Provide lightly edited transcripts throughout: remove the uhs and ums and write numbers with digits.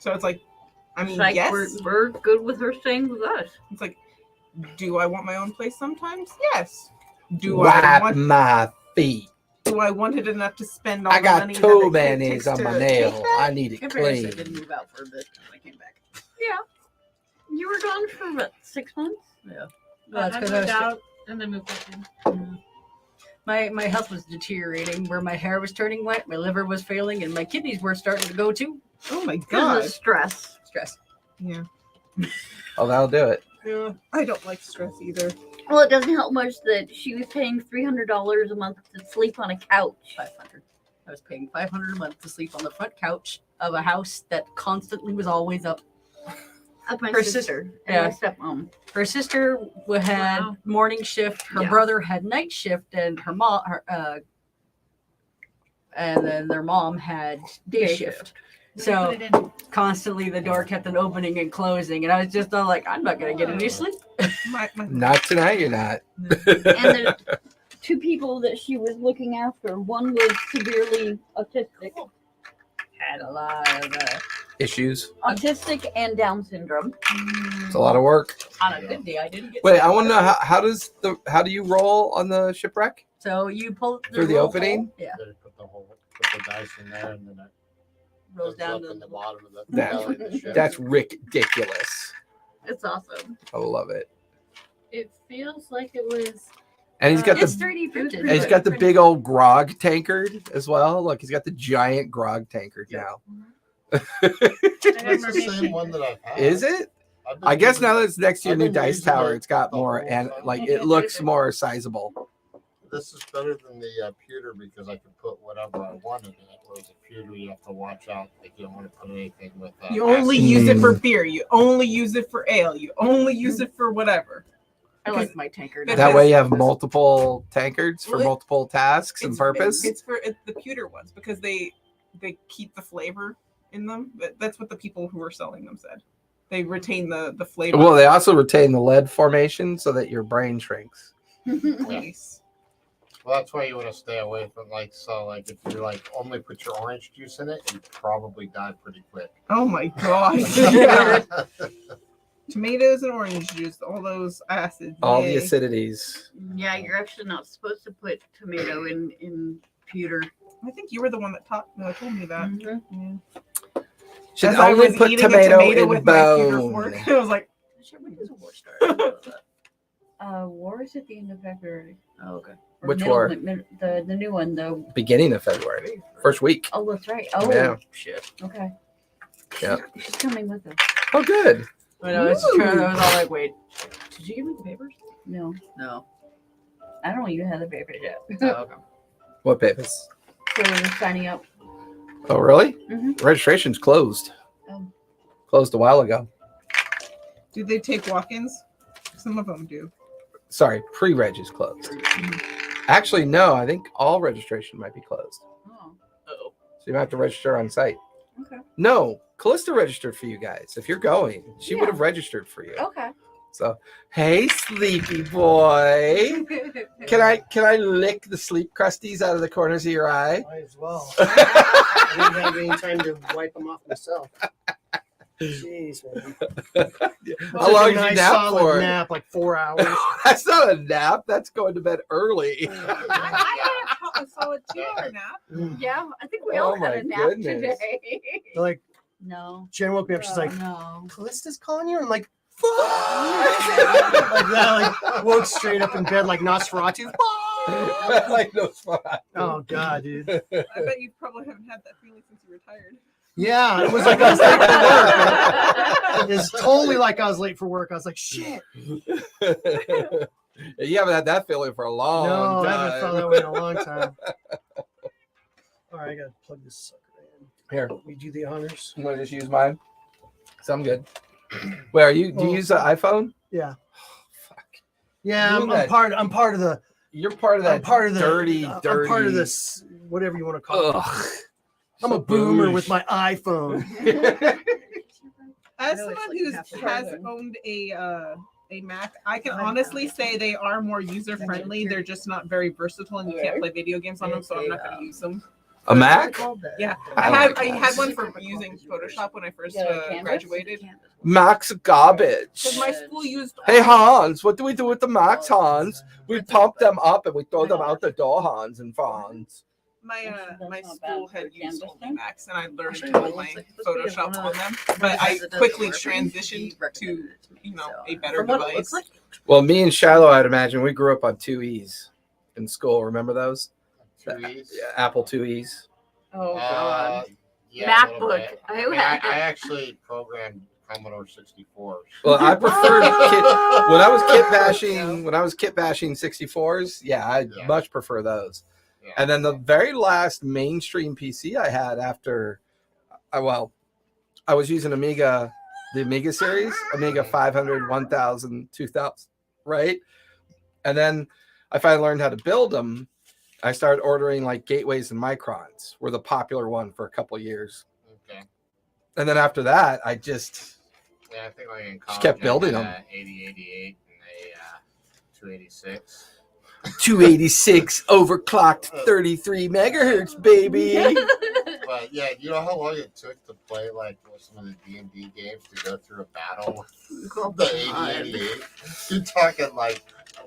So it's like, I mean, like, yes. we're good with her staying with us. It's like, do I want my own place sometimes? Yes. Wipe my feet. Do I want it enough to spend all I the got money toe that it mayonnaise takes on to my take nail. that? I need it In fairness, I clean. didn't move out for a bit when I came back. Yeah. You were gone for what, 6 months? Yeah. I That's because moved out and then moved back in. my health was deteriorating, where my hair was turning white, my liver was failing, and my kidneys were starting to go too. Oh my Because god. of stress. Stress. Yeah. Oh, that'll do it. Yeah. I don't like stress either. Well, it doesn't help much that she was paying $300 a month to sleep on a couch. 500. I was paying $500 a month to sleep on the front couch of a house that constantly was always up. Of my Her sister and yeah. my stepmom. Her sister had Wow. morning shift. Her Yeah. brother had night shift, and her mom, and then their mom had day shift. So Put it in. constantly the door kept on opening and closing, and I was just all like, I'm not gonna get any sleep. Not tonight, you're not. And the two people that she was looking after, one was severely autistic. Had a lot of Issues. Autistic and Down syndrome. It's a lot of work. on a good day. I didn't get. Wait, sleep. I want to know how do you roll on the shipwreck? So you pull Through the roll opening? hole, yeah, They put the dice in there, and then it rolls goes down up to in the the bottom of the That- belly of the ship. That's ridiculous. It's awesome. I love it. It feels like it was. And he's got It's the 3D printed. and he's got the big old grog tankard as well. Look, he's got the giant grog tankard now. It's the same one that I've had. Is it? I've been I guess using now it- that it's next to your I've new been dice using tower, it it's got the more whole and time. like it looks more sizable. This is better than the pewter because I can put whatever I want in it. Whereas a pewter, you have to watch out that you don't want to put anything with. You only acid. use it for beer. You only use it for ale. You only use it for whatever. I like my tanker. Because- That way you have multiple tankards for Well, multiple tasks and purpose. It's for the pewter ones because they keep the flavor in them. That's what the people who were selling them said. They retain the flavor. Well, they also retain the lead formation so that your brain shrinks. Nice. Well, that's why you want to stay away from if you only put your orange juice in it, you probably die pretty quick. Oh my god. Yeah. Tomatoes and orange juice, all those acids. All the yay. acidities. Yeah, you're actually not supposed to put tomato in pewter. I think you were the one that told me that. Mhm. Yeah. Should As I only was put eating tomato a tomato in with my pewter bone. fork, I was like, When does a war start? War is at the end of February. Oh, okay. Or Which middle- war? The new one, though. Beginning of February. First week. Oh, that's right. Oh, Yeah. Shit. okay. Yeah. She's coming with us. Oh, good. When I was trying, I was all like, wait, did you give me the papers? No, No. I don't even have the papers yet. Oh, okay. What papers? So we're signing up. Oh, really? Mhm. Registration's closed. Oh. Closed a while ago. do they take walk-ins? Some of them do. Sorry, pre-reg is closed. Actually, no. I think all registration might be closed. Oh, Oh. So you might have to register on site. okay. No, Callista registered for you guys. If you're going, she Yeah. would have registered for you. Okay. So, hey, sleepy boy. Can I lick the sleep crusties out of the corners of your eye? Might as well. I didn't have any time to wipe them off myself. Jeez, man. How long did you nice nap solid for? nap, like 4 hours. That's not a nap. That's going to bed early. I had a solid 2-hour nap. Yeah, I think we Oh all had my a nap goodness. today. Like, No. Jen woke me up. She's like, no. Callista's calling you? I'm like, fuck! Like that, like, woke straight up in bed like Nosferatu. Like no spot. Oh, God, dude. I bet you probably haven't had that feeling since you retired. Yeah, it was like I was late for work. Man. It's totally like I was late for work. I was like, shit. You haven't had that feeling for a long No, I time. haven't felt that way in a long time. All right, I got to plug this sucker in. Here, We do the honors. you want to just use mine? So I'm good. Wait, do you use the iPhone? Yeah. Fuck. Yeah, You I'm that- part of the You're part of that I'm part of the dirty. I'm part of this, whatever you want to call it. Ugh. I'm So a boomer boosh. with my iPhone. As No, it's someone like who half the has time. owned a Mac, I can honestly say they are more user friendly. They're just not very versatile, and you can't play video games on them, so I'm not going to use them. A Mac? Yeah, I I had one for using Photoshop when I first graduated. Mac's garbage. Because my school used. Hey Hans, what do we do with the Macs, Hans? We pump them up and we throw them out the door, Hans and Franz. My school had used only Macs, and I learned to do my Photoshop on them. But I quickly transitioned to a better device. Well, me and Shiloh, I'd imagine, we grew up on 2Es in school. Remember those? 2Es? Yeah, Apple 2Es. Oh God. Yeah, a little MacBook. bit. I mean, I actually programmed Commodore 64s. Well, I preferred when I was kit bashing. When I was kit bashing 64s, yeah, I much prefer those. Yeah. And then the very last mainstream PC I had after, I was using Amiga, the Amiga series, Amiga 500, 1000, 2000, right? And then I finally learned how to build them. I started ordering like gateways and microns were the popular one for a couple of years. Okay. And then after that, I just I think like in college, kept building I them. had a 8088 and a 286. 286 overclocked 33 megahertz, baby. But yeah, you know how long it took to play like some of the D&D games to go through a battle with the 8088? You're talking like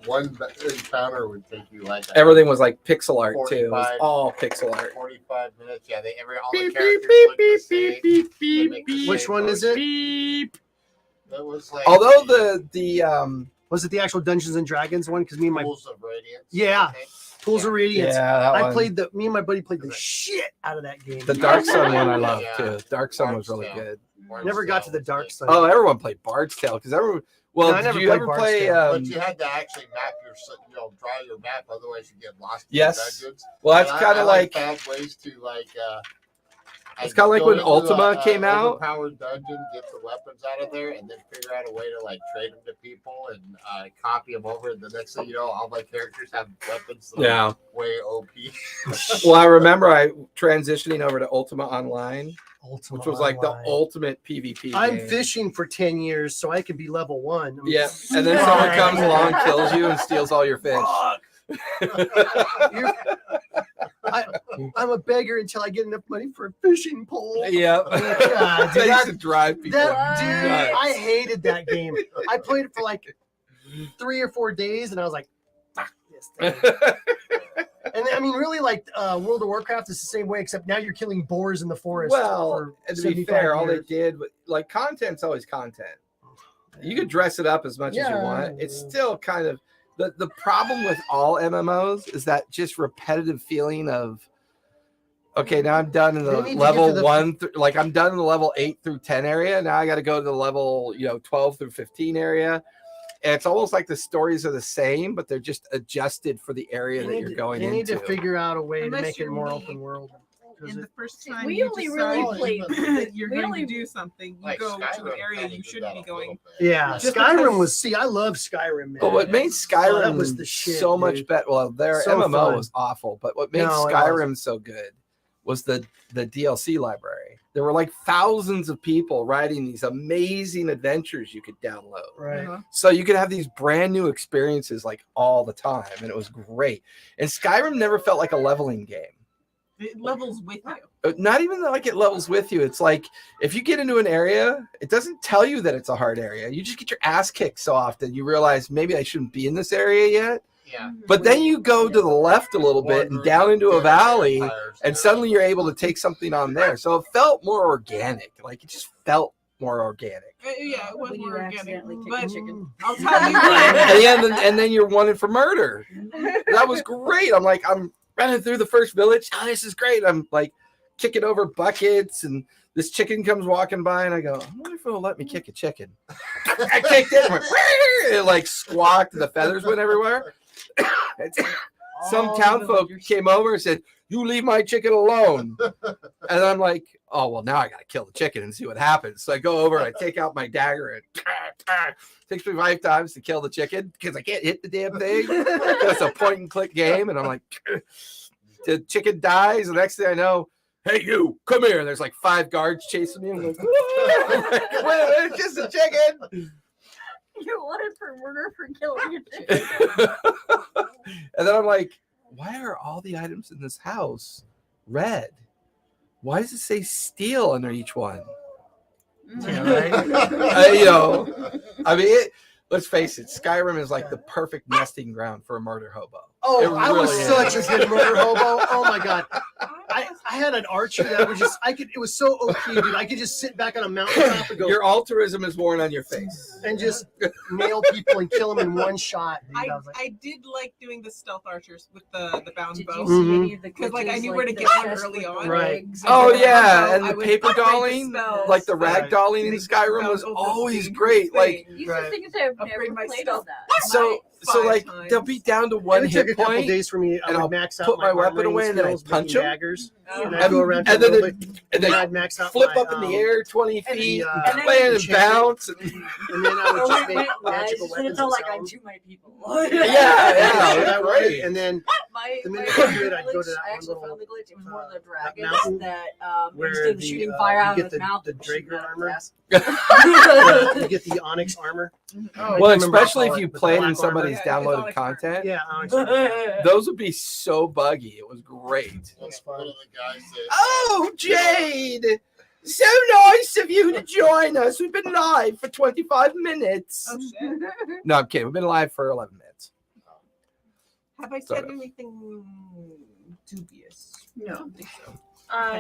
one encounter would take you like Everything was like pixel art too. It was 45 all pixel art. 45 minutes. Yeah, all Beep, the beep, characters beep, look the beep, same. beep, They beep, make the beep. same Which one is it? Beep. It was like Although the Was it the actual Dungeons and Dragons one? Because me and my Pools of Radiance. Yeah. I think. Pools of Radiance. that I one. played me and my buddy played the shit out of that game. The Dark Sun one I love Yeah. too. Dark Sun was Bard's really Tale. good. Bard's Never got to Tale the was dark good. side. Oh, everyone played Bard's Tale because everyone. Well, No, I did never you played ever Bard's play? Tale. But you had to actually map draw your map, otherwise you get lost in Yes. the dungeons. Well, that's And kind I of like. found ways to It's kinda like go when into Ultima came out. Overpowered dungeon, get the weapons out of there, and then figure out a way to like trade them to people and copy them over. And the next thing you know, all my characters have weapons that Yeah. are way OP. Well, I remember I transitioning over to Ultima Online, Ultima which was like the Online. ultimate PvP. I'm game. fishing for 10 years so I can be level 1. Yeah, and then someone comes along, kills you, and steals all your fish. I'm a beggar until I get enough money for a fishing pole. Yeah, God, I used to drive people. That dude, nuts. I hated that game. I played it for like 3 or 4 days, and I was like, "Fuck this thing." And I mean, really, like World of Warcraft is the same way, except now you're killing boars in the forest. Well, for and to be 75 fair, all they years. did, like, content's always content. You could dress it up as much as you want. It's still kind of the problem with all MMOs is that just repetitive feeling of, okay, now I'm done in the They need to get level to the- 1, like I'm done in the level 8 through 10 area. Now I got to go to the level 12 through 15 area. And it's almost like the stories are the same, but they're just adjusted for the area that you're going They need into. to figure out a way Unless to make it you're more me. open world. 'Cause And the it- first time We you only decide really played- that you're we going only- to do something, you Like go to Skyrim an area kinda you did shouldn't that be a little going. bit. Yeah, Just Skyrim because- was. See, I love Skyrim, man. But what made Skyrim that was the shit, so much dude. better? Well, their So MMO fun. was awful, but what made No, it Skyrim so good was the DLC library. There were like thousands of people writing these amazing adventures you could download. Right. So you could have these brand new experiences like all the time, and it was great. And Skyrim never felt like a leveling game. It levels with you. Not even like it levels with you. It's like if you get into an area, it doesn't tell you that it's a hard area. You just get your ass kicked so often you realize maybe I shouldn't be in this area yet. Yeah. But then you go to the left a little bit and down into a valley, and suddenly you're able to take something on there. So it felt more organic. Like it just felt more organic. Yeah, it was When you more organic. accidentally kick But a chicken. I'll tell you what. And then you're wanted for murder. That was great. I'm running through the first village. Oh, this is great. I'm like kicking over buckets, and this chicken comes walking by, and I go, I wonder if it'll let me kick a chicken. I kicked it, and went, it like squawked, and the feathers went everywhere. Some town folk came over and said, "You leave my chicken alone." And I'm like, "Oh, well, now I got to kill the chicken and see what happens." So I go over and I take out my dagger, and takes me 5 times to kill the chicken because I can't hit the damn thing. It's a point and click game. And I'm like, the chicken dies. The next thing I know, hey, you, come here. And there's like 5 guards chasing me. I'm like, whoa, it's just a chicken. You're wanted for murder for killing a chicken. And then I'm like, why are all the items in this house red. Why does it say steel under each one? Yeah, You know, I mean, let's face it, Skyrim is like the perfect nesting ground for a murder hobo. Oh, It I was really such is. a good murder hobo. Oh my god. I had an archer that was just it was so OP, dude. I could just sit back on a mountaintop and go Your altruism is worn on your face. and just nail people and kill them in one shot. Dude. I was like, I did like doing the stealth archers with the bound Did bow. you see any of the Because, like, I glitches, knew where to the get one chest early with the on. Right. legs Oh and yeah, and I the would paper upgrade the dolling, spells. like the rag Right. dolling in Make Skyrim the was spells always thing. great. Like These Right. are things I've Upgrade never my played stuff. on that. so Five like times. they'll be down to one it took a hit couple point, days for me. I and would I'll max out put my weapon armoring away and then I skills, punch making 'em. daggers. Oh. And I'd go around and to a then little bit, and then I'd max out flip my, up in the air 20 and feet, the, and and land and enchantment. bounce. And, and then I would Oh, just wait, make guys, magical just wanna weapons. tell and like sell I 'em. do my people. yeah, So it's that way, great. and then My The minute my I do it, I'd go to glitch, that I one actually little, found the glitch. It was one of the that dragons mountain that where instead of the, shooting fire out you of get his mouth, the it shoots Drager out of armor. his You get the onyx armor. Oh, Well, I remember especially how if you with the played black in somebody's armor. Yeah, it's downloaded Onyx armor. content, Yeah, onyx armor. ass. those would be so buggy. It was great. That's One fun. of the guys said, Oh, Jade! So nice of you to join us. We've been live for 25 minutes. Oh, shit. No, I'm kidding. We've been live for 11 minutes. Have I Sort said of. anything dubious? No. I don't think so. I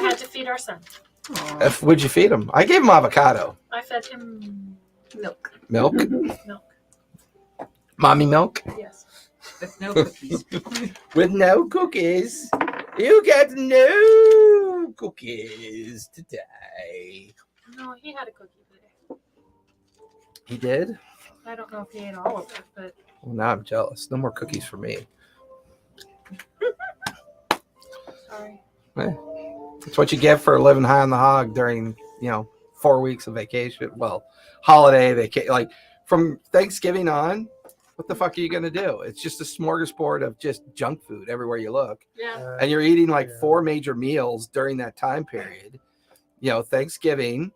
had to feed our son. What'd you feed him? I gave him avocado. I fed him Milk. Milk? milk. Mommy milk? Yes. With no cookies. With no cookies. You get no cookies today. No, he had a cookie today. He did? I don't know if he ate all of it, but Well, now I'm jealous. No more cookies for me. sorry. It's what you get for living high on the hog during, 4 weeks of vacation. Well, holiday vacation. Like from Thanksgiving on, what the fuck are you going to do? It's just a smorgasbord of just junk food everywhere you look. Yeah. And you're eating like Yeah. 4 major meals during that time period. Thanksgiving,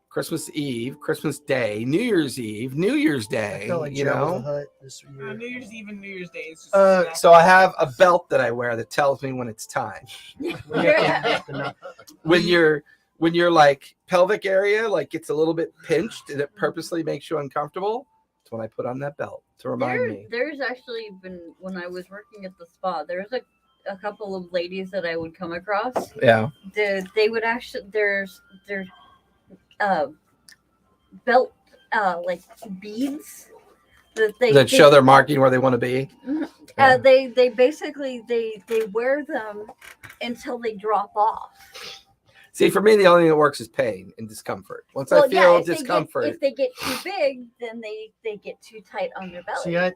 Christmas Eve, Christmas Day, New Year's Eve, New Year's I Day, felt like you Jabba the know? Hutt this year. New Year's Eve and New Year's Day is just So I have a belt that I wear that tells me when it's time. When your like pelvic area like gets a little bit pinched and it purposely makes you uncomfortable, it's when I put on that belt to remind me. There's actually been, when I was working at the spa, there's a couple of ladies that I would come across. Yeah. They would actually, there's belt like beads that That show their marking where they want to be. they basically they wear them until they drop off. See, for me, the only thing that works is pain and discomfort. Once I feel discomfort. If they get too big, then they get too tight on their belly. See, I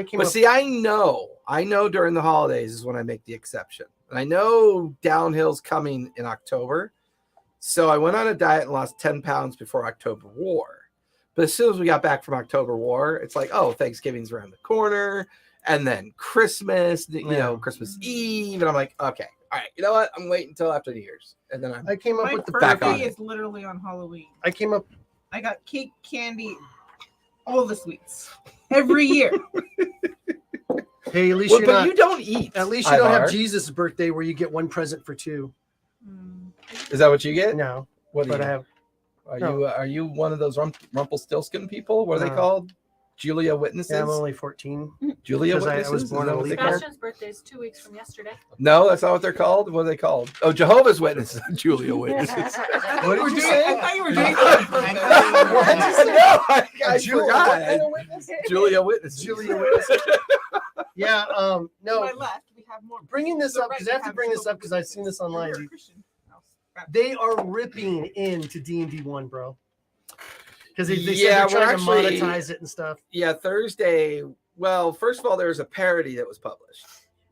came But up. see, I know during the holidays is when I make the exception. And I know downhill's coming in October. So I went on a diet and lost 10 pounds before October War. But as soon as we got back from October War, it's like, oh, Thanksgiving's around the corner. And then Christmas, Christmas Eve. And I'm like, okay, all right, you know what? I'm waiting until after New Year's. And then I came up my with the back on birthday it. is literally on Halloween. I came up. I got cake, candy, all the sweets every year. Hey, at least Well, you're but not. you don't eat. At least you don't have Ivar. Jesus' birthday where you get one present for two. Is that what you get? No, What do but you I have. Are you one of those Rumpelstiltskin people? What are they No. called? Julia Witnesses? Yeah, I'm only 14. Julia because I Witnesses? was Is born that on what they Leap called? Bastion's birthday is 2 weeks from yesterday. No, that's not what they're called. What are they called? Oh, Jehovah's Witnesses. Julia Witnesses. What did you say? I thought you were doing No, I Julia, forgot. what kind of witness? Julia Witnesses. Julia Witnesses. Yeah. To No. my left, we have more. Bringing this To the up right, because I have we to bring this still- up because I've seen this online. You're a Dude. Christian. They are ripping into D&D 1, bro. Because they Yeah, said they're trying we're to actually- monetize it and stuff. Yeah, Thursday. Well, first of all, there's a parody that was published.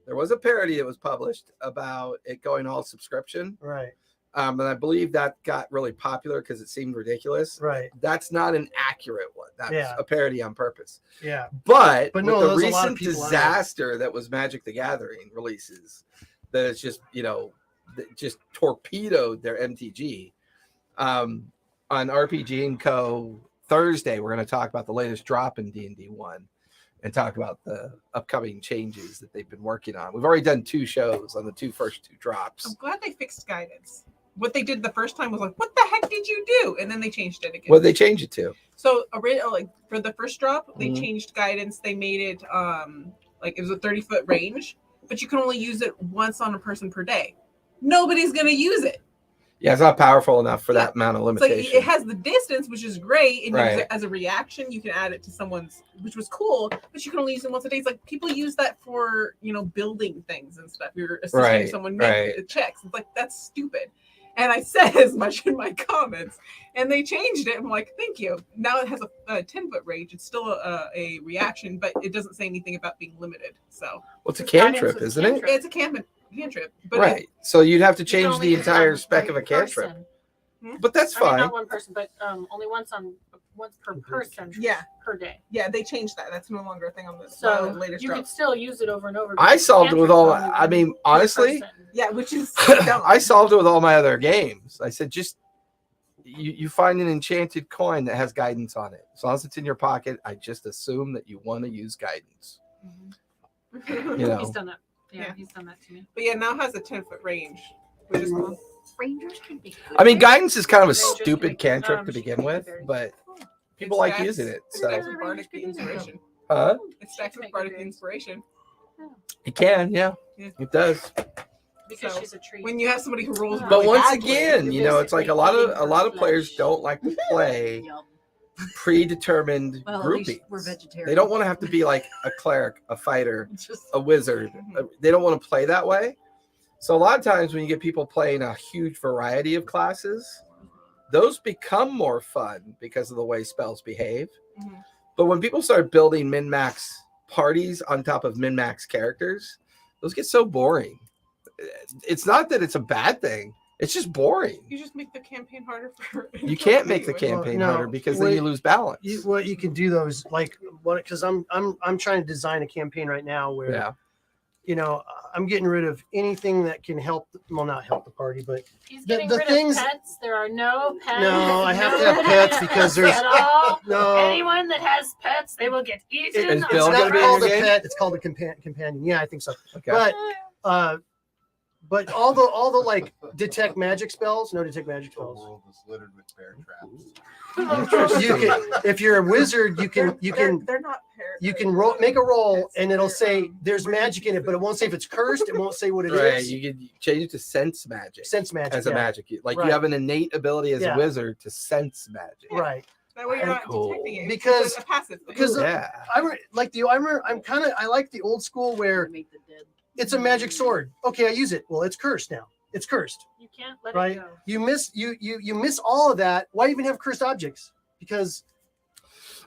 There was a parody that was published about it going all subscription. Right. And I believe that got really popular because it seemed ridiculous. Right. That's not an accurate one. That's Yeah. a parody on purpose. Yeah. But But with no, the there's a lot of recent people out there. disaster that was Magic the Gathering releases, that it's just, that just torpedoed their MTG. On RPG&Co Thursday, we're going to talk about the latest drop in D&D 1. and talk about the upcoming changes that they've been working on. We've already done 2 shows on the first two drops. I'm glad they fixed guidance. What they did the first time was like, what the heck did you do? And then they changed it again. What did they change it to? So like for the first drop, they Mhm. changed guidance. They made it like it was a 30-foot range, but you can only use it once on a person per day. Nobody's gonna use it. Yeah, it's not powerful enough for that amount of It's like limitation. it has the distance, which is great, and Right. use it as a reaction. You can add it to someone's, which was cool, but you can only use it once a day. It's like people use that for building things and stuff. You're assisting Right, someone make right. checks. It's like that's stupid. And I said as much in my comments, and they changed it. I'm like, thank you. Now it has a 10-foot range. It's still a reaction, but it doesn't say anything about being limited. So Well, it's a Guidance cantrip, is isn't it? cantrip. it's a cantrip. But Right. So you'd have to You can change only the use it entire on spec one of a cantrip. person. But that's I mean, fine. not one person, but only once per person yeah, per day. they changed that. That's no longer a thing on the So latest you drop. could still use it over and over. I because solved it with cantrips all. only I mean, one honestly, person. Yeah, which is dumb. I solved it with all my other games. I said, just you find an enchanted coin that has guidance on it. As long as it's in your pocket, I just assume that you want to use guidance. You know. He's done that. Yeah, Yeah. he's done that to me. But yeah, now it has a 10-foot range, which is cool. Rangers can be. I mean, guidance is kind of a Rangers stupid make- cantrip to she begin can with, be very- but people It like stacks- using it. It So, stacks with Bardic Inspiration. huh? It stacks with Make Bardic berries. Inspiration. It can, yeah, Yeah. it does. Because So, she's a treat. When you have somebody who rolls, But But really once badly, again, you know, it's like a lot of players don't like to play Yum. predetermined Well, at groupings. least we're vegetarian. They don't want to have to be like a cleric, a fighter, Just a wizard. They don't want to play that way. So a lot of times when you get people playing a huge variety of classes, those become more fun because of the way spells behave. Mhm. But when people start building min-max parties on top of min-max characters, those get so boring. It's not that it's a bad thing. It's just boring. You just make the campaign harder for. You can't make the campaign no, harder because then wait, you lose balance. What you can do though is like what, because I'm trying to design a campaign right now where Yeah. I'm getting rid of anything that can help. Well, not help the party, but He's the- getting the rid things- of pets. There are no pets. No, I have to No have pets because there's- at all. no. Anyone that has pets, they will get eaten. Is It's Bill not gonna be in called your a game? pet. It's called a companion. Yeah, I think so. Okay. But all the like detect magic spells, no detect magic The spells. world is littered with bear traps. You can, if you're a wizard, you can They're not paired. make a roll and it'll say there's magic in it, but it won't say if it's cursed. It won't say what it is. Right. You can change it to sense magic. Sense magic as a yeah. magic. Like Right. you have an innate ability as Yeah. a wizard to sense magic. Right. That way you're not Cool. detecting it. Because- It's a passive. because of- Yeah. I like the old school where make the dead. it's a magic sword. Okay, I use it. Well, it's cursed now. It's cursed. You can't let Right. it go. You miss all of that. Why even have cursed objects? Because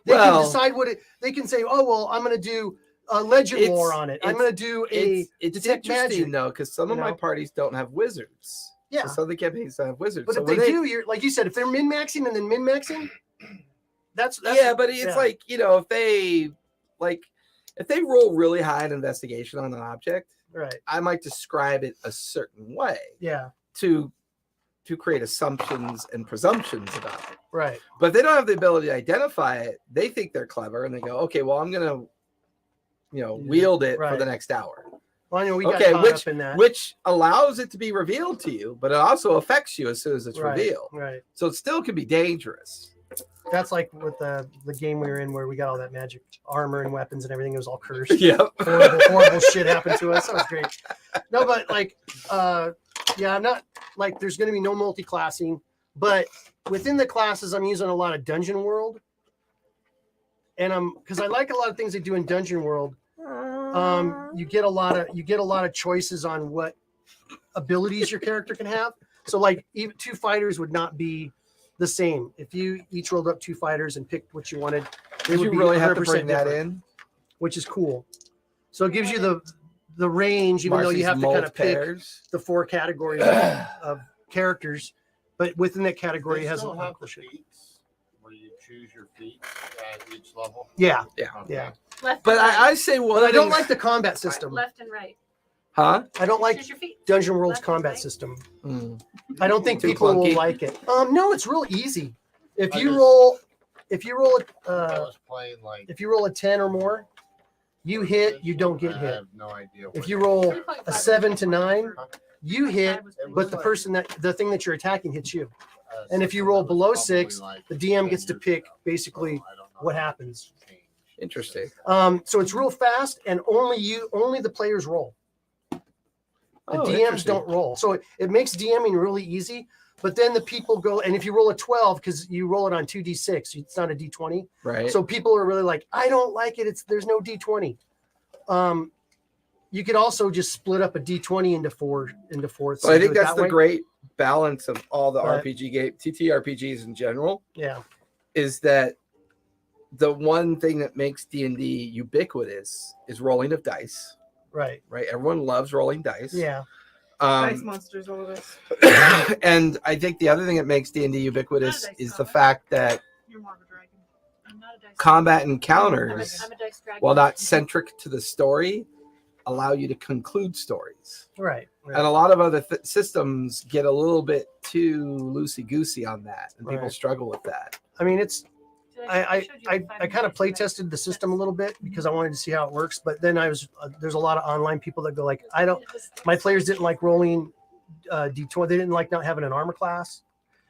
they Well- can decide what it. They can say, oh well, I'm going to do a legend It's- lore on it. I'm it's- going to do a It's detect interesting magic. though, because some of you my know? parties don't have wizards. Yeah. So some of the campaigns don't have wizards. But so if when they do, you're like you said, if they're min maxing and then min maxing, that's yeah, but it's yeah. like, if they roll really high in investigation on an object, right. I might describe it a certain way Yeah. to create assumptions and presumptions about it. Right. But if they don't have the ability to identify it, they think they're clever and they go, okay, well, I'm gonna, wield it for Right. the next hour. Well, I know we got Okay, caught up in that. Which allows it to be revealed to you, but it also affects you as soon as it's right. revealed. Right. So it still can be dangerous. That's like with the game we were in where we got all that magic armor and weapons and everything. It was all cursed. Yep. horrible shit happened to us. That was great. No, but I'm not like there's going to be no multi-classing, but within the classes, I'm using a lot of Dungeon World, and because I like a lot of things they do in Dungeon World. You get a lot of choices on what abilities your character can have. So like even two fighters would not be the same if you each rolled up two fighters and picked what you wanted. They Did would you be really have to 100% bring that different, in? which is cool. So it gives you the range, even though you Marcy's have to kind mold of pick pairs. the 4 categories of characters, but within that category They it has a still lot of have cool the shit. feats where you choose your feats at each level. Yeah, Yeah. yeah. Left But and right. I say one But I don't thing- like the combat system. Left and right. Huh? I don't like Choose your feet. Dungeon World's Left and combat right. system. Mm. I don't think Too people will clunky? like it. No, it's real easy. If I you just- roll I was playing like if you roll a 10 or more, You hit, you don't get I hit. have no idea. If what you it roll is. a 7 to 9, you hit, It but was the like, person the thing that you're attacking hits you. And if you something roll that was below probably 6, like the DM 10 gets to years pick ago. basically So I don't know what how happens. it's changed. Interesting. So it's real fast, and only the players roll. The Oh, DMs interesting. don't roll, so it makes DMing really easy. But then the people go, and if you roll a 12, because you roll it on 2d6, it's not a d20. Right. So people are really like, I don't like it. There's no d20. You could also just split up a d20 into fourths. So I and do think it that's that the way. great balance of all the But- RPG game, TTRPGs in general, Yeah, is that the one thing that makes D&D ubiquitous is rolling of dice, right. right? Everyone loves rolling dice. Yeah, Dice monsters, all of this. And I think the other thing that makes D&D ubiquitous Dice is the comic. fact that You're more of a dragon. I'm not a dice. combat I'm encounters, a dice dragon. while not centric to the story, allow you to conclude stories. right. And a lot of other systems get a little bit too loosey-goosey on that, and people Right. struggle with that. I mean, it's Did I showed you the I kind of five play minutes tested the dice? system a little bit because I wanted to see how it works. But then there's a lot of online people that go like, my players didn't like rolling d20. They didn't like not having an armor class,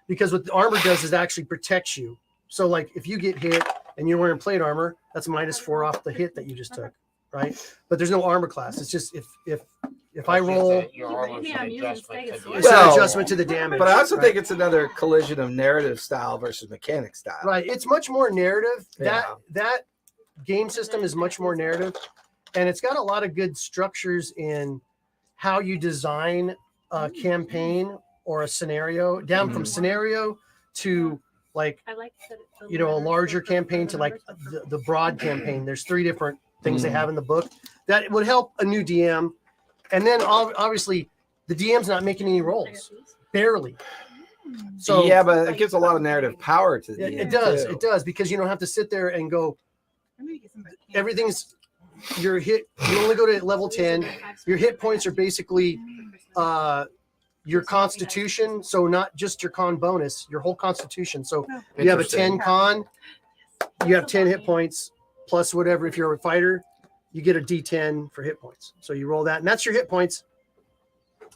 because what the armor does is it actually protects you. So like if you get hit and you're wearing plate armor, that's -4 off the hit that you just took, right? But there's no armor class. It's just if I roll, Your armor's Yeah, I'm an using adjustment to Stegosaurus. the- it's an Well, adjustment to the damage. But I also right? think it's another collision of narrative style versus mechanic style. Right. It's much more narrative. Yeah. That game system is much more narrative, and it's got a lot of good structures in how you design a campaign or a scenario, down from Mhm. scenario to like, I like that it's you know, a larger campaign to like the broad campaign. There's 3 different things they have in the book that would help a new DM. And then obviously the DM's not making any rolls, barely. So yeah, but it gives a lot of narrative power to the it DM, does. too. It does, because you don't have to sit there and go, I'm gonna get some back. everything's your hit. You only go to level 10. Your hit points are basically your constitution. So not just your con bonus, your whole constitution. So you have a 10 con, you have 10 hit points plus whatever. If you're a fighter, you get a D10 for hit points. So you roll that, and that's your hit points.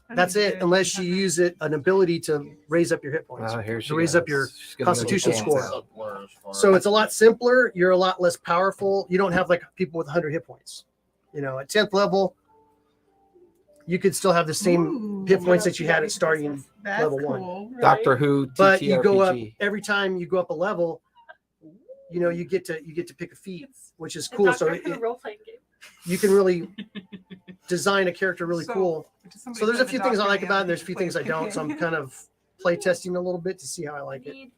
That's it, unless you use an ability to raise up your hit points. Here she To raise goes. up your She's gonna constitution go score. dance out. So it's a lot simpler. You're a lot less powerful. You don't have like people with 100 hit points. You know, at 10th level, you could still have the same hit points that you had at starting That's level 1. cool. Doctor Who, But you go up TTRPG. every time you go up a level. You know, you get to pick a feat, which is cool. So role playing game. you can really design a character really So, cool. Does somebody So there's play a the few things I doctor like and about it, and the there's a few play things I the don't. So I'm kid? kind of play testing a little bit to see how I like it.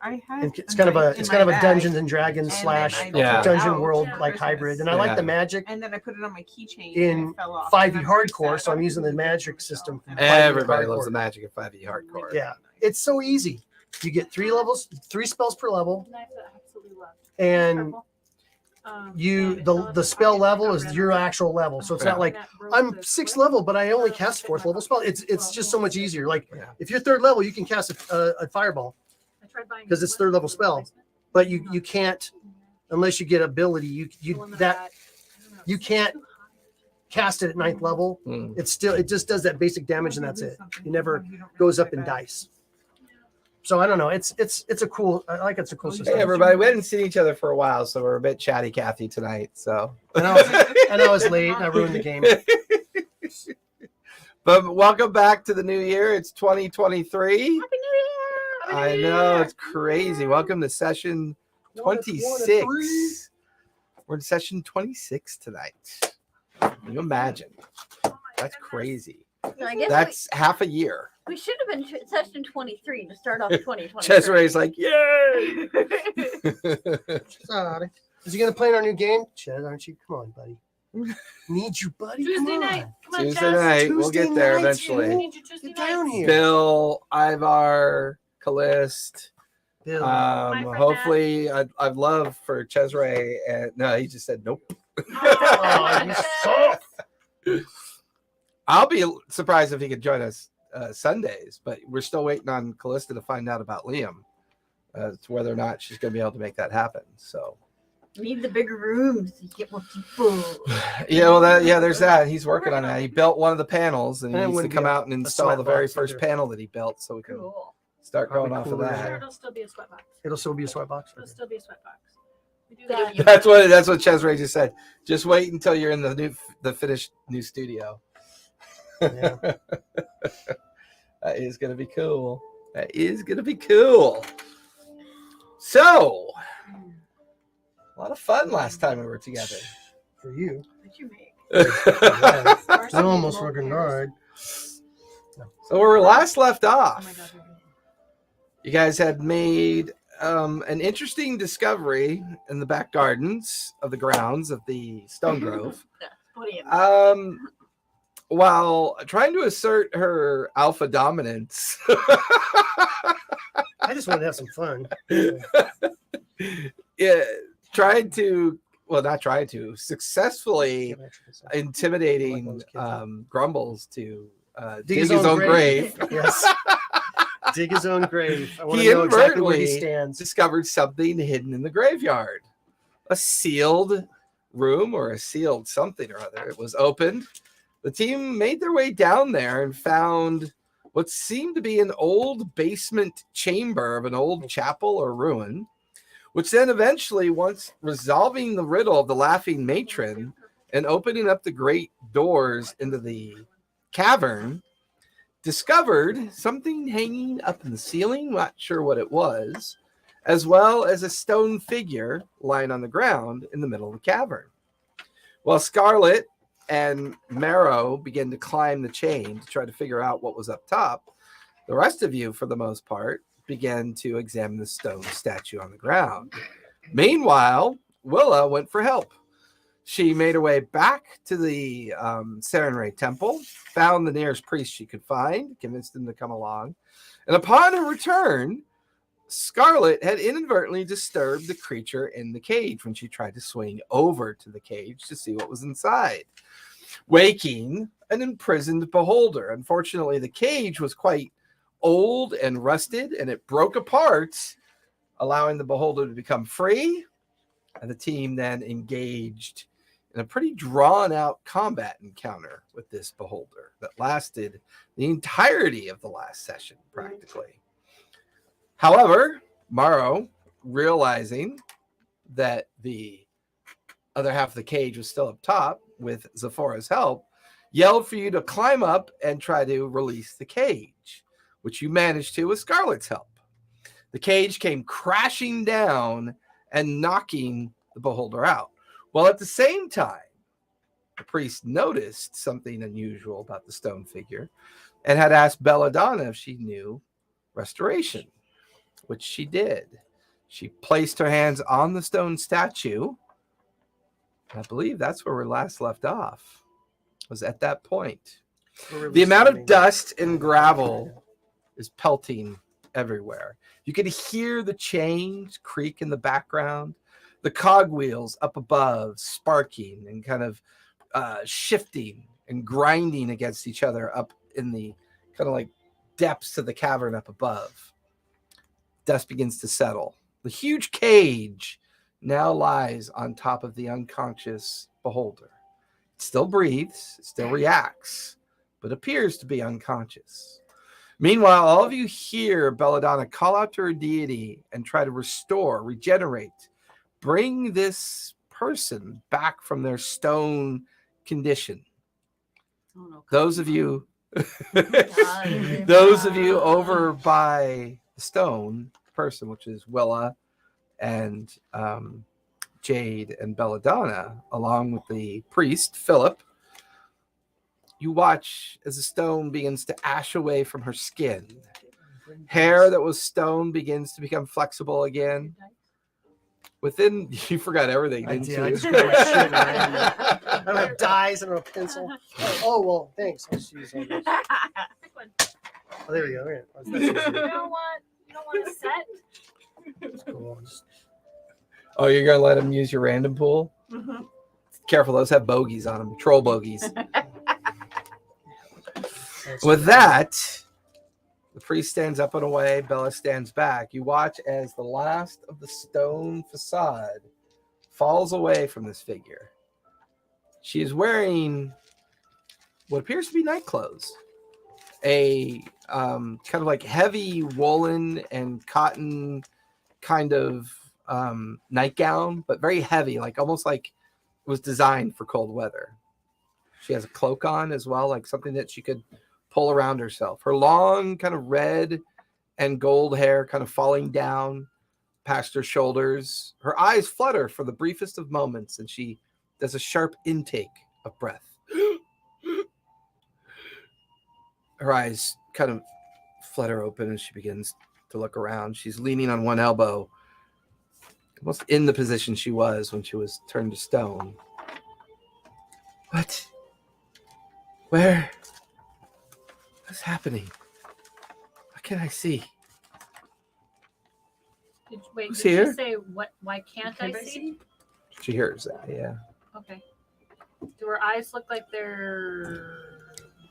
I had And it's kind of a in my bag, Dungeons and Dragons and then slash I Yeah. pulled it dungeon out world for like Christmas. hybrid, and I like the Yeah. magic And then I put it on my keychain in and it fell off. 5e And I'm very hardcore, sad. so I'm using the magic system from 5e Everybody hardcore. loves the magic of 5e hardcore. Yeah, it's so easy. You get 3 levels, 3 spells per level, Knife that I absolutely love. and Purple. the spell level is your actual level. So it's not like I'm 6th level, but I only cast 4th level spell. It's just so much easier. Like Yeah. if you're 3rd level, you can cast a fireball, because it's 3rd level spell. But you can't unless you get ability. You can't cast it at 9th level. Hmm. It just does that basic damage, and that's it. It never goes up in dice. So I don't know. It's a cool. I like it's a cool system. Hey, everybody. We hadn't seen each other for a while, so we're a bit chatty Cathy tonight. So, And I was late. And I ruined the game. but welcome back to the new year. It's 2023. Happy New Year! I know, it's crazy. Welcome to session 26. We're in session 26 tonight. Can you imagine? That's crazy. So I guess That's half a year. we should have been session 23 to start off 2023. Cesare's like, yay! Sorry. Is he gonna play in our new game? Chez, aren't you? Come on, buddy. Need you, buddy. Come Tuesday on. night. Come on, Tuesday Chaz. night. We'll Tuesday get there night, We eventually. need you Tuesday Get down night. here. Bill, Ivar, Callist. Bill. My friend Hopefully, I'd love for Cesare. And no, he just said nope. Oh, you suck. I'll be surprised if he could join us Sundays, but we're still waiting on Callista to find out about Liam as to whether or not she's going to be able to make that happen. So Need the bigger rooms to get more people. Yeah, well, there's that. He's working on that. He built one of the panels, and he And it needs to wouldn't be come a- out and a install sweat the very box first either. panel that he built, so we can Cool. start Probably going off of cooler Sure, that. it'll still be a sweatbox. It'll still be a sweatbox. It'll still be a sweatbox. We do That- that. That's what Chesray just said. Just wait until you're in the finished new studio. Yeah. That is gonna be cool. That is gonna be cool. So, a lot of fun last time we were together. For you. What you make? Yeah. Ours I will be almost more fucking beers. died. So where we last left Oh off, my god. you guys had made an interesting discovery in the back gardens of the grounds of the Stone Grove. Plenty of While trying to assert her alpha dominance. I just want to have some fun. Yeah, successfully intimidating Grumbles to dig his own grave. Yes. Dig his own grave. I want He to know exactly where he inadvertently stands. discovered something hidden in the graveyard. A sealed room or a sealed something or other. It was opened. The team made their way down there and found what seemed to be an old basement chamber of an old chapel or ruin, which then eventually, once resolving the riddle of the laughing matron and opening up the great doors into the cavern, discovered something hanging up in the ceiling, not sure what it was, as well as a stone figure lying on the ground in the middle of the cavern. While Scarlet and Marrow began to climb the chain to try to figure out what was up top, the rest of you, for the most part, began to examine the stone statue on the ground. Meanwhile, Willa went for help. She made her way back to the Serenray Temple, found the nearest priest she could find, convinced him to come along, and upon her return, Scarlet had inadvertently disturbed the creature in the cage when she tried to swing over to the cage to see what was inside, waking an imprisoned beholder. Unfortunately, the cage was quite old and rusted, and it broke apart, allowing the beholder to become free, and the team then engaged in a pretty drawn-out combat encounter with this beholder that lasted the entirety of the last session, practically. However, Morrow, realizing that the other half of the cage was still up top with Zephora's help, yelled for you to climb up and try to release the cage, which you managed to with Scarlet's help. The cage came crashing down and knocking the beholder out. Well, at the same time, the priest noticed something unusual about the stone figure and had asked Belladonna if she knew restoration, which she did. She placed her hands on the stone statue. I believe that's where we last left off, was at that point. The amount of dust and gravel is pelting everywhere. You can hear the chains creak in the background, the cogwheels up above sparking and kind of shifting and grinding against each other up in the kind of like depths of the cavern up above. Dust begins to settle. The huge cage now lies on top of the unconscious beholder. It still breathes, it still reacts, but appears to be unconscious. Meanwhile, all of you hear Belladonna call out to her deity and try to restore, regenerate, bring this person back from their stone condition. Oh, no. Those of you God. those of you over by the stone person, which is Willa and Jade and Belladonna, along with the priest, Philip, you watch as the stone begins to ash away from her skin. Hair that was stone begins to become flexible again. Within, you forgot everything, I didn't did. I you? just wrote shit around. I don't have dyes. I don't have a pencil. Oh, well, thanks. I'll just use all this. Pick one. Oh, there we go. Okay. That's You easy. don't want a set? That's cool. Just- Oh, you're gonna let him use your random pool? Mhm. Careful, those have bogeys on them, troll bogeys. that's With cool. that, the priest stands up and away. Bella stands back. You watch as the last of the stone facade falls away from this figure. She is wearing what appears to be night clothes. A kind of like heavy woolen and cotton kind of nightgown, but very heavy, like almost like it was designed for cold weather. She has a cloak on as well, like something that she could pull around herself. Her long kind of red and gold hair kind of falling down past her shoulders. Her eyes flutter for the briefest of moments, and she does a sharp intake of breath. Her eyes kind of flutter open and she begins to look around. She's leaning on one elbow, almost in the position she was when she was turned to stone. What? Where? What's happening? What can I see? Who's Did here? you say what? Why can't I see? She hears that, yeah. Okay. Do her eyes look like they're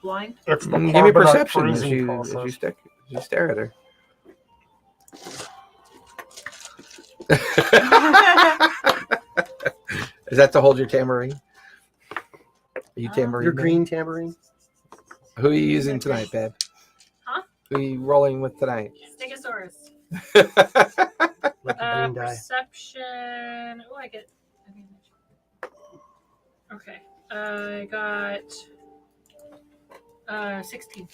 blind? It's the Give me carbonite perception as freezing you process. stare at her. Is that to hold your tambourine? Are you tambourine? Your green tambourine. Who are you using tonight, babe? Huh? Who are you rolling with tonight? Stegosaurus. Like a green die. Perception. Oh, I get. Okay. I got 16.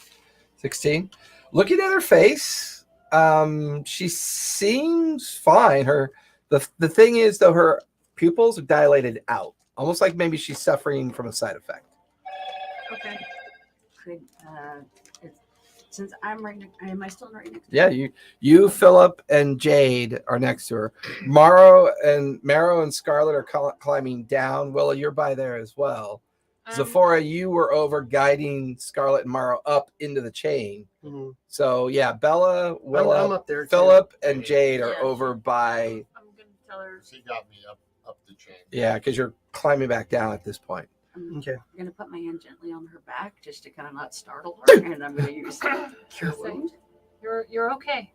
16. Looking at her face, she seems fine. The thing is, though, her pupils are dilated out, almost like maybe she's suffering from a side effect. Okay. Could since I'm right next, am I still right next? Yeah, you, Philip, and Jade are next to her. Marrow and Scarlet are climbing down. Willa, you're by there as well. Zephora, you were over guiding Scarlet and Marrow up into the chain. Mm-hmm. So yeah, Bella, Willa, I'm up there. Philip, and Jade are Yeah. over by. I'm gonna tell her. She got me up the chain. Yeah, because you're climbing back down at this point. I'm Okay. gonna put my hand gently on her back just to kind of not startle her, and I'm gonna use cure wound. You're okay.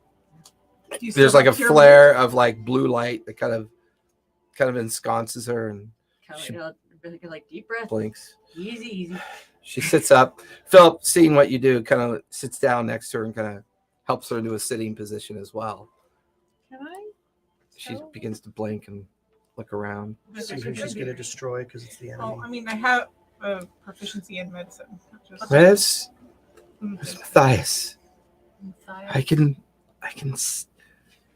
Do you still There's like a have cure flare of like blue light that kind of ensconces her and Kind She- of like deep breath. blinks. Easy. She sits up. Philip, seeing what you do, kind of sits down next to her and kind of helps her into a sitting position as well. Can I? She Oh. begins to blink and look around. See who she's gonna destroy because it's the enemy. Oh, I mean, I have proficiency in medicine. Just, Where's Mm. Matthias? Matthias? I can.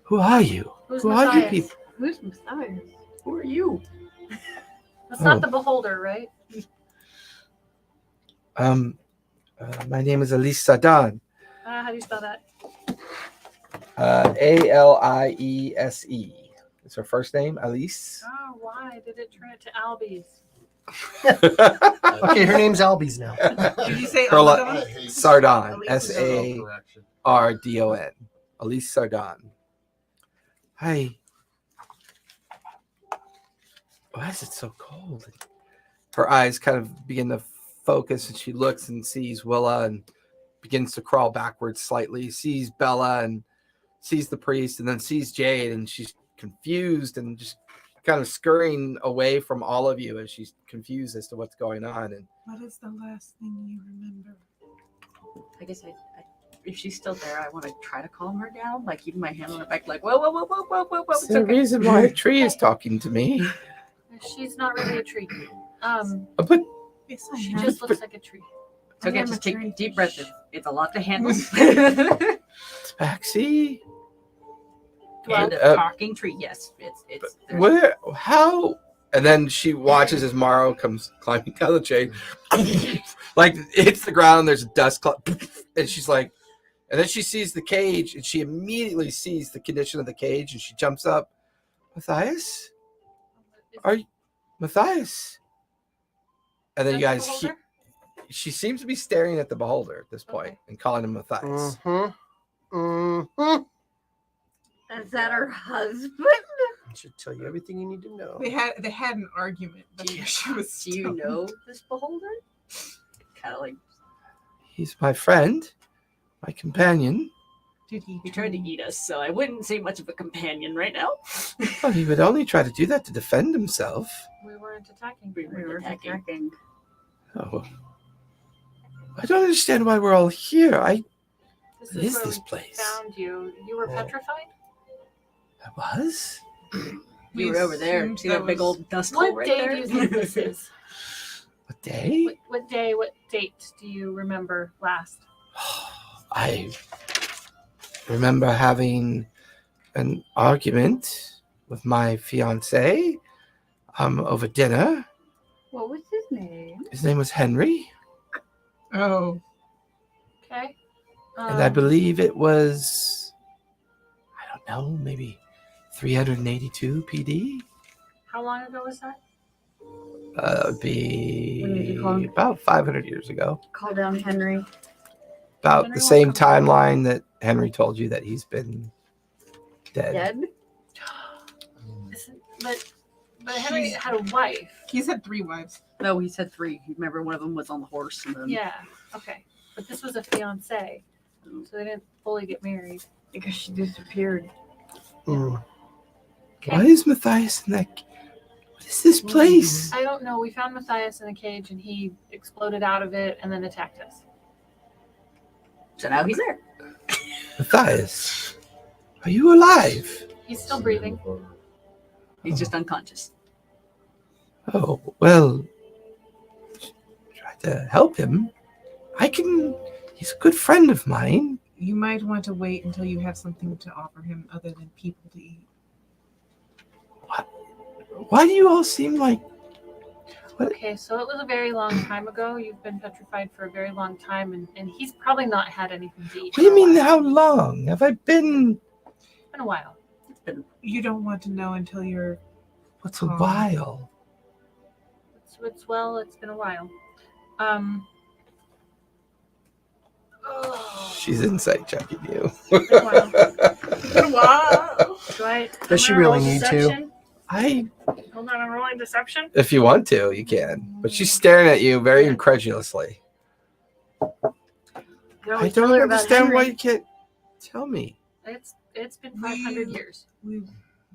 Who are you? Who's Who are you Matthias? people? Who's Matthias? Who are you? That's Oh. not the beholder, right? My name is Elise Sardan. How do you spell that? Aliese. It's her first name, Elise. Oh, why did it turn it to Albies? Okay, her name's Albies now. Did you say Her la- Aladon? I hate Sardon. Elise is Sardon. Elise Sardon. Hi. Why is it so cold? Her eyes kind of begin to focus and she looks and sees Willa and begins to crawl backwards slightly, sees Bella and sees the priest and then sees Jade and she's confused and just kind of scurrying away from all of you as she's confused as to what's going on. And What is the last thing you remember? I guess if she's still there, I want to try to calm her down, like keeping my hand on her back, like whoa. it's It's the okay. reason why a tree is talking to me. She's not really a tree. But Yes, I She am. just looks like a tree. It's okay. I am Just a take tree. a deep breath. It's a lot to handle. Taxi? Well, And a talking tree. Yes, it's there's- Where? How? And then she watches as Morrow comes climbing down the chain, like hits the ground. There's a dust cloud, and she's like, and then she sees the cage, and she immediately sees the condition of the cage, and she jumps up. Matthias, are you Matthias? And then you guys, she seems to be staring at the beholder at this point Okay. and calling him Matthias. Mm-hmm. Mm-hmm. Is that her husband? I should tell you everything you need to know. They had an argument. But Do you- she was. Do you know this beholder? Kind of like He's my friend, my companion. Did he? He tried to eat us, so I wouldn't say much of a companion right now. Well, he would only try to do that to defend himself. We weren't attacking. We were attacking. Oh. I don't understand why we're all here. What is where this we place? Found you. You were petrified? I was? We were over there. assumed See that big was- old dust hole What right day there? do you think this is? What day? What day, what date do you remember last? I remember having an argument with my fiance over dinner. What was his name? His name was Henry, Oh, Okay. and I believe it was, I don't know, maybe 382 PD. How long ago was that? It'd be When did you call him? about 500 years ago. Call down Henry. About Henry the won't same come back. timeline that Henry told you that he's been dead. Dead? But Henry had a wife. he's had 3 wives. No, he said 3. You remember one of them was on the horse. And then... Yeah. Okay. But this was a fiance, so they didn't fully get married. Because she disappeared. Mm. Why is Matthias in that? What is this place? I don't know. We found Matthias in a cage, and he exploded out of it and then attacked us. So now he's there. Matthias, are you alive? He's still breathing. He's just unconscious. Oh, well, try to help him. He's a good friend of mine. You might want to wait until you have something to offer him other than people to eat. Why do you all seem like, Okay, so it was a very long time ago. You've been petrified for a very long time, and he's probably not had anything to eat. what do you for a mean while. how long? Have I been, It's been a while. You don't want to know until you're. what's a while? It's been a while. She's insight checking you. It's been a while. Wow. Do I? Does she I'm gonna really roll need to? deception? Hold on, I'm rolling deception. If you want to, you can. But she's staring at you very incredulously. No, I tell don't her about understand why Henry. you can't tell me. It's been 500 years. We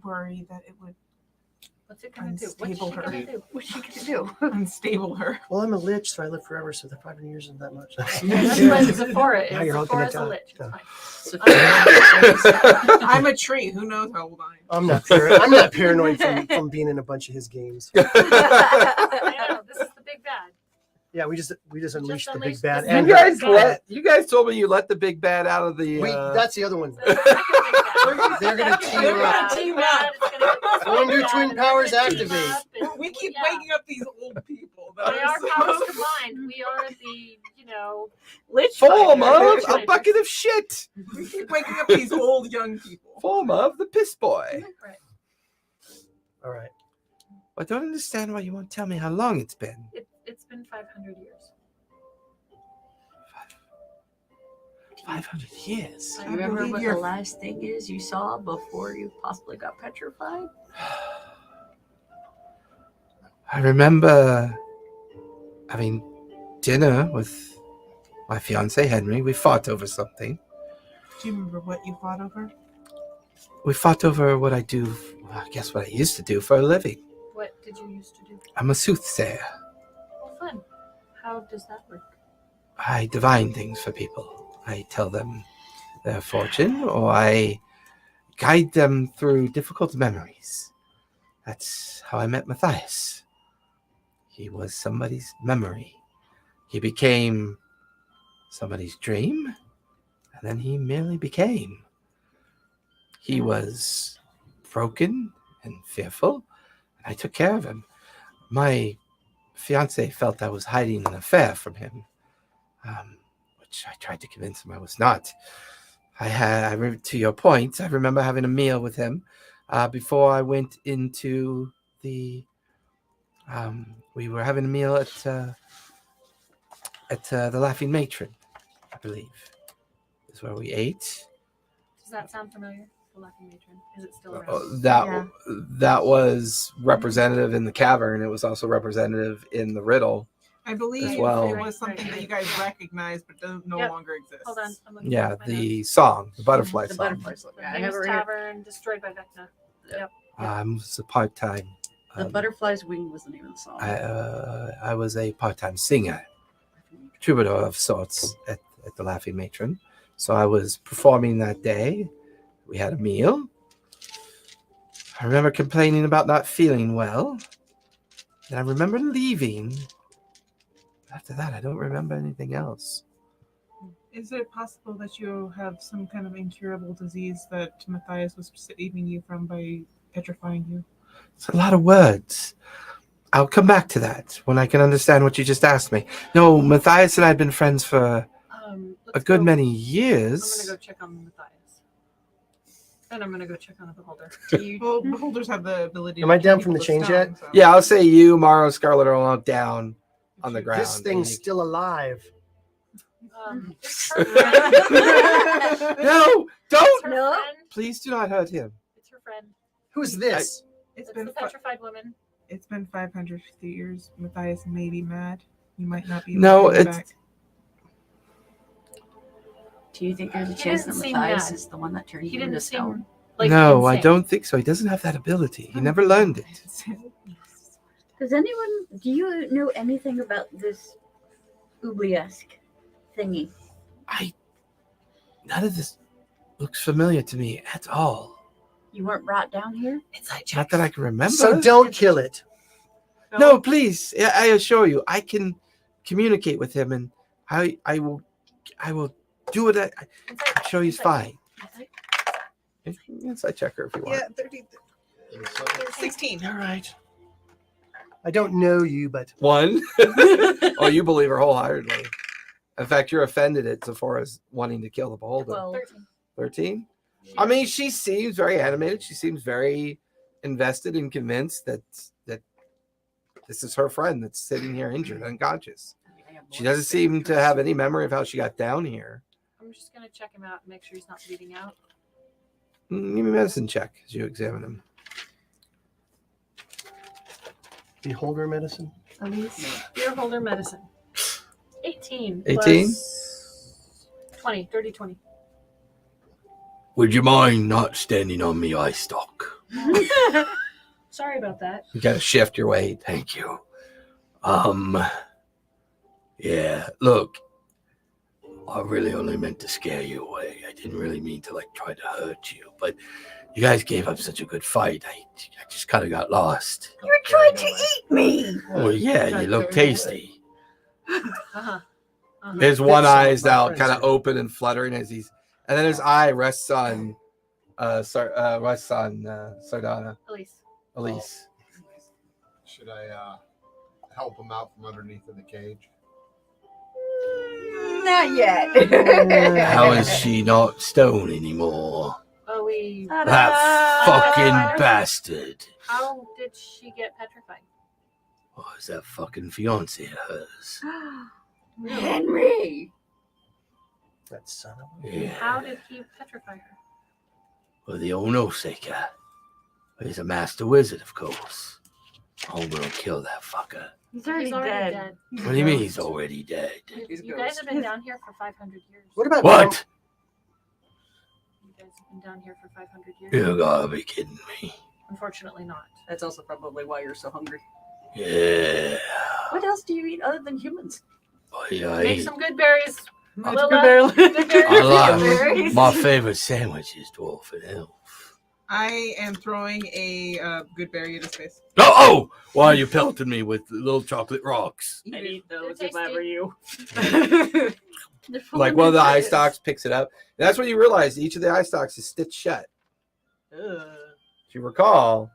worry that it would What's it gonna do? What's she Unstable her. gonna do? What's she gonna do? unstable her. Well, I'm a lich, so I live forever, so the 500 years isn't that much. That's what Zephora is. Now you're hooking it Zephora's a down. lich. Yeah. It's fine. I'm a tree. Who knows how old I am? I'm not paranoid from being in a bunch of his games. I know, this is the big bad. Yeah, we just unleashed the big unleashed bad. the You And big you guys told me you let the big bad out of the. that's the other one. So the second big bad. They're gonna The team big up. bad, the big bad is gonna get this Wonder big bad, Twin and they're powers gonna team activate. up, and- We keep yeah. waking up these old people. that By are our so- powers combined, we are the, Lich Full fighters. of a bucket of shit. We keep waking up these old young people. Full of the piss boy. Right. All right. I don't understand why you won't tell me how long it's been. It's been 500 years. 500 years. I You remember believe what you're- the last thing is you saw before you possibly got petrified? I remember having dinner with my fiance Henry. We fought over something. Do you remember what you fought over? We fought over what I do, I guess what I used to do for a living. What did you used to do? I'm a soothsayer. Oh, fun. How does that work? I divine things for people. I tell them their fortune, or I guide them through difficult memories. That's how I met Matthias. He was somebody's memory. He became somebody's dream, and then he merely became. He was broken and fearful, and I took care of him. My fiance felt I was hiding an affair from him, which I tried to convince him I was not. To your point, I remember having a meal with him before I went into the. We were having a meal at the Laughing Matron, I believe, is where we ate. Does that sound familiar? The Laughing Matron. Is it still around? That was representative in the cavern. It was also representative in the riddle. I believe As well. it was something that you guys recognized but no Yep. longer exists. Hold on. I'm looking Yeah, at my the notes. song, the butterfly The song. butterfly song. The Yeah, I have Famous it right here. Tavern destroyed by Vecna. Yep. It's a part-time. The Butterfly's Wing was the name of the song. I was a part-time singer, troubadour of sorts at the Laughing Matron. So I was performing that day. We had a meal. I remember complaining about not feeling well. And I remember leaving. After that, I don't remember anything else. Is it possible that you have some kind of incurable disease that Matthias was saving you from by petrifying you? It's a lot of words. I'll come back to that when I can understand what you just asked me. No, Matthias and I had been friends for a Let's good go. many I'm years. gonna go check on Matthias. And I'm gonna go check on the beholder. Well, beholders have the ability. Am to I down turn from the people to change stone, yet? so- Yeah, I'll say you, Morrow, Scarlet are all down on the ground. This thing's still alive. It's her friend. No, It's don't! her No. friend. Please do not hurt him. It's her friend. Who's this? It's It's been the petrified woman. it's been 550 years. Matthias may be mad. You might not be. No, able to bring him it's- back. Do you think there's a He chance that didn't seem Matthias mad. is the one that turned He you into didn't stone? seem like No, I insane. don't think so. He doesn't have that ability. He never learned it. Does anyone, do you know anything about this Oubliesque thingy? None of this looks familiar to me at all. You weren't brought down here? Not that I can remember. So don't kill it. No, please. I assure you, I can communicate with him, and I will do it. I'm sure he's fine. Inside checker if you want. Yeah, 30, 16. All right. I don't know you, but 1. Oh, you believe her wholeheartedly. In fact, you're offended at Sephora's wanting to kill the beholder. 13. 13? I mean, she seems very animated. She seems very invested and convinced that this is her friend that's sitting here injured, unconscious. She doesn't seem to have any memory of how she got down here. I'm just gonna check him out and make sure he's not bleeding out. Give me a medicine check as you examine him. beholder medicine. Beer holder medicine. 18. 18? plus 20. Dirty 20. Would you mind not standing on me eye stalk? Sorry about that. You gotta shift your weight. Thank you. Yeah, look, I really only meant to scare you away. I didn't really mean to try to hurt you, but you guys gave up such a good fight. I just kind of got lost. You were trying to eat me. Oh yeah, you look tasty. Uh-huh. His one That's eye is my out, friend's kind of name. open and fluttering as he's, and then his eye rests on, Sardana, Elise. Should I help him out from underneath in the cage? Not yet. How is she not stone anymore? Oh, we. That fucking bastard. How did she get petrified? Oh, is that fucking fiance of hers? Henry. That son of a... Yeah. How did he petrify her? Well, the Onoseka. He's a master wizard, of course. I'm gonna kill that fucker. He's He's already dead. What do you mean he's already dead? You guys have been down here for 500 years. What about What? You guys have been down here for 500 years. You gotta be kidding me. Unfortunately, not. That's also probably why you're so hungry. Yeah. What else do you eat other than humans? Make some good berries. Good Lilla. berries. Good berries. I like Berries. my favorite sandwich is dwarf and elf. I am throwing a good berry at his face. Oh! Why are you pelting me with little chocolate rocks? I'd eat those They're if I were you. Like one of the eye stalks picks it up. And that's when you realize each of the eye stalks is stitched shut. If you recall,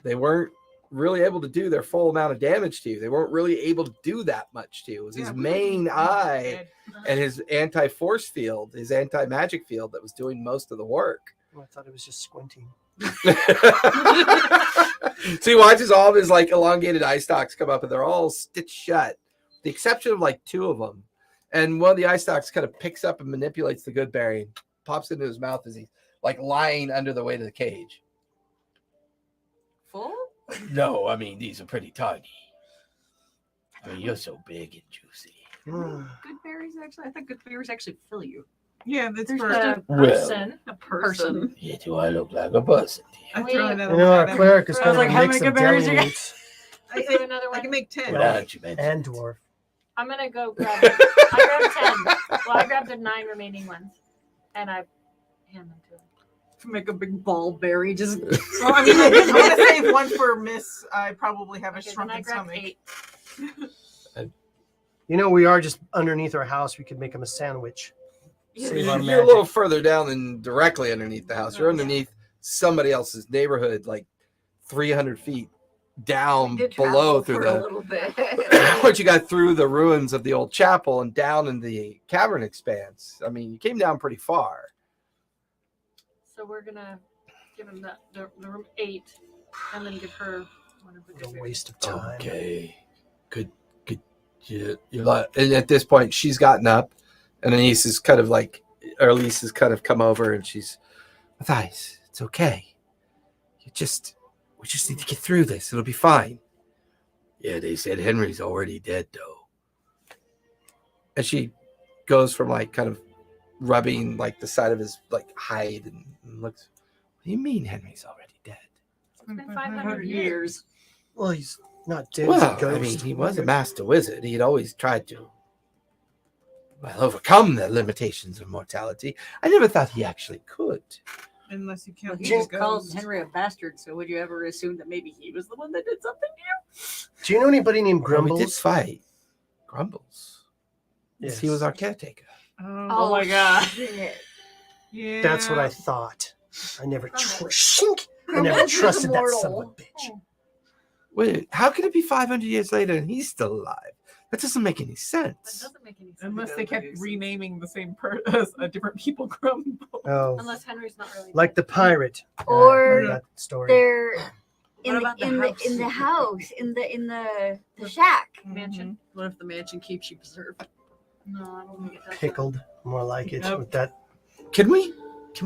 they weren't really able to do their full amount of damage to you. They weren't really able to do that much to you. It was his main eye and his anti-force field, his anti-magic field that was doing most of the work. Oh, I thought it was just squinting. So he watches all of his elongated eye stalks come up and they're all stitched shut. The exception of 2 of them. And one of the eye stalks kind of picks up and manipulates the good berry and pops into his mouth as he's lying under the weight of the cage. Full? No, I mean, these are pretty tiny. You're so big and juicy. Good berries, actually. I think good berries actually fill you. Yeah, that's There's for a Well. person. A person. Yeah, do I look like a person? I We- throw You another know, our one. clerk is I kind was of like, a how mix many of berries deli you got? meats Let's do another I one. can make 10. Well, now that you mention and dwarf. I'm gonna go grab it. I grabbed 10. Well, I grabbed the 9 remaining ones, and I hand them to him. Make a big ball berry. Just Well, I mean, I did want to save one for Miss. I probably have a Okay, then I shrunken grabbed stomach. 8. You know, we are just underneath our house. We could make him a sandwich. Save our You're a little magic. further down than directly underneath the house. You're underneath somebody else's neighborhood, like 300 feet down Did below travel through for a the. little bit. Once you got through the ruins of the old chapel and down in the cavern expanse, I mean, you came down pretty far. So we're gonna give him the room 8, and then give her one of the What good a berries. waste of time. Okay, good. You're like, and at this point, she's gotten up, and Anise is kind of like, or Elise has kind of come over, and she's, Matthias, it's okay. We just need to get through this. It'll be fine. Yeah, they said Henry's already dead, though. And she goes from like kind of rubbing like the side of his like hide and looks. What do you mean Henry's already dead? It's been 500 years. Well, he's not dead. He's a Well, I ghost. mean, he was a master wizard. He'd always tried to, well, overcome the limitations of mortality. I never thought he actually could. Unless you Well, count he the just called ghost. Henry a bastard, so would you ever assume that maybe he was the one that did something to Do you know anybody named Well, we did Grumbles? fight Grumbles. Yes. He was our caretaker. Oh my God. shit. Yeah. That's what I thought. I never Grumbles. trusted Grumbles is trusted that son of a immortal. bitch. Wait, how could it be 500 years later and he's still alive? That doesn't make any That sense. doesn't make any sense. Unless they kept Nobody renaming the same different people Grumble. Oh, Unless Henry's not really like the dead. pirate. Or remember that story. They're in What the, about the in house? the in the house in the shack. Mansion. What if the mansion keeps you preserved? No, I don't think it does. Pickled, more like it. Yep. With that, Can we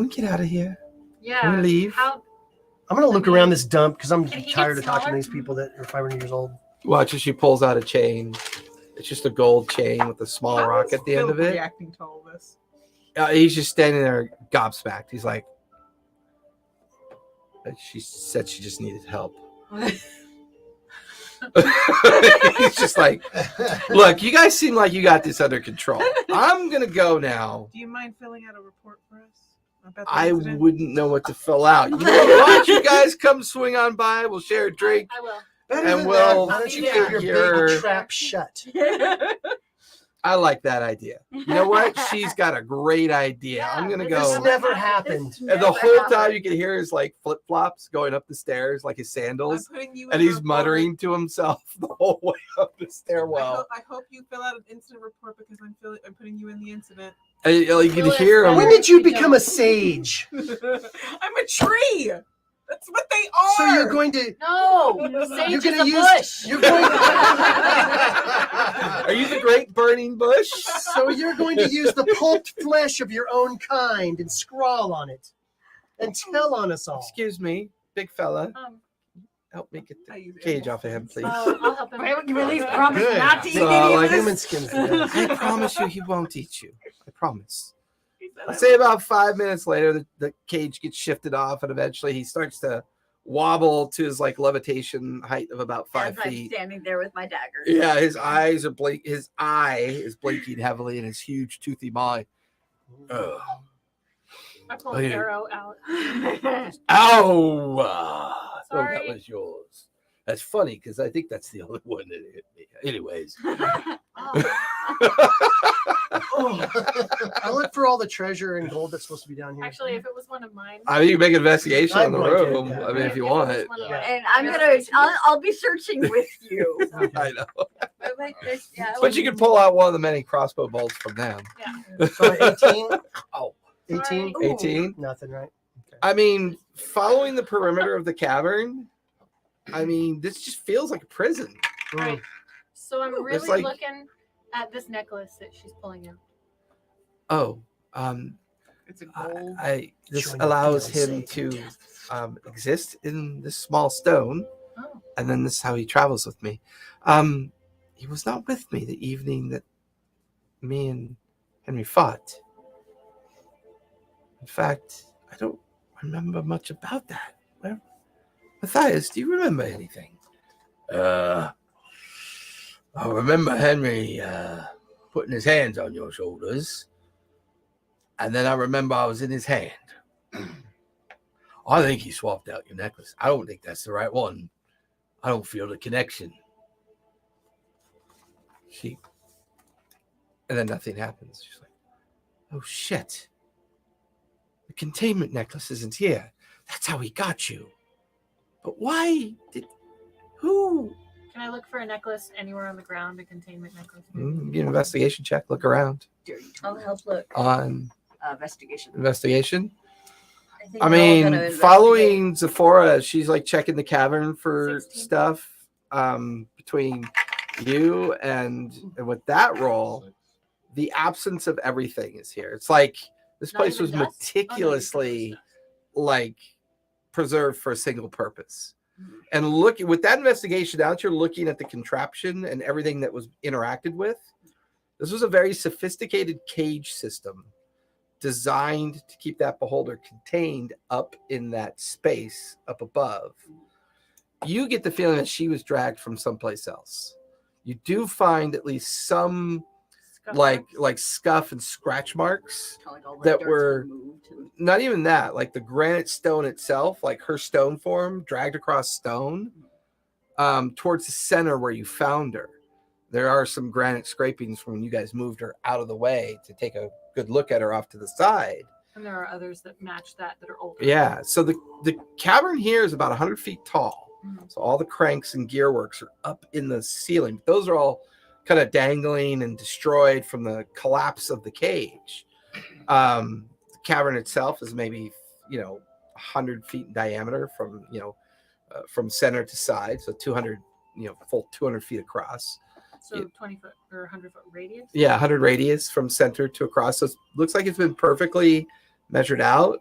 get out of here? Yeah. Can we leave? How? I'm gonna look around this dump because I'm Can he get tired of talking to smaller? these people that are 500 years old. Watch as she pulls out a chain. It's just a gold chain with a small How rock is at the end Philip of it. Reacting to all this. He's just standing there gobsmacked. He's like, she said she just needed help. He's just like, look, you guys seem like you got this under control. I'm going to go now. Do you mind filling out a report for us about the I incident? wouldn't know what to fill out. You know, why don't you guys come swing on by? We'll share a drink. I will. Better And than we'll that, why don't you figure keep your your- big trap shut? I like that idea. You know what? She's got a great idea. I'm going to Yeah, This go. never happened. And the whole time you can hear his like flip flops going up the stairs, like his I'm sandals. putting you in And the he's report. muttering to himself the whole way up the stairwell. I hope you fill out an incident report because I'm putting you in the incident. And you can Phyllis, hear him. When did you become a sage? I'm a tree. That's what they are. So you're going to No. Sage You're is gonna a use- bush. you're going Are you the great burning bush? so you're going to use the pulped flesh of your own kind and scrawl on it and tell on us all. Excuse me, big fella. Help me get I the use it. cage off of him, please. I'll help him. You at least promise Good. not to eat So, any like, of Human this. skin. for that. I promise you he won't eat you. I promise. He said I'll I say about 5 minutes later, the cage gets shifted off, and eventually he starts to wobble to his like levitation height of about 5 As I'm feet. standing there with my daggers. Yeah, his eyes are blink. His eye is blinking heavily in his huge toothy maw. Oh. I pulled Oh, an yeah. arrow out. Ow! Oh, that Sorry. was yours. That's funny because I think that's the only one that hit me. Anyways. I look for all the treasure and gold that's supposed to be down here. Actually, if it was one of mine. I mean, you can make an investigation I'm on the going to, room. yeah. I mean, if you it was want. one of Yeah. mine. And I'm gonna, I'll be searching with you. I know. But like, yeah, But you can pull out one of the many crossbow bolts from them. So 18? Oh. 18? Ooh. 18. Nothing, right? I mean, following the perimeter of the cavern, I mean, this just feels like a prison. Right. So I'm It's really like- looking at this necklace that she's pulling out. Oh, It's a gold. this Join the allows fiancé him to contest. exist in this small stone, Oh. and then this is how he travels with me. he was not with me the evening that me and Henry fought. In fact, I don't remember much about that. Well, Matthias, do you remember anything? I remember Henry putting his hands on your shoulders, and then I remember I was in his hand. I think he swapped out your necklace. I don't think that's the right one. I don't feel the connection. And then nothing happens. She's like, oh shit. The containment necklace isn't here. That's how he got you. But why did... Who? Can I look for a necklace anywhere on the ground, a containment necklace? Get an investigation check. Look around. Dirty. I'll help look. On Investigation. investigation. think I we're all gonna mean, investigate. following Zephora, she's like checking the cavern for 16. stuff. Between you and with that roll, the absence of everything is here. It's like this Not place even was dust? Oh, no, you said meticulously dust. like preserved for a single purpose. And look with that investigation, now that you're looking at the contraption and everything that was interacted with, this was a very sophisticated cage system designed to keep that beholder contained up in that space up above. You get the feeling that she was dragged from someplace else. You do find at least some Scuff like marks. scuff and scratch marks. Kinda like all the That darts were- moved and- Not even that, like the granite stone itself, like her stone form dragged across stone towards the center where you found her. There are some granite scrapings from when you guys moved her out of the way to take a good look at her off to the side. And there are others that match that are older. Yeah, so the cavern here is about 100 feet tall. Mhm. So all the cranks and gearworks are up in the ceiling. Those are all kind of dangling and destroyed from the collapse of the cage. The cavern itself is maybe 100 feet in diameter from center to side, so 200 full 200 feet across. So Yeah. 20-foot or 100-foot radius. Yeah, 100 radius from center to across. So it looks like it's been perfectly measured out,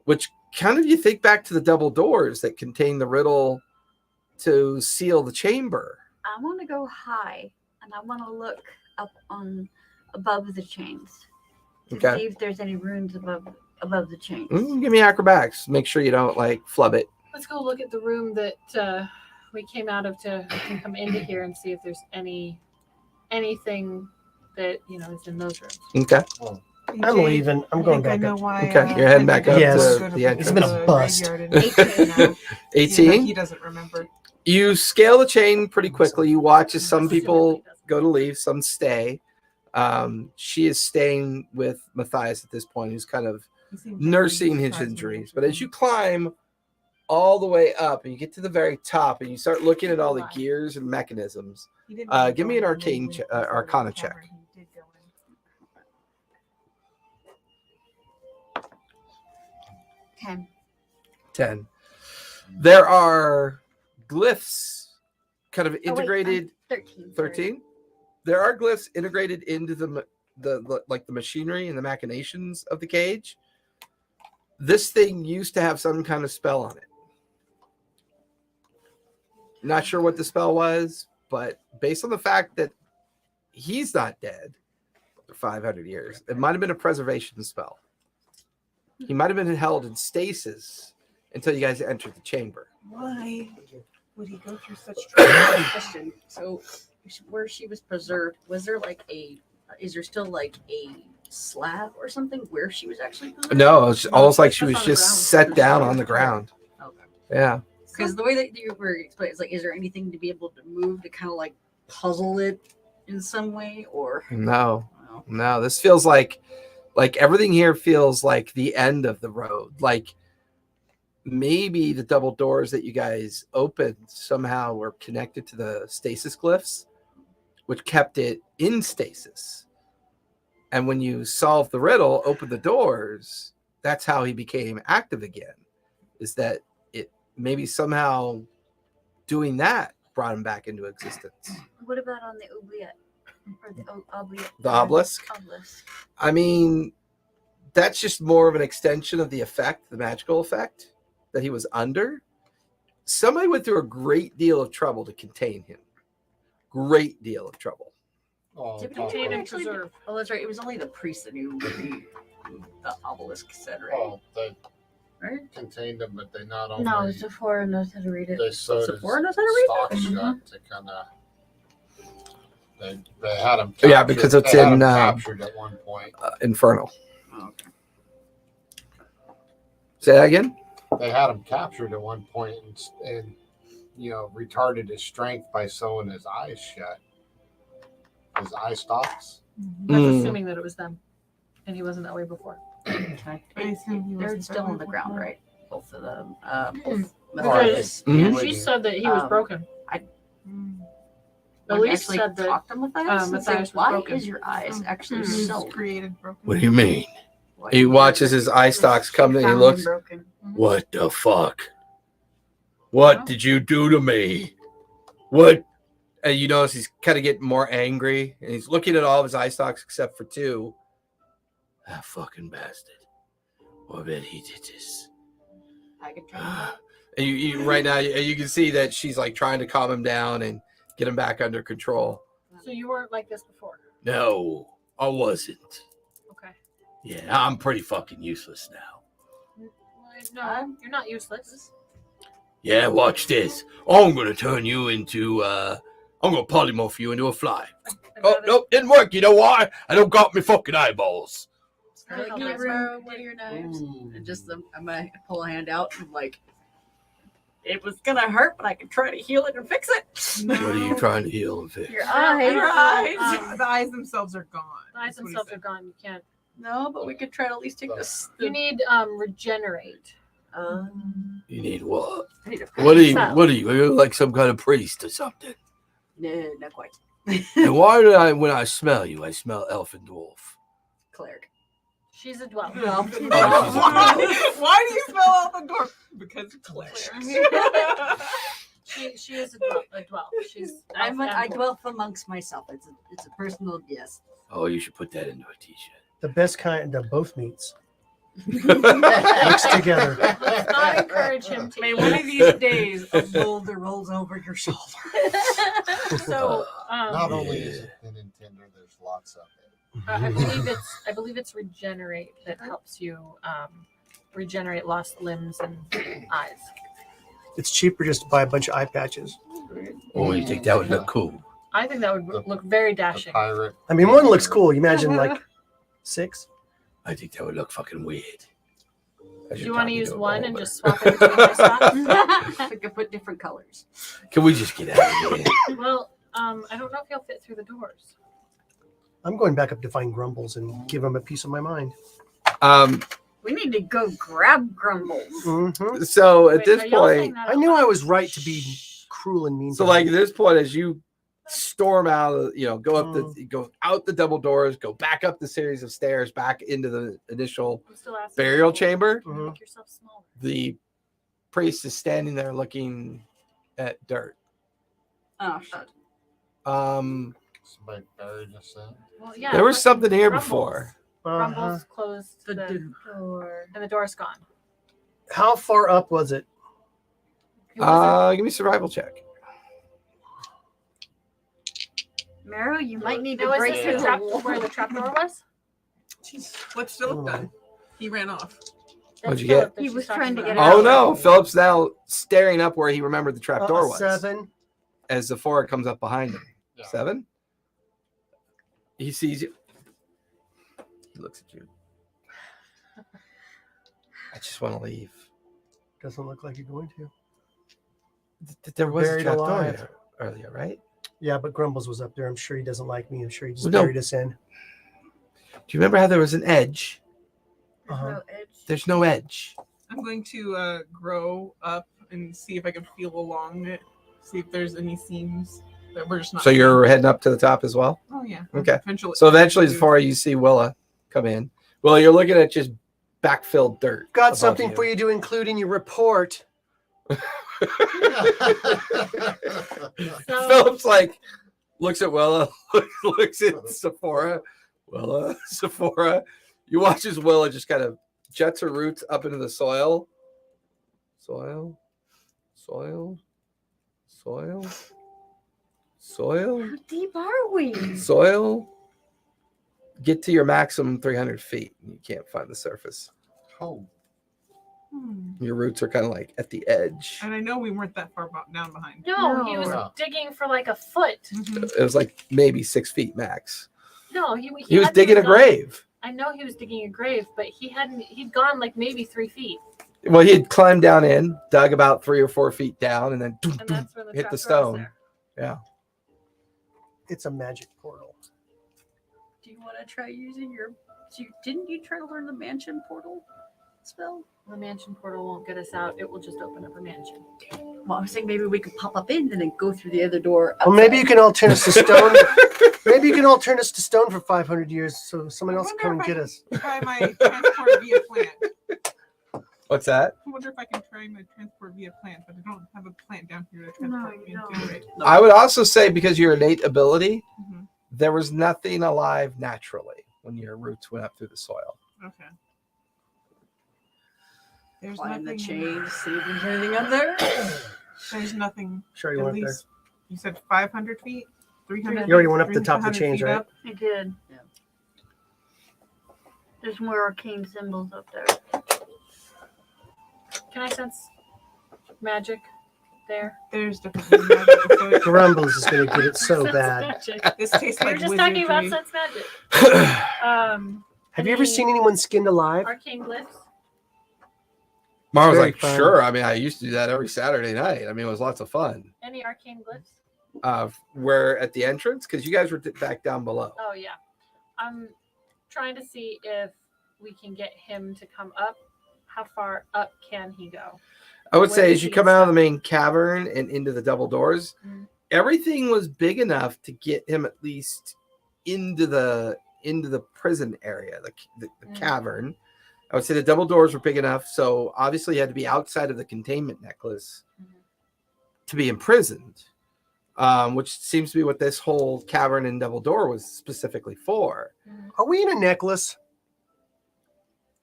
which kind of you think back to the double doors that contain the riddle to seal the chamber. I want to go high and I want to look up on above the chains to Okay. see if there's any runes above the chains. Give me acrobatics. Make sure you don't flub it. Let's go look at the room that we came out of to come into here and see if there's anything that is in those rooms. Okay. I'm leaving. I'm going back up. Why, Okay, you're heading back up Yes. to the entrance. It's been a bust. 18. He doesn't remember. You scale the chain pretty quickly. You watch as some people go to leave, some stay. She is staying with Matthias at this point, who's kind of He seems nursing really his surprised injuries. when But as you climb all the way up and you get to the very top and you start looking at all the gears and mechanisms, he didn't really give go me an in arcane when che- we started arcana the check. cavern. He did go in. 10. 10. There are glyphs kind of Oh, wait, integrated. 13. 13. There are glyphs integrated into the machinery and the machinations of the cage. This thing used to have some kind of spell on it. Not sure what the spell was, but based on the fact that he's not dead for 500 years, it might have been a preservation spell. He might have been held in stasis until you guys entered the chamber. Why would he go through such trouble? Question. So, where she was preserved, was there is there still a slab or something where she was actually preserved? No, it's almost like she That's was on the just ground. set down on the ground. Okay. Yeah. Because the way that you were explaining, it's is there anything to be able to move to kind of puzzle it in some way, or No. well, No, this feels like everything here feels like the end of the road. Like maybe the double doors that you guys opened somehow were connected to the stasis glyphs, which kept it in stasis. And when you solve the riddle, open the doors, that's how he became active again. Is that it maybe somehow doing that brought him back into existence. What about on the oubliette? Or the oubliette? The obelisk? Obelisk. I mean, that's just more of an extension of the effect, the magical effect that he was under. Somebody went through a great deal of trouble to contain him. great deal of trouble. Oh, Did we talk Contain and about- actually- preserve. Oh, that's right. It was only the priest that knew what the obelisk said, right? Oh, they Right? contained them, but they not only No, Sephora knows how to read it. they sewed Sephora knows his how to read stock it? shut to kind of. They had him. Yeah, because it's they had in, him captured at one point. Infernal. Oh, okay. Say that again? They had him captured at one point and retarded his strength by sewing his eyes shut. His eye stalks. That's Mm. assuming that it was them, and he wasn't that way before. Okay. I assume he They're wasn't still on that the way ground, before. right? Both of them. Both. Because Mhm. she said that he was broken. Mm. Elise actually said that. talked to Matthias and Matthias said, was "Why broken." is your eyes actually He was so?" created broken. What do you mean? Why He is watches it- his eye stalks come and he Found looks. him broken. What the fuck? What did you do to me? What? And you notice he's kind of getting more angry, and he's looking at all of his eye stalks except for two. That fucking bastard. I bet he did this. I could try. And you right now, you can see that she's like trying to calm him down and get him back under control. So you weren't like this before. No, I wasn't. Okay. Yeah, I'm pretty fucking useless now. No, you're not useless. Yeah, watch this. I'm gonna turn you into I'm gonna polymorph you into a fly. Oh nope, didn't work. You know why? I don't got me fucking eyeballs. Like, Can "Can I you borrow one of your knives?" Ooh. And just I'm gonna pull a hand out and like, it was gonna hurt, but I could try to heal it and fix it. What are you trying to heal and fix? Your Your eyes. eyes. The eyes themselves are gone. The eyes That's what he themselves said. are gone. You can't. No, but we could try to at least take this. You need regenerate. You need what? I need a What are you? So- What are you? You're like some kind of priest or something. No, not quite. And why did when I smell you, I smell elf and dwarf? Cleric. She's a dwell. Oh, Why do you spell out the door? Because cleric. She is a dwell. She's. I elf and dwell amongst myself. It's a personal yes. Oh, you should put that into a t-shirt. The best kind of both meats Mixed mixed together. Let's not encourage him to. May one of these days a boulder rolls over your shoulder. So Not only is Yeah. it thin and tender, there's lots of it. I believe it's regenerate that helps you regenerate lost limbs and eyes. It's cheaper just to buy a bunch of eye patches. Oh, you think that would look cool? I think that would look very The dashing. pirate. I mean, one looks cool. You imagine like 6. I think that would look fucking weird. Do you want to use one and just swap it between eye stalks? We could put different colors. Can we just get out of here? Well, I don't know if he'll fit through the doors. I'm going back up to find Grumbles and give him a piece of my mind. We need to go grab Grumbles. Mhm. So at Wait, this are y'all saying point, that I out knew loud? I was right to be cruel and mean. so to like him. at this point, as you storm out, go up go out the double doors, go back up the series of stairs, back into the initial I'm still asking burial you. chamber. Mhm. Make yourself smaller. The priest is standing there looking at dirt. Oh shit. Somebody buried us in. Well, yeah. There was but something here Grumbles. before. Grumbles closed The the Door. and the door's gone. How far up was it? It wasn't- Give me a survival check. Marrow, you might need Now, to was break this through the the trap wall. where the trapdoor was? What's Philip done? He ran off. What'd you That's get? Philip that He she's was talking trying to about. get out. Oh no, Philip's now staring up where he remembered the trap door was. 7. As Zephora comes up behind him. Yeah. 7. He sees you. He looks at you. I just want to leave. Doesn't look like you're going to. There was a Buried trap door alive. there earlier, right? Yeah, but Grumbles was up there. I'm sure he doesn't like me. I'm sure he just Well, no. buried us in. Do you remember how there was an edge? There's Uh-huh. no edge. There's no edge. I'm going to grow up and see if I can feel along it. See if there's any seams that we're just not. So you're heading up to the top as well? Oh yeah. Okay. Eventually. So eventually, Zephora, you see Willa come in. Well, you're looking at just backfilled dirt. Got above something for you to include in your report. So, Philip's like, looks at Willa, looks at Zephora. Willa, Zephora. You watch as Willa just kind of jets her roots up into the soil. Soil. Soil. How deep are we? Soil. Get to your maximum 300 feet. And you can't find the surface. Oh, Your roots are kind of like at the edge. And I know we weren't that far down behind. No, he was No. digging for like a foot. Mhm. It was like maybe 6 feet max. No, He was hadn't digging a even gone- grave. I know he was digging a grave, but he'd gone like maybe 3 feet. Well, he had climbed down in, dug about 3 or 4 feet down, and then And that's when the hit the trapdoor was stone. there. It's a magic portal. Do you want to try using your? Didn't you try to learn the mansion portal spell? The mansion portal won't get us out. It will just open up a mansion. Well, I was saying maybe we could pop up in and then go through the other door. Well, maybe you outside. can all turn us to stone. Maybe you can all turn us to stone for 500 years, so someone else I can wonder come if and I get us. Try my transport via plant. What's that? I wonder if I can try my transport via plant, but I don't have a plant down here to No, transport me you into. don't. Right? I would also say because your innate ability, Mhm. there was nothing alive naturally when your roots went up through the soil. Okay. There's Climb the nothing. chain to see if there's anything up there. There's nothing. Sure, you At want there. least you said 500 feet, 300. You already went up the top of the 300 chains, feet right? up? I did. Yeah. There's more arcane symbols up there. Can I sense magic there? There's definitely magic afoot. Grumbles is going to get it so Sense bad. magic. This tastes We were like just talking about wizardry. sense magic. Have you ever seen anyone skinned alive? arcane glyphs? Mara was Very like, fun. sure. I mean, I used to do that every Saturday night. I mean, it was lots of fun. Any arcane glyphs? Where at the entrance, because you guys were back down below. Oh yeah. I'm trying to see if we can get him to come up. How far up can he go? I would Where say did as you he come get out of the stuck? main cavern and into the double doors, Mhm. everything was big enough to get him at least into the prison area, the Mhm. cavern. I would say the double doors were big enough, so obviously you had to be outside of the containment necklace Mhm. to be imprisoned, which seems to be what this whole cavern and double door was specifically for. Are we in a necklace?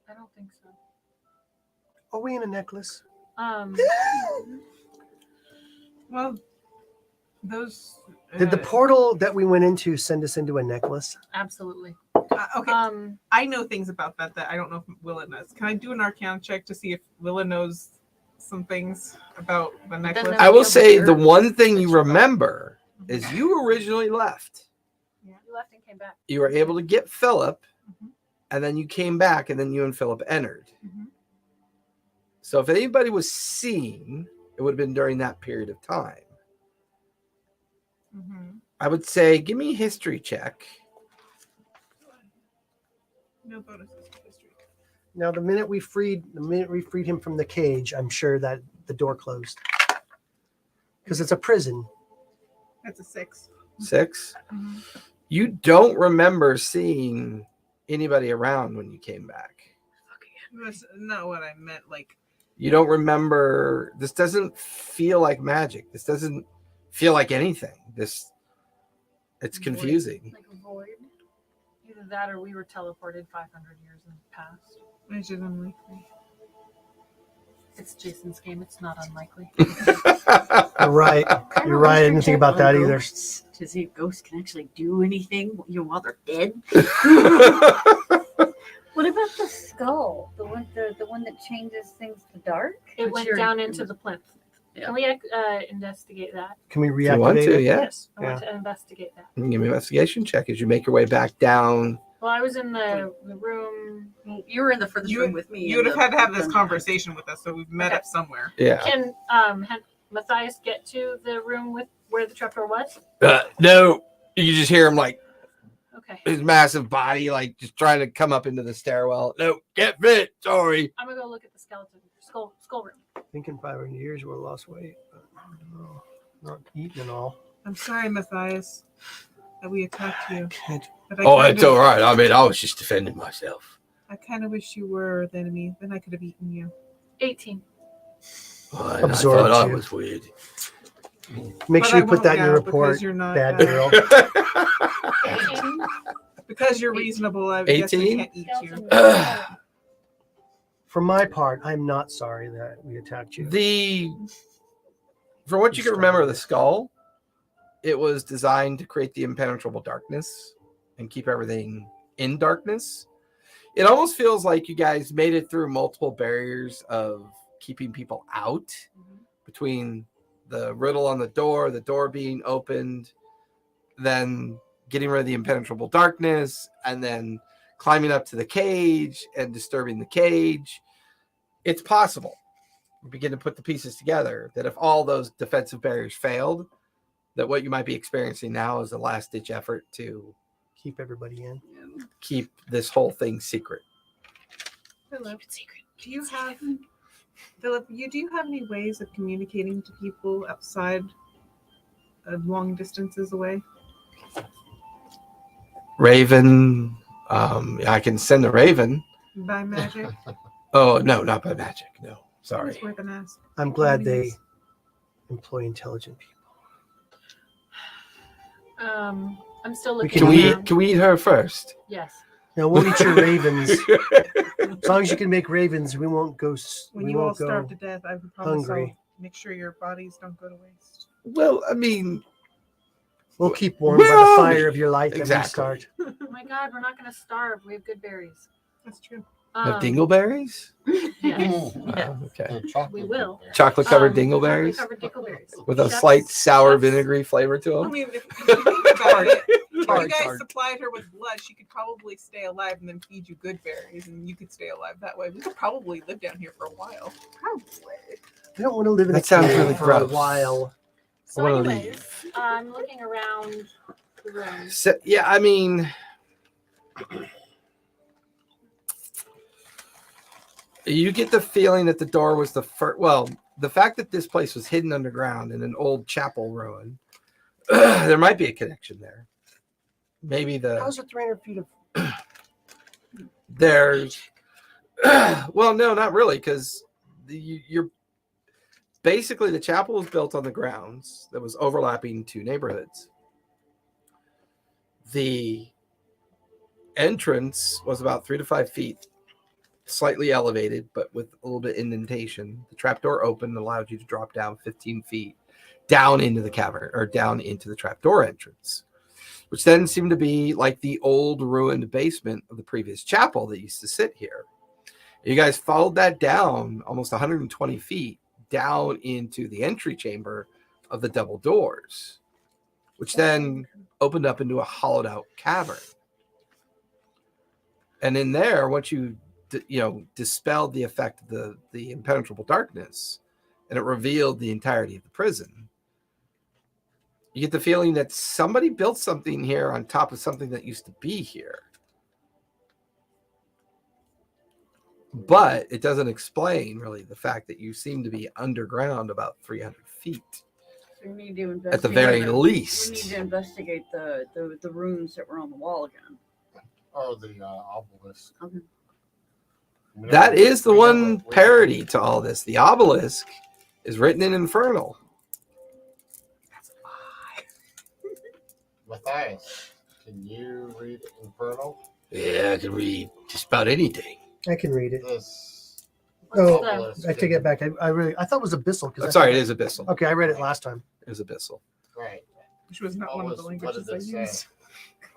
I don't think so. Are we in a necklace? Well, those. Did the portal that we went into send us into a necklace? Absolutely. Okay, I know things about that I don't know if Willa knows. Can I do an Arcana check to see if Willa knows some things about the necklace? know. I will say Over the here. one thing you That's right. remember is you originally left. You left and came back. You were able to get Philip, Mhm. and then you came back, and then you and Philip entered. Mhm. So if anybody was seen, it would have been during that period of time. Mhm. I would say, give me a history check. No bonuses for history. Now, the minute we freed him from the cage, I'm sure that the door closed because it's a prison. That's a 6. 6. Mhm. You don't remember seeing anybody around when you came back. That's not what I meant. Like, You don't remember. This doesn't feel like magic. This doesn't feel like anything. It's confusing. Like a void. Either that or we were teleported 500 years in the past. which is unlikely. It's Jason's game. It's not unlikely. You're right. You're right. I didn't think about that either. Ghosts, to see if ghosts can actually do anything while they're dead. What about the skull? The one that changes things to dark? It went down into the plinth. Yeah. Can we investigate that? Can we If you want reactivate to, it? yeah. Yes, I want to investigate that. You can give me an investigation check as you make your way back down. Well, I was in the room. You were in the furthest room with me. You would and have had to have the- this conversation with us, so we've met Okay. up somewhere. Yeah. Can Matthias get to the room with where the trapdoor was? No, you just hear him like Okay. his massive body, like just trying to come up into the stairwell. No, can't fit. Sorry. I'm gonna go look at the skeleton skull room. Thinking 500 years would have lost weight. But no, not eating and all. I'm sorry, Matthias, that we attacked you. But Oh, kind it's of- all right. I mean, I was just defending myself. I kind of wish you were the enemy. Then I could have eaten you. 18. Oh, Absorbed I thought I you. was weird. Make But sure I you put won't that in your now report, because you're not, bad uh, girl. 18? Because you're reasonable, I guess we 18? can't eat you. Skeleton. For my part, I'm not sorry that we attacked you. From what you can remember of the skull, it was designed to create the impenetrable darkness and keep everything in darkness. It almost feels like you guys made it through multiple barriers of keeping people out between the riddle on the door being opened, then getting rid of the impenetrable darkness, and then climbing up to the cage and disturbing the cage. It's possible. You begin to put the pieces together that if all those defensive barriers failed, that what you might be experiencing now is a last-ditch effort to Keep everybody in. keep this whole thing secret. Philip, do you have any ways of communicating to people outside of long distances away? Raven, I can send a raven. By magic? Oh, no, not by magic. No, sorry. It's worth an ask. I'm glad they employ intelligent people. I'm still We looking. Can we eat her first? Yes. Now we'll eat your ravens. As long as you can make ravens, we won't go. When We you all won't starve go. to death, I promise hungry. I'll make sure your bodies don't go to waste. Well, I mean, We'll keep warm We're by the all- fire of your light that we Exactly. start. Oh my God, we're not going to starve. We have good berries. That's true. have dingleberries? Yes. Oh, okay. We will. Chocolate covered dingleberries Chocolate-covered dingleberries. with a Chef's- slight sour chef's- vinegary flavor to I them. mean, if you think about it, if you Hard, guys hard. supplied her with blood, she could probably stay alive and then feed you good berries, and you could stay alive that way. We could probably live down here for a while. I don't want to live in That a sounds cave really for gross. a while. So, I wanna anyways, I'm looking around the room. So, yeah, I mean, you get the feeling that the door was the first. Well, the fact that this place was hidden underground in an old chapel ruin, there might be a connection there. Maybe How's it 300 feet of? there's. Well, no, not really, because you're basically the chapel was built on the grounds that was overlapping two neighborhoods. The entrance was about 3 to 5 feet, slightly elevated, but with a little bit indentation. The trapdoor opened and allowed you to drop down 15 feet down into the cavern or down into the trapdoor entrance, which then seemed to be like the old ruined basement of the previous chapel that used to sit here. You guys followed that down almost 120 feet down into the entry chamber of the double doors, which then opened up into a hollowed out cavern. And in there, once you dispelled the effect of the impenetrable darkness, and it revealed the entirety of the prison, you get the feeling that somebody built something here on top of something that used to be here. But it doesn't explain really the fact that you seem to be underground about 300 feet We need to investigate. at the very We need least. to investigate the runes that were on the wall again. Oh, the obelisk. Okay. We That never- is the we one never- we- parody to all this. The obelisk is written in Infernal. Matthias, can you read Infernal? Yeah, I can read just about anything. I can read it. This Oh, obelisk I take it back. I thought it was abyssal. Oh, sorry, it is Abyssal. Okay, I read it last time. It is Abyssal. Right. Which was not What one of the was- what languages did I it say? used.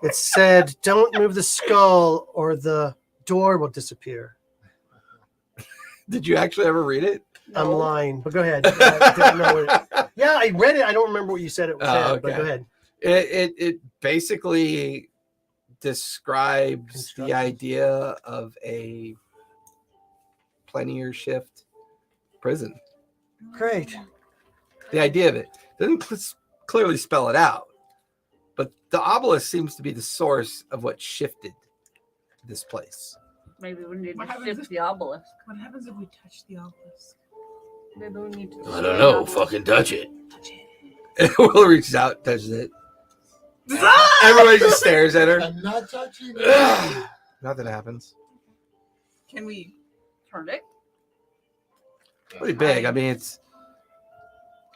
It said, "Don't move the skull, or the door will disappear." Did you actually ever read it? I'm lying, but go ahead. I didn't know what yeah, I read it. I don't remember what you said it Oh, said, but okay. go ahead. It basically describes the Constructions. idea of a plenty shift prison. Great. The idea of it doesn't clearly spell it out, but the obelisk seems to be the source of what shifted this place. Maybe we need What to happens shift if- the obelisk. What happens if we touch the obelisk? Maybe we need to. I don't know. Fucking touch it. Will reaches out, touches it. Everybody just stares at her. I'm not touching it. Nothing happens. Can we? Turn it. Pretty big. I mean, it's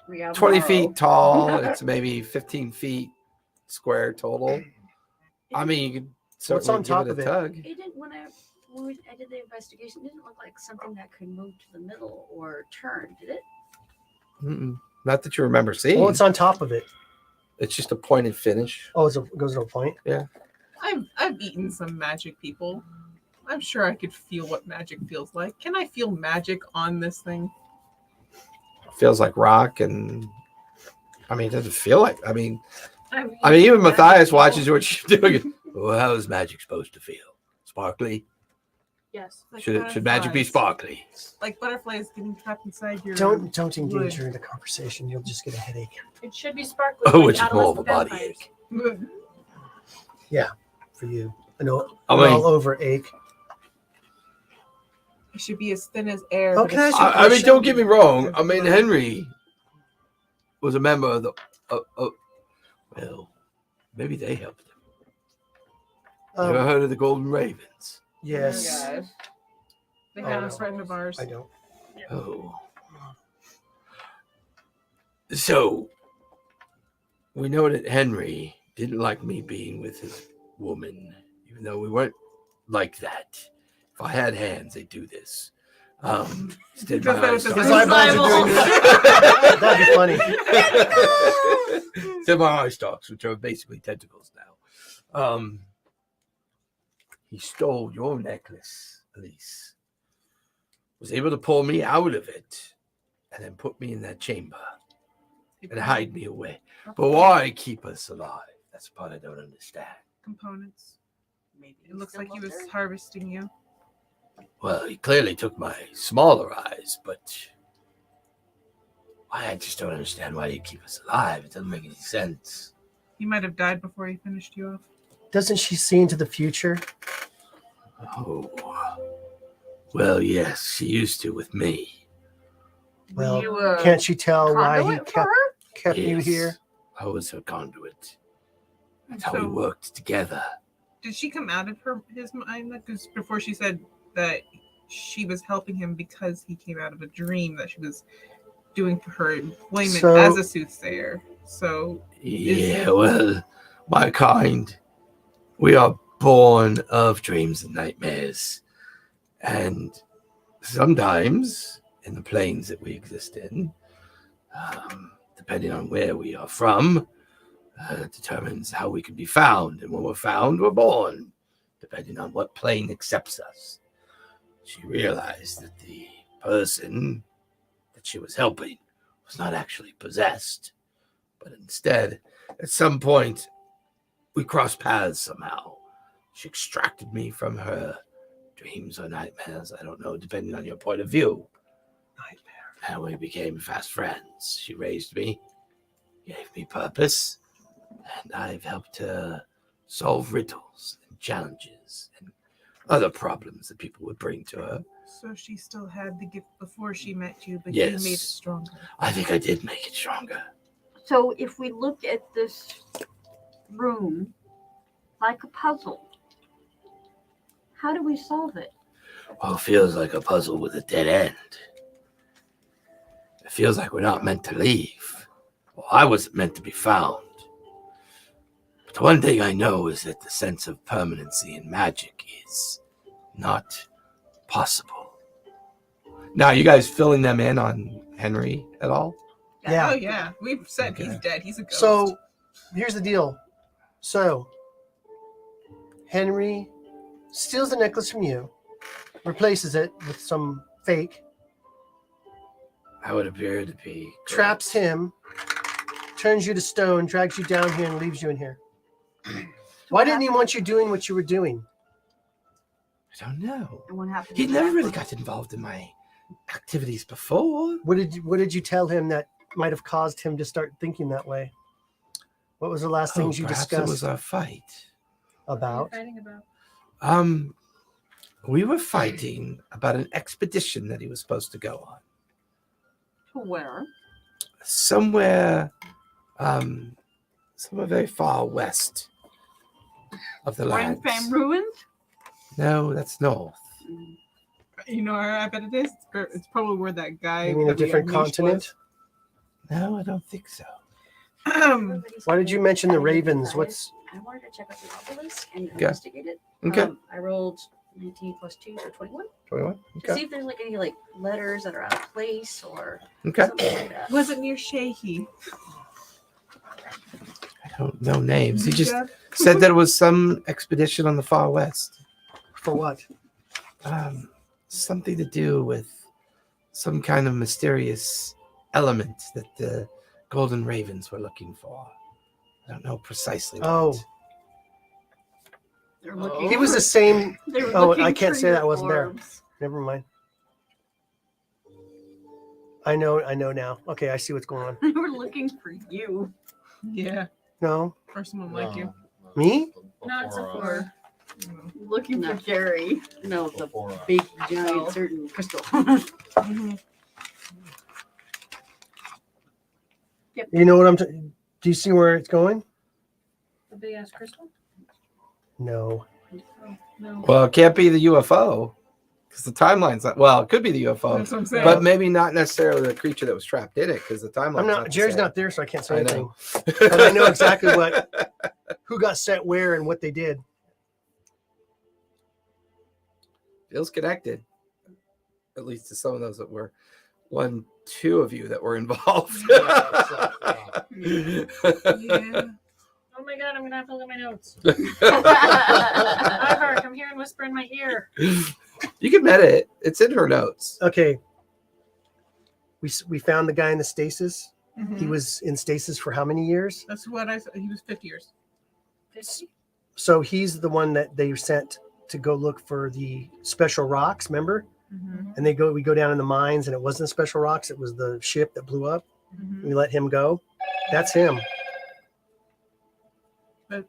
We have 20 borrow. feet tall. It's maybe 15 feet square total. I mean, you could What's certainly on top give of it it? a tug. It didn't when I did the investigation. It didn't look like something that could move to the middle or turn, did it? Mm-mm. Not that you remember seeing. Well, it's on top of it. It's just a point and finish. Oh, it goes to a point. I've eaten some magic people. I'm sure I could feel what magic feels like. Can I feel magic on this thing? Feels like rock, and I mean, it doesn't feel like. I mean, I'm even magic Matthias people. watches what you're doing. Well, how is magic supposed to feel? Sparkly? Yes. Like Should magic be butterflies. sparkly? Like butterflies getting trapped inside your. Don't engage wood. her in the conversation. You'll just get a headache. It should be sparkly. Oh, like which is more of a adolescent body vampires. ache. For you. I know. I We're mean- all over ache. It should be as thin as air. Oh, but can I it's ask you a super I mean, don't get me shiny. wrong. I mean, Henry was a member of the. Well, maybe they helped him. Ever heard of the Golden Ravens? Yes. Yes. They Oh, had no. a friend of ours. I don't. Oh. So, we know that Henry didn't like me being with his woman, even though we weren't like that. If I had hands, they'd do this. Instead, Because my that was eyes His stalked. eyeballs are doing this. That'd be funny. Instead, my eye stalks, which are basically tentacles now. He stole your necklace, Elise. Was able to pull me out of it, and then put me in that chamber and hide me away. But why keep us alive? That's the part I don't understand. Components. Maybe It looks like he was harvesting you. Well, he clearly took my smaller eyes, but I just don't understand why you keep us alive. It doesn't make any sense. He might have died before he finished you off. Doesn't she see into the future? Oh, well, yes, she used to with me. Well, you, can't she tell why he conduit for kept her? kept you Yes, here? I was her conduit. That's how we So, worked together. did she come out of his mind? Because before she said that she was helping him because he came out of a dream that she was doing for her employment So- as a soothsayer. So Yeah, well, my kind, we are born of dreams and nightmares. And sometimes in the planes that we exist in, depending on where we are from, determines how we can be found. And when we're found, we're born, depending on what plane accepts us. She realized that the person that she was helping was not actually possessed, but instead, at some point, we crossed paths somehow. She extracted me from her dreams or nightmares, I don't know, depending on your point of view. And we became fast friends. She raised me, gave me purpose, and I've helped her solve riddles and challenges and other problems that people would bring to her. So she still had the gift before she met you, but Yes. you made it stronger. I think I did make it stronger. So if we look at this room like a puzzle, how do we solve it? Well, it feels like a puzzle with a dead end. It feels like we're not meant to leave. Well, I wasn't meant to be found. But the one thing I know is that the sense of permanency in magic is not possible. Now, you guys filling them in on Henry at all? Yeah. Oh yeah. We've said Okay. he's dead. He's a ghost. So here's the deal. So Henry steals the necklace from you, replaces it with some fake, That would appear to be correct. traps him, turns you to stone, drags you down here, and leaves you in here. Why didn't he want you doing what you were doing? I don't know. And what happens? He if never that really goes- got involved in my activities before. What did you tell him that might have caused him to start thinking that way? What was the last things you perhaps discussed it was our fight. about? Fighting about. We were fighting about an expedition that he was supposed to go on. To where? Somewhere very far west of the Ring land. Fam ruins? No, that's north. you know where I bet it is? It's probably where that guy. You mean a that we different unleashed continent? No, I don't think so. was. Why did you mention the ravens? What's I wanted to check out the obelisk and Okay. investigate it. Okay. I rolled 19 plus 2, so 21. 21. To Okay. see if there's like any like letters that are out of place or Okay. something like that. Was it near Shahi? I don't know names. He just Yeah. said that it was some expedition on the far west. For what? Something to do with some kind of mysterious element that the Golden Ravens were looking for. I don't know precisely what. Oh, They're looking he was for- the same. they were Oh, looking I can't for say your that wasn't there. orbs. Never mind. I know now. Okay, I see what's going on. They were looking for you. Yeah. No, Or someone like you. Me? No, it's a Before, four. Looking No. for Jerry. No, the before us. big giant certain crystal. Mhm. you know what I'm. Do you see where it's going? The big ass crystal? No. Oh, no. Well, it can't be the UFO because the timeline's not. Well, it could be the UFO, That's what I'm saying. but maybe not necessarily the creature that was trapped in it because the timeline. I'm not. Jerry's not there, so I can't say I anything. know. But I know exactly who got sent where and what they did. Feels connected, at least to some of those that were 2 of you that were involved. Yeah. Oh my god, I'm gonna have to look at my notes. Ivar, I'm hearing whisper in my ear. You can met it. It's in her notes. Okay. We found the guy in the stasis. Mhm. He was in stasis for how many years? That's what I said. He was 50 years. 50? So he's the one that they sent to go look for the special rocks. Remember? Mm-hmm. And we go down in the mines, and it wasn't special rocks. It was the ship that blew up. Mm-hmm. We let him go. That's him. But-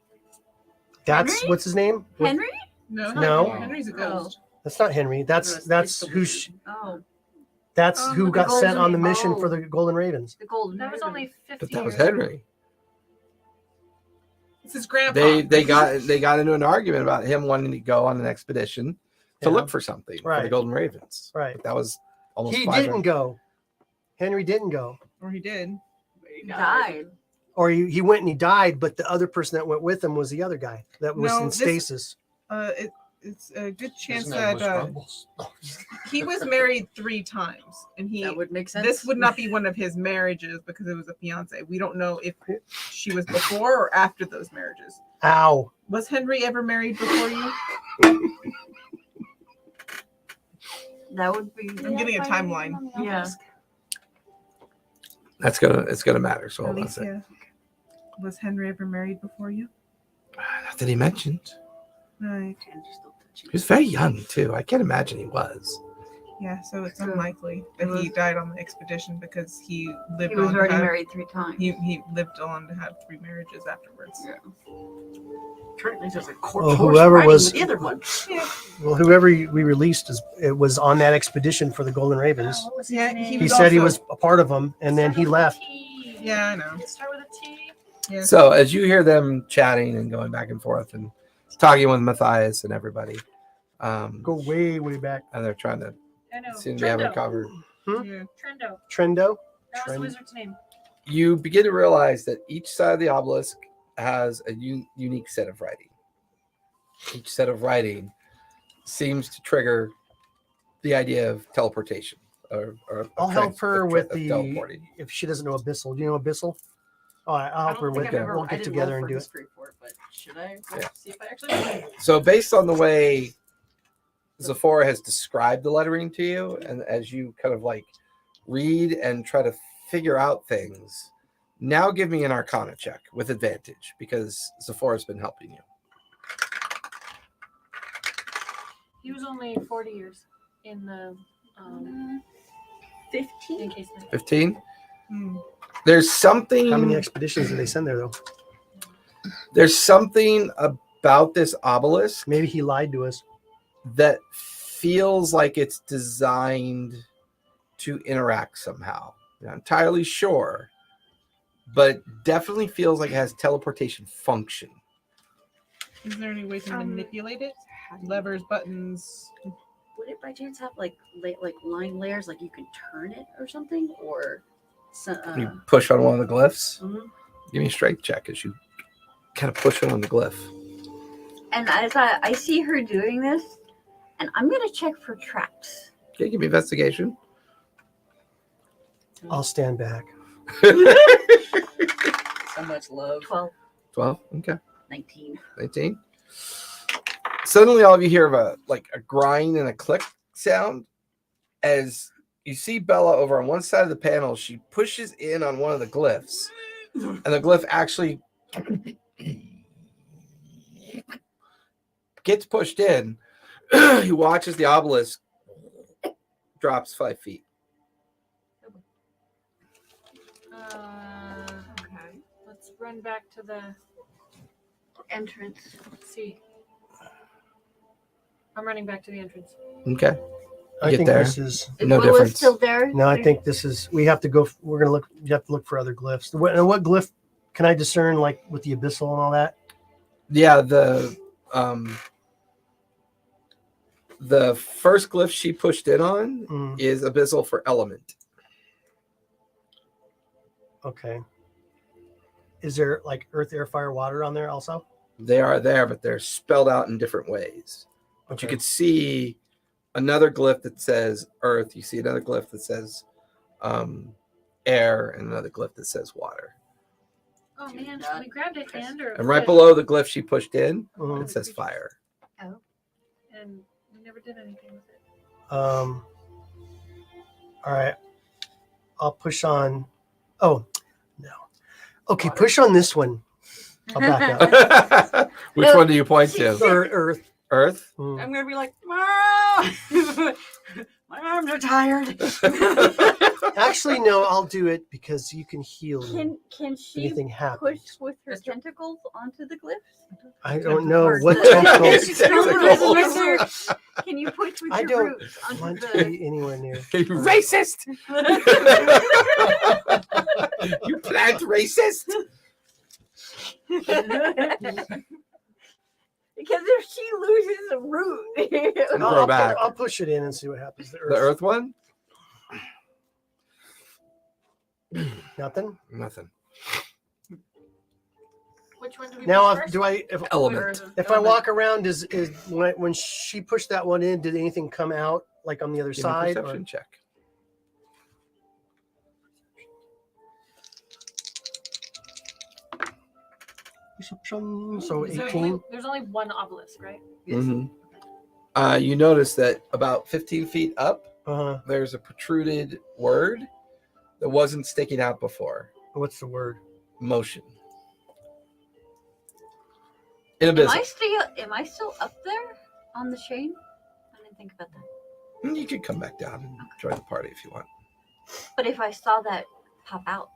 That's Henry? what's his name? Henry? No, No. Henry's a ghost. That's not Henry. That's Oh, who the got sent Golden- on the mission oh. for the Golden Ravens. the golden. That was Raven. only 50 But that was years. Henry. It's his grandpa. They got into an argument about him wanting to go on an expedition to Yeah. look for something for the Right. Golden Ravens. Right. But that was almost He 500 didn't go. Henry didn't go. Or he did. He died. Or he went and he died, but the other person that went with him was the other guy that was No, in this- stasis. It's a good chance His name that was Rumbles. he was married 3 times, and That would make sense. this would not be one of his marriages because it was a fiance. We don't know if she was before or after those marriages. Ow. Was Henry ever married before you? That would be. I'm getting a timeline. Yeah. It's gonna matter. So hold on a second. Alicia, was Henry ever married before you? Not that he mentioned. Right. He was very young too. I can't imagine he was. Yeah, so it's So, unlikely that he died on the expedition because he lived He was on to already have, married 3 times. he lived on to have 3 marriages afterwards. Yeah. Currently, there's a Well, corpse whoever riding was- with the other one. Well, whoever we released it was on that expedition for the Golden Ravens. What was Yeah, his name? he He was said he also- was a part of them, and then he Start with a left. T. Yeah, I know. Start with a T. Yeah. So as you hear them chatting and going back and forth and talking with Matthias and everybody, Go way, way back. and they're trying to I know. seem to be having it Trendo. covered. Yeah. Trendo. Trendo. That was the Trend- wizard's name. You begin to realize that each side of the obelisk has a unique set of writing. Each set of writing seems to trigger the idea of teleportation. Or I'll help her with the teleporting. if she doesn't know Abyssal. Do you know Abyssal? All right, I'll help her with I've it. We'll get together and do it. For it, but should I Yeah. see if I actually know? So based on the way Zephora has described the lettering to you, and as you kind of like read and try to figure out things, now give me an Arcana check with advantage because Zephora's been helping you. He was only 40 years in the in 15? case. 15. Hmm. There's something. How many expeditions did they send there, though? There's something about this obelisk Maybe he lied to us. that feels like it's designed to interact somehow. Not entirely sure, but definitely feels like it has teleportation function. Is there any way to manipulate it? Levers, buttons. Would it by chance have like line layers, like you can turn it or something, or You push on one of the glyphs. Mhm. Give me a strength check as you kind of push on the glyph. And as I see her doing this, and I'm going to check for traps. Okay, give me investigation. I'll stand back. so much love. 12. 12. Okay. 19. 19. Suddenly, all of you hear a grind and a click sound as you see Bella over on one side of the panel. She pushes in on one of the glyphs, and the glyph actually gets pushed in. He watches the obelisk drops 5 feet. Okay. Let's run back to the Entrance. see. I'm running back to the entrance. Okay. I Get think there. this is. Is No Willis difference. still there? No, I think this is. We have to go. We're gonna look. You have to look for other glyphs. What glyph can I discern, like with the abyssal and all that? Yeah, the first glyph she pushed in on is abyssal for element. Okay. Is there like earth, air, fire, water on there also? They are there, but they're spelled out in different ways. But you Okay. could see another glyph that says earth. You see another glyph that says air, and another glyph that says water. Oh man, should we grab a hand or? And right below the glyph she pushed in, Mhm. it says fire. And we never did anything with it. All right. I'll push on. Oh, no. Okay, push on this one. I'll back up. Which one do you point to? Earth. Earth? Mm. I'm gonna be like, "Ah!" My arms are tired. Actually, no, I'll do it because you can heal me. Can if she anything happens. push with her tentacles onto the glyphs? I don't know Or what the- tentacles. Tentacles. Can you push with I your don't roots onto want to the? be anywhere near. You racist! You plant racist! Because if she loses a root, Grow back. I'll push it in and see what happens. The earth one? Nothing. Nothing. Which one do we Now, push first? do I? Element. If I walk around, is when she pushed that one in? Did anything come out like on the other Give me a side? perception check. So Is there 18. only- There's only one obelisk, right? Mhm. You notice that about 15 feet up, there's a protruded word that wasn't sticking out before. What's the word? Motion. In am abyssal. I still up there on the chain? I didn't think about that. You could come back down and join the party if you want. But if I saw that pop out,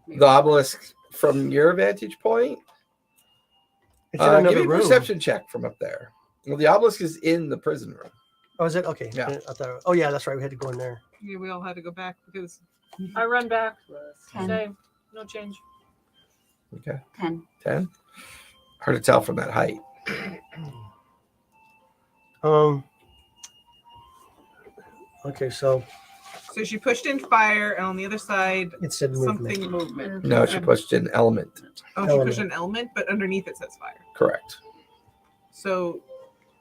The obelisk, from your vantage point, It's in another give me a room. perception check from up there. Well, the obelisk is in the prison room. Oh, is it? Okay. Yeah. I thought, oh, yeah, that's right. We had to go in there. Yeah, we all had to go back because I run back. 10. Same. No change. Okay. 10. 10. Hard to tell from that height. Okay, so she pushed in fire, and on the other side, it said movement. something movement. No, she pushed in element. Oh, she pushed an element, but underneath it says fire. Correct. So,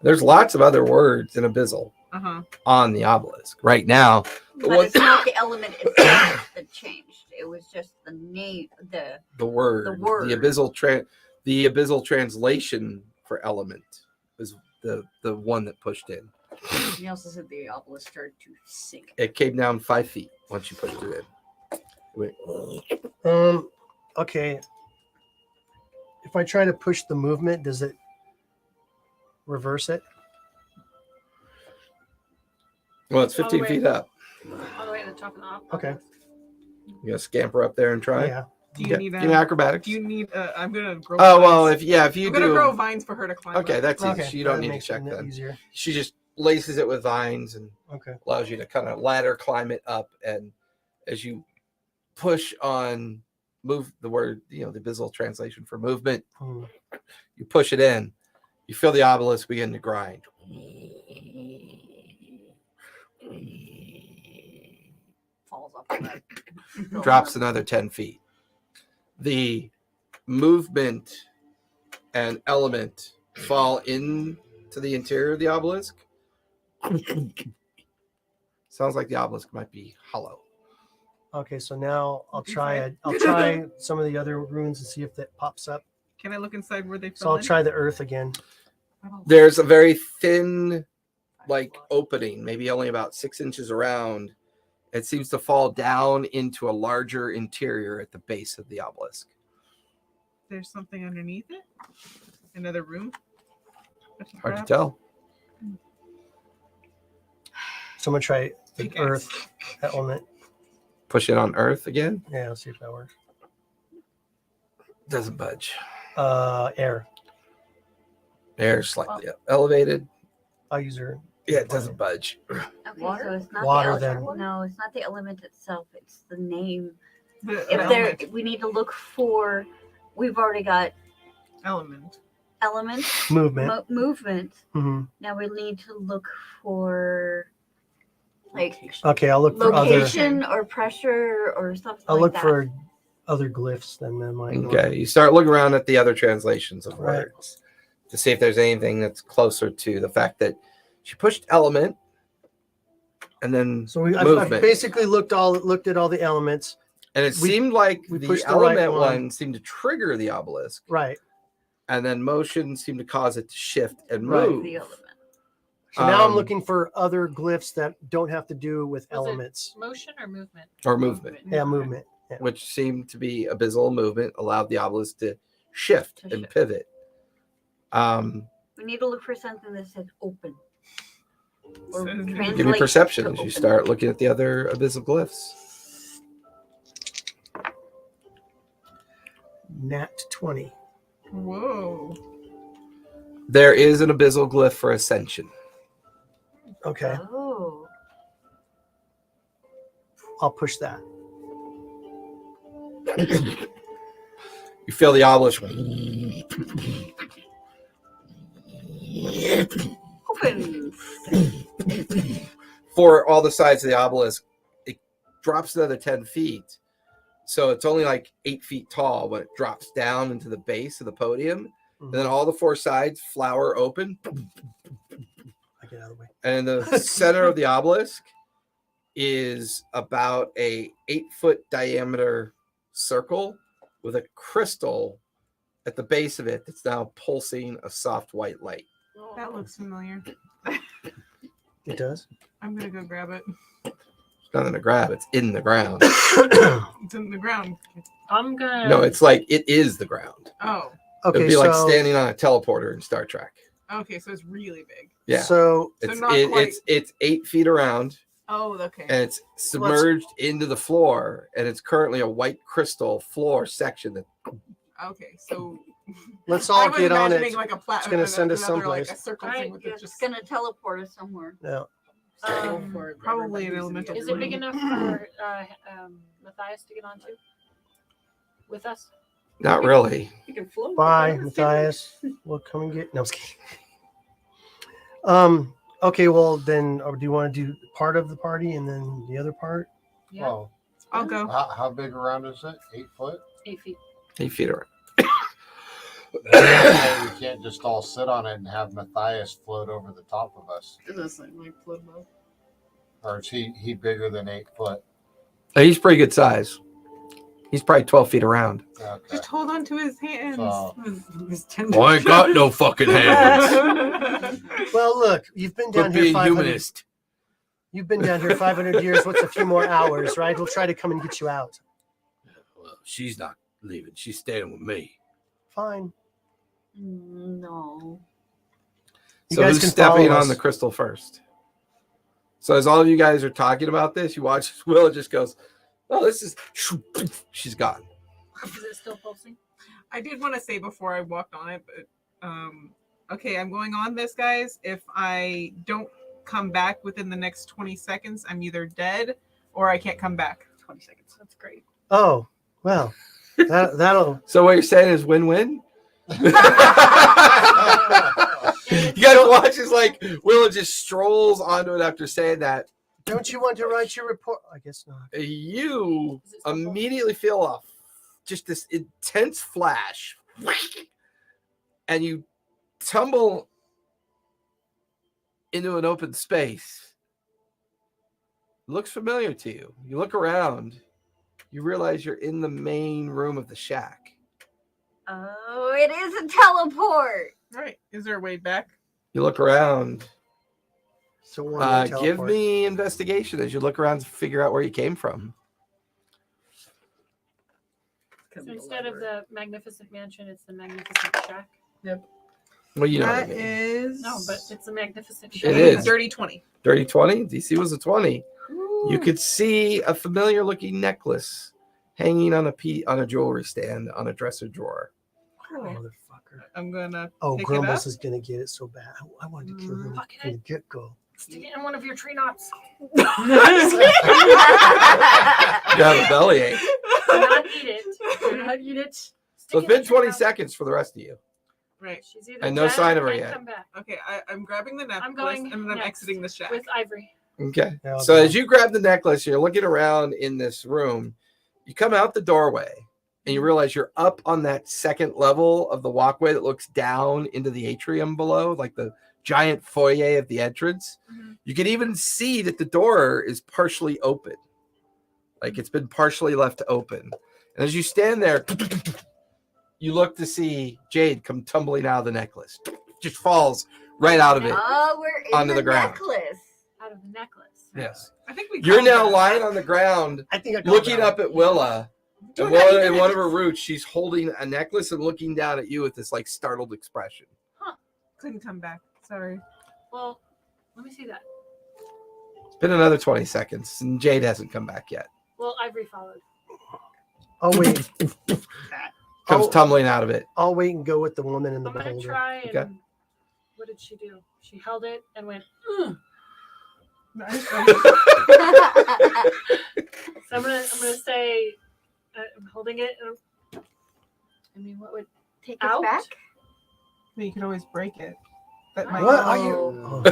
There's lots of other words in abyssal uh-huh. on the obelisk. Right now, But it's not the element itself that changed. It was just the name, the word, The word. the abyssal translation for element is the one that pushed in. He also said the obelisk started to sink. It came down 5 feet once you pushed it in. Wait. Okay. If I try to push the movement, does it reverse it? Well, it's All the 15 way- feet up. All the way to the top of the obelisk. Okay. You gonna scamper up there and try? Yeah. Do you need give me acrobatics. Do you need? I'm gonna grow. Oh well, vines. if you I'm gonna grow do, vines for her to climb. okay, up. that's easy. Okay. You don't that need to makes check it then. easier. She just laces it with vines and Okay. allows you to kind of ladder climb it up. And as you push on, move the word, the abyssal translation for movement, Hmm. you push it in, you feel the obelisk begin to grind. Falls off of that. Drops another 10 feet. The movement and element fall into the interior of the obelisk. Sounds like the obelisk might be hollow. Okay, so now I'll Look try inside. I'll try some of the other runes and see if that pops up. Can I look inside where they So fell I'll in? try the earth again. There's a very thin, like, opening, maybe only about 6 inches around. It seems to fall down into a larger interior at the base of the obelisk. There's something underneath it? Another room? Hard to tell. So I'm gonna try the Pickaxe. earth element. Push it on Earth again. Yeah, let's see if that works. Doesn't budge. Air. Air slightly elevated. I'll use her. Yeah, it doesn't budge. Okay, Water? so it's not Water, the then. No, it's not the element itself. It's the name. The If there, element. we need to look for. We've already got Element. element, Movement. movement. hmm Now we need to look for like Okay, I'll look for other. location or pressure or something. I'll like look that. for other glyphs than that might. work. Okay, you start looking around at the other translations of Right. words to see if there's anything that's closer to the fact that she pushed element and then So I've movement. basically looked at all the elements. And it we- seemed like we the pushed the right element one. one seemed to trigger the obelisk, Right. and then motion seemed to cause it to shift and Right. move. The element. So now I'm Um, looking for other glyphs that don't have to do with Was it elements. motion or movement? Or movement, Yeah, movement. Yeah. which seemed to be abyssal movement, allowed the obelisk to shift To and shift. pivot. We need to look for something that says open. Or Says- Give me translate perception to as you open. start looking at the other abyssal glyphs. Nat 20. Whoa. There is an abyssal glyph for ascension. Okay, Oh. I'll push that. You feel the obelisk Open. for all the sides of the obelisk. It drops another 10 feet. So it's only like 8 feet tall when it drops down into the base of the podium. And then all the 4 sides flower open. I get out of the way. And in the center of the obelisk is about a 8-foot diameter circle with a crystal at the base of it that's now pulsing a soft white light. That looks familiar. It does. I'm gonna go grab it. There's nothing to grab, it's in the ground. It's in the ground. I'm gonna. No, it's like it is the ground. Oh. Okay, It'd be so like standing on a teleporter in Star Trek. Okay, so it's really big. Yeah. So It's not quite. it's 8 feet around Oh, okay. and it's submerged into the floor, and it's currently a white crystal floor section that Okay, so let's I all was get on imagining it. like a It's gonna send us another, like, someplace. a circle Alright, thing with it It's just gonna teleport us somewhere. No. For probably everybody an who's in elemental the Is other it big room. enough for Matthias to get onto? With us? not really. You can float. Bye, Matthias. We'll come and get. No, I'm just kidding. Okay. Well, then, do you want to do part of the party and then the other part? Yeah. Well, I'll go. how big around is it? 8 foot? 8 feet. 8 feet around. We can't just all sit on it and have Matthias float over the top of us. It does like float above. Or is he bigger than 8 foot? He's pretty good size. He's probably 12 feet around. Okay. Just hold on to his hands. So- His tendons. I ain't got no fucking hands. Well, look, you've been down Quit here being 500. humanist. You've been down here 500 years. What's a few more hours, right? We'll try to come and get you out. Well, she's not leaving. She's staying with me. Fine. No. You So guys who's can stepping follow on us. the crystal first? So as all of you guys are talking about this, you watch Will just goes, "Oh, this is." She's gone. Is it still pulsing? I did want to say before I walked on it, but okay, I'm going on this, guys. If I don't come back within the next 20 seconds, I'm either dead or I can't come back. 20 seconds. That's great. Oh, well, that'll. So what you're saying is win-win. You guys watch as like Will just strolls onto it after saying that. Don't you want to write your report? I guess not. You Is it still immediately feel just this intense flash, and you tumble into an open space. Looks familiar to you. You look around. you realize you're in the main room of the shack. Oh, it is a teleport. All right. Is there a way back? You look around. So one Give me investigation as you look around to figure out where you came from. So instead of the magnificent mansion, it's the magnificent shack. Well, you know what I That mean. is. No, but it's the magnificent It shack. is. Dirty 20. Dirty 20. DC was a 20. You could see a familiar looking necklace hanging on a jewelry stand on a dresser drawer. Cool. Motherfucker. I'm gonna. Oh, pick Grumbles it is gonna get it so bad. I wanted to kill him Fuck from it. the get go. Stick it in one of your tree knots. You got a bellyache. Do not eat it. Do not eat it. So Stick it's it been in the tree 20 knot. seconds for the rest of you. Right. She's either And no dead sign or of her can't yet. come back. Okay. I'm grabbing the necklace going and then I'm next exiting the shack. With Ivory. Okay. Yeah, So okay. as you grab the necklace, you're looking around in this room. You come out the doorway and you realize you're up on that second level of the walkway that looks down into the atrium below, like the giant foyer of the entrance. Mhm. You can even see that the door is partially open. Like it's been partially left open. And as you stand there, you look to see Jade come tumbling out of the necklace. Just falls right out of it. Oh, we're in Onto the ground. necklace. Out of the necklace. Yes. I think we. You're called now that. lying on the ground, I think I called looking that. up at Willa. Doing And Willa, that in even one if of her roots, she's holding a necklace and looking down at you with this like startled expression. Couldn't come back. Sorry. Well, let me see that. It's been another 20 seconds and Jade hasn't come back yet. Well, Ivory followed. I'll wait. Comes Oh. tumbling out of it. I'll wait and go with the woman in the I'm gonna beholder. try and Okay. what did she do? She held it and went. Nice. So I'm gonna say I'm holding it. And, I mean, what would Take us Out? back. You could always break it. That might. What are you? Oh. Oh,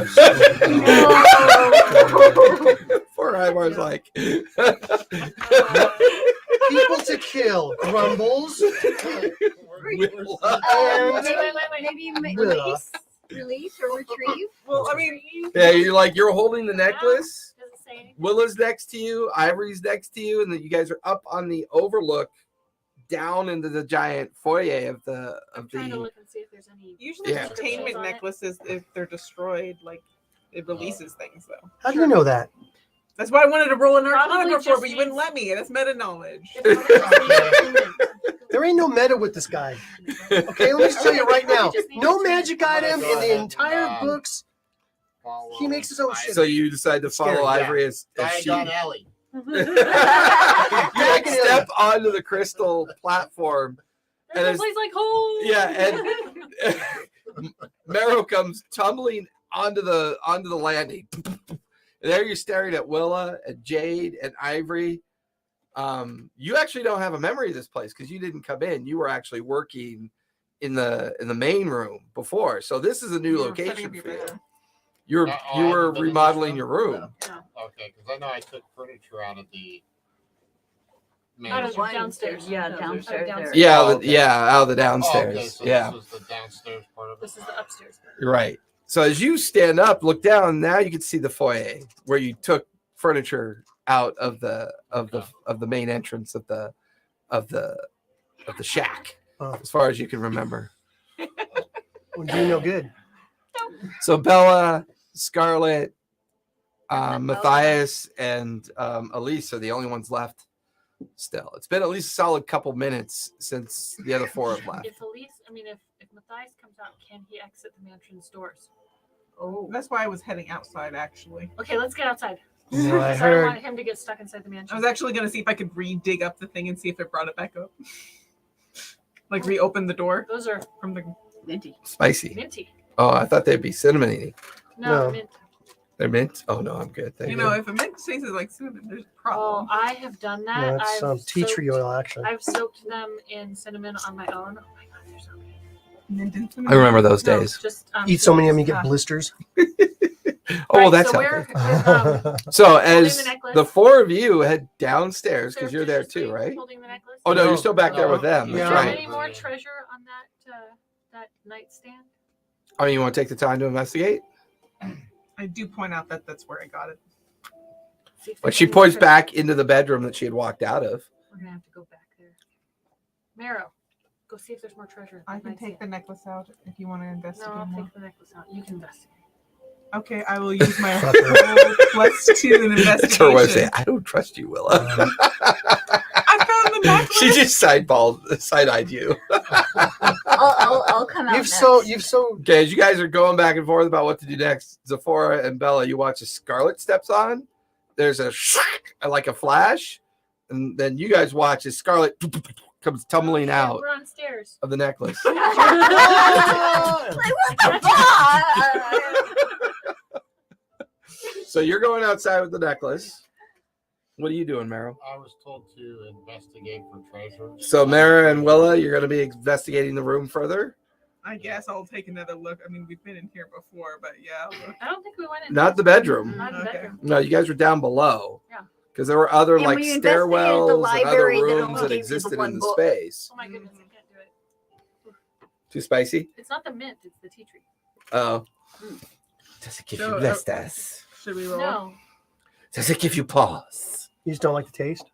No. Poor Ivar's like. people to kill. Grumbles. Willa. Maybe Willa. release or retrieve. Well, I mean, Yeah, you're like you're holding the necklace. Does it say anything? Willa's next to you, Ivory's next to you, and then you guys are up on the overlook down into the giant foyer of the I'm trying to the look and see if there's any. usually Yeah. containment on it. necklaces, if they're destroyed, like it releases things though. How do you know that? That's why I wanted to roll an Probably arcana before, just but you wouldn't means- let me. That's meta knowledge. It's probably just There ain't no meta with this guy. Okay, let me just tell you right now. Just need No to- magic item in the entire books. He makes his own shit. So you decide to follow Scary, yeah. Ivory as she Diagon Alley. you like step onto the crystal platform. And There's there's- a place like home. Yeah, and Marrow comes tumbling onto the landing. And there you're staring at Willa and Jade and Ivory. You actually don't have a memory of this place because you didn't come in. You were actually working in the main room before. So this is a new You were setting location up your for you. bedroom. You were Oh, I you haven't were been in this remodeling room? your room. Okay, because I know I took furniture out of the Out of mansion. the downstairs. Yeah, No, downstairs downstairs. there. Yeah, Oh, okay. out of the Oh, downstairs. okay, so yeah, this was the downstairs part of it. This is the upstairs. you're right. So as you stand up, look down, now you can see the foyer where you took furniture out of the main entrance of the shack, Oh. as far as you can remember. Well, do you no good? So Bella, Scarlet, Matthias, and Elise are the only ones left still. It's been at least a solid couple minutes since the other four have left. If Matthias comes out, can he exit the mansion's doors? Oh, that's why I was heading outside actually. Okay, let's get outside. No, I I don't heard. want him to get stuck inside the mansion. I was actually gonna see if I could re-dig up the thing and see if it brought it back up. Like reopen the door Those are from the. Minty. Spicy. minty. Oh, I thought they'd be cinnamony. No, No. mint. They're mint. Oh no, I'm good. Thank You you. know, if a mint tastes like cinnamon, there's a Oh, problem. I have done that. No, it's I've tea soaked- tree oil, actually. I've soaked them in cinnamon on my own. Oh my god, they're so good. Mint and cinnamon. I remember those No, days. just Eat so many of them, you cinnamon. get blisters. Oh, Right, that's so healthy. we're So as the necklace. the four of you head downstairs because Surreptitiously you're there too, right? Holding the necklace. Oh no, No. you're still back there No. with them. Yeah. That's Is there right. any more treasure on that nightstand? Oh, you want to take the time to investigate? I do point out that that's where I got it. See if But there's she any more points treasure. back into the bedroom that she had walked out of. gonna have to go back there. Marrow, go see if there's more treasure. I can take the necklace out if you want to investigate No, I'll more. take the necklace out. You can investigate. Okay, I will use my Fucker. whole +2 in That's her way of saying, investigation. I don't trust you, Willa. I found the necklace. She just side-eyed you. I'll come out. You've so Okay, as you guys are going back and forth about what to do next, Zephora and Bella, you watch as Scarlet steps on. There's a like a flash, and then you guys watch as Scarlet comes tumbling Okay, out We're on stairs. of the necklace. So you're going outside with the necklace. What are you doing, Meryl? I was told to investigate for treasure. So Mara and Willa, you're going to be investigating the room further. I guess I'll take another look. I mean, we've been in here before, but yeah. I'll look. I don't think we went in. Not the bedroom. Not in the Okay. bedroom. No, you guys were down below. Yeah. Because there were other And like we investigated the stairwells and other library that rooms only that gave you the existed one in the book. space. Oh my goodness, I can't do it. Too spicy? It's not the mint, it's the tea tree. Oh. Does it give So, you blisters? Should we roll? No. Does it give you pause? you just don't like the taste.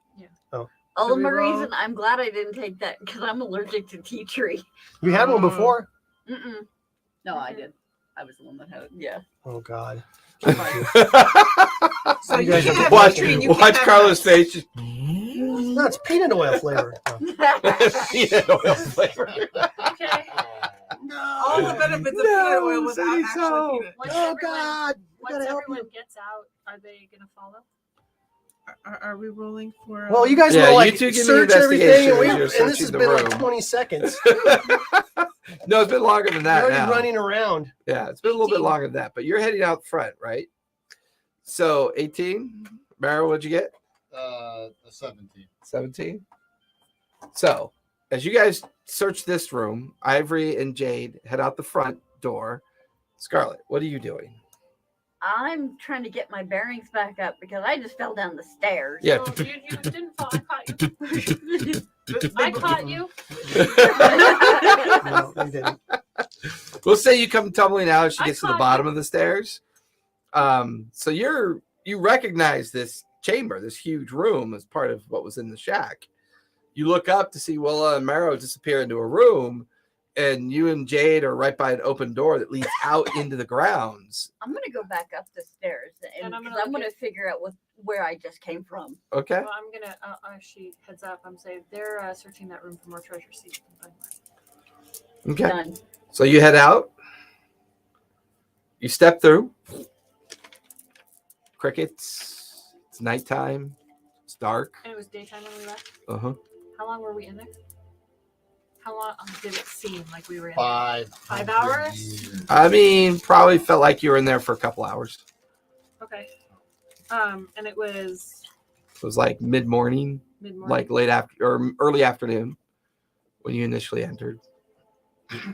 All Should we the roll? reason I'm glad I didn't take that because I'm allergic to tea tree. You had one before. Mm-mm. No, I did. I was the one that had it. Yeah. Oh God. So You you guys can are have watch tea tree and you watch can have Carla's face. Just... No, it's peanut oil flavor. Oh. Peanut oil flavor. Okay. all the benefits of peanut oil without say actually so. peanut. Once Oh everyone, God. We once gotta help everyone you. gets out, are they gonna follow? Are we rolling for? Well, you guys Yeah, will you like two give me search investigation everything, as and, you're and this has searching been the like room. 20 seconds. No, it's been longer than You're that already now. running around. Yeah, it's been a little bit longer than that, but you're heading out front, right? So 18. Mara, what'd you get? 17. 17. So as you guys search this room, Ivory and Jade head out the front door. Scarlet, what are you doing? I'm trying to get my bearings back up because I just fell down the stairs. Yeah. Oh, you didn't fall. I caught you. I caught you. No, they didn't. We'll say you come tumbling out as she I gets to the caught bottom of the stairs. So you recognize this chamber, this huge room, as part of what was in the shack. You look up to see Willa and Marrow disappear into a room, and you and Jade are right by an open door that leads out into the grounds. I'm gonna go back up the stairs and I'm I'm gonna gonna, look at- figure out where I just came from. Okay. Well, I'm gonna. As she heads up, I'm saying they're searching that room for more treasure. See if you can find more. Okay. Done. So you head out. You step through. Crickets. It's nighttime. It's dark. And it was daytime when we left. Uh-huh. How long were we in there? How long did it seem like we were in 5 5 hours? I mean, probably felt like you were in there for a couple hours. there? Okay. And it was It was like mid-morning, mid-morning. like late after or early afternoon when you initially entered. Okay.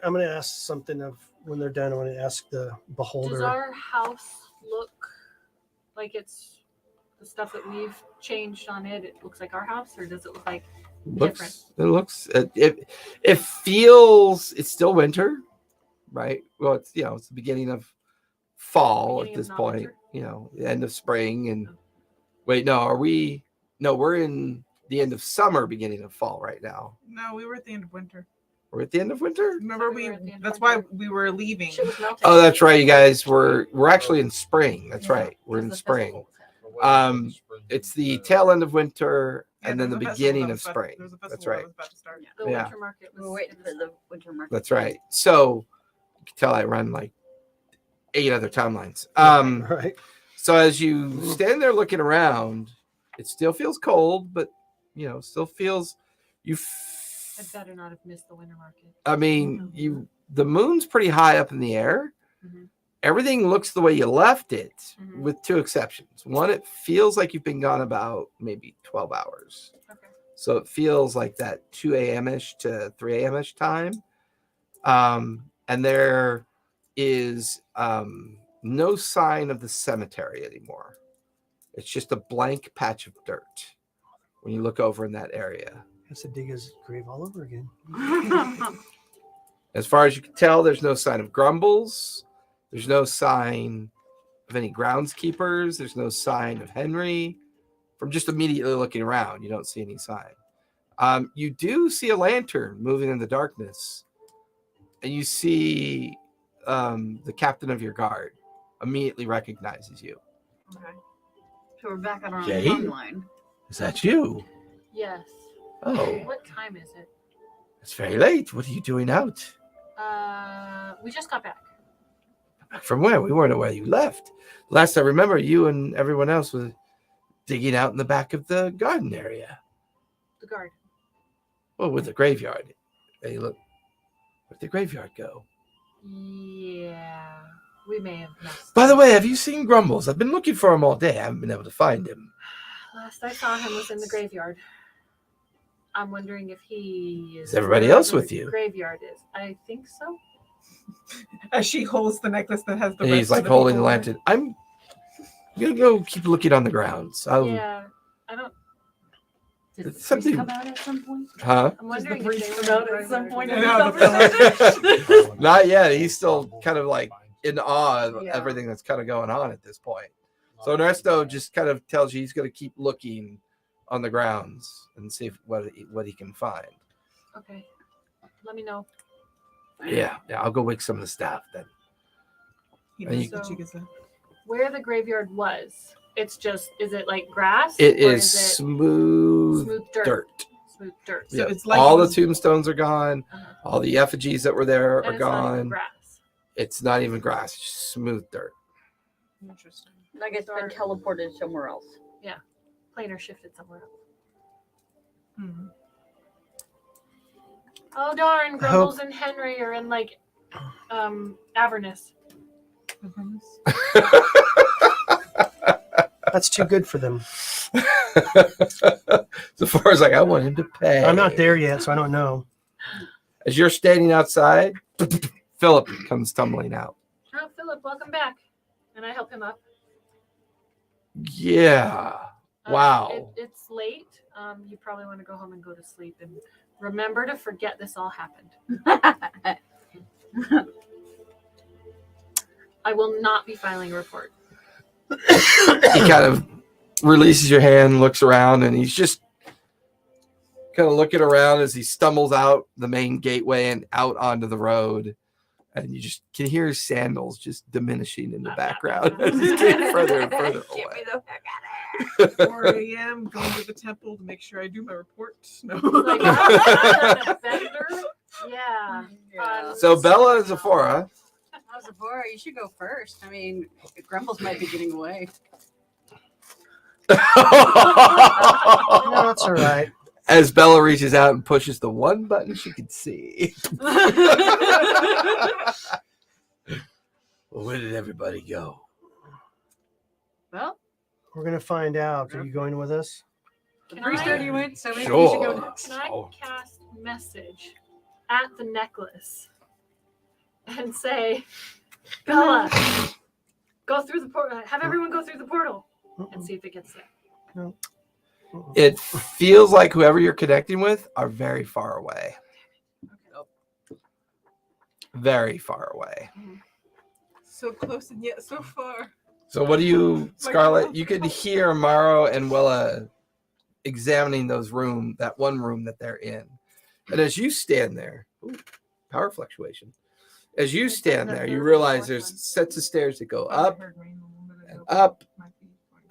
I'm going to ask something of when they're done. I'm going to ask the beholder. Does our house look like it's the stuff that we've changed on it? It looks like our house, or does it look like It feels it's still winter, right? Well, it's it's the beginning of fall Beginning at of this not point. winter? The end of spring and wait, no, are we? No, we're in the end of summer, beginning of fall right now. No, we were at the end of winter. We're at the end of winter. Remember, we were at the end of that's winter. why we were leaving. shit was melting? Oh, that's right, you guys. We're actually in spring. That's right. We're in Because the spring. festival was happening. It's the tail end of winter and there then was the a festival beginning that of was about- spring. there was a That's festival that right. was about to start. The Yeah. winter market was We're waiting in for the winter market. That's right. So you can tell I run like 8 other timelines. Right. So as you stand there looking around, it still feels cold, but still feels I'd better not have missed the winter market. I mean, the moon's pretty high up in the air. Mhm. Everything looks the way you left it, Mhm. with 2 exceptions. One, it feels like you've been gone about maybe 12 hours. Okay. So it feels like that 2 a.m.-ish to 3 a.m.-ish time. And there is no sign of the cemetery anymore. It's just a blank patch of dirt when you look over in that area. Has to dig his grave all over again. As far as you can tell, there's no sign of grumbles. There's no sign of any groundskeepers. There's no sign of Henry. from just immediately looking around. You don't see any sign. You do see a lantern moving in the darkness, and you see the captain of your guard immediately recognizes you. Okay. So we're back on our Jay? phone line. Is that you? Yes. Oh, What time is it? it's very late. What are you doing out? We just got back. Back from where? We weren't aware you left. Last I remember, you and everyone else was digging out in the back of the garden area. The guard. Well, with the graveyard. Hey, look. Where'd the graveyard go? Yeah. We may have missed. By the way, have you seen Grumbles? I've been looking for him all day. I haven't been able to find him. Last I saw him was in the graveyard. I'm wondering if he is. Is everybody else wherever with the you? Graveyard is. I think so. As she holds the necklace that has the And he's rest of like the holding the people on it. lantern. I'm gonna go keep looking on the grounds. Yeah. I don't. Did the It's priest something- come out at some point? Huh? I'm wondering if priest they come were out in the at some graveyard. point I in know, the the conversation? Not yet. He's still kind of like in awe of Yeah. everything that's kind of going on at this point. So Ernesto just kind of tells you he's going to keep looking on the grounds and see what he can find. Okay. Let me know. Yeah, I'll go wake some of the staff then. He And knows you- what she gets in. Where the graveyard was, it's just, is it like grass? It or is it smooth smooth dirt? dirt. Smooth dirt. So Yeah. it's like All it the was- tombstones are gone. Uh-huh. All the effigies that were there And are it's not even gone. grass. It's not even grass. It's just smooth dirt. Interesting. I guess been teleported somewhere else. Planar shifted somewhere else. Hmm. Oh darn! I Grumbles and Henry are in like Avernus. That's too good for them. So far as like, I want him to pay. I'm not there yet, so I don't know. As you're standing outside, Philip comes tumbling out. Oh, Philip, welcome back. And I help him up. Yeah. Wow. It's late. You probably want to go home and go to sleep and remember to forget this all happened. I will not be filing a report. He kind of releases your hand, looks around, and he's just kind of looking around as he stumbles out the main gateway and out onto the road. And you just can hear his sandals just diminishing in the background as he's getting further and further Get me away. the heck out of 4 a.m. going to the temple to make sure I do my report. No. Like, a vendor? Yeah. So Bella and Zephora, Oh, Sephora, you should go first. I mean, Grumbles might be getting away. No, that's all right. as Bella reaches out and pushes the one button she can see. Well, where did everybody go? Well, We're gonna find out. Are you going with us? the Can priest I- already went, so maybe you should go Sure. next. Can I Oh. cast message at the necklace and say, Bella, go through the portal. Have everyone go through the portal and see if it gets there. It feels like whoever you're connecting with are very far away. Very far away. So close and yet so far. So what do you, Scarlett? You could hear Maro and Willa examining that one room that they're in. And as you stand there, power fluctuation. As you stand there, you realize there's sets of stairs that go up and up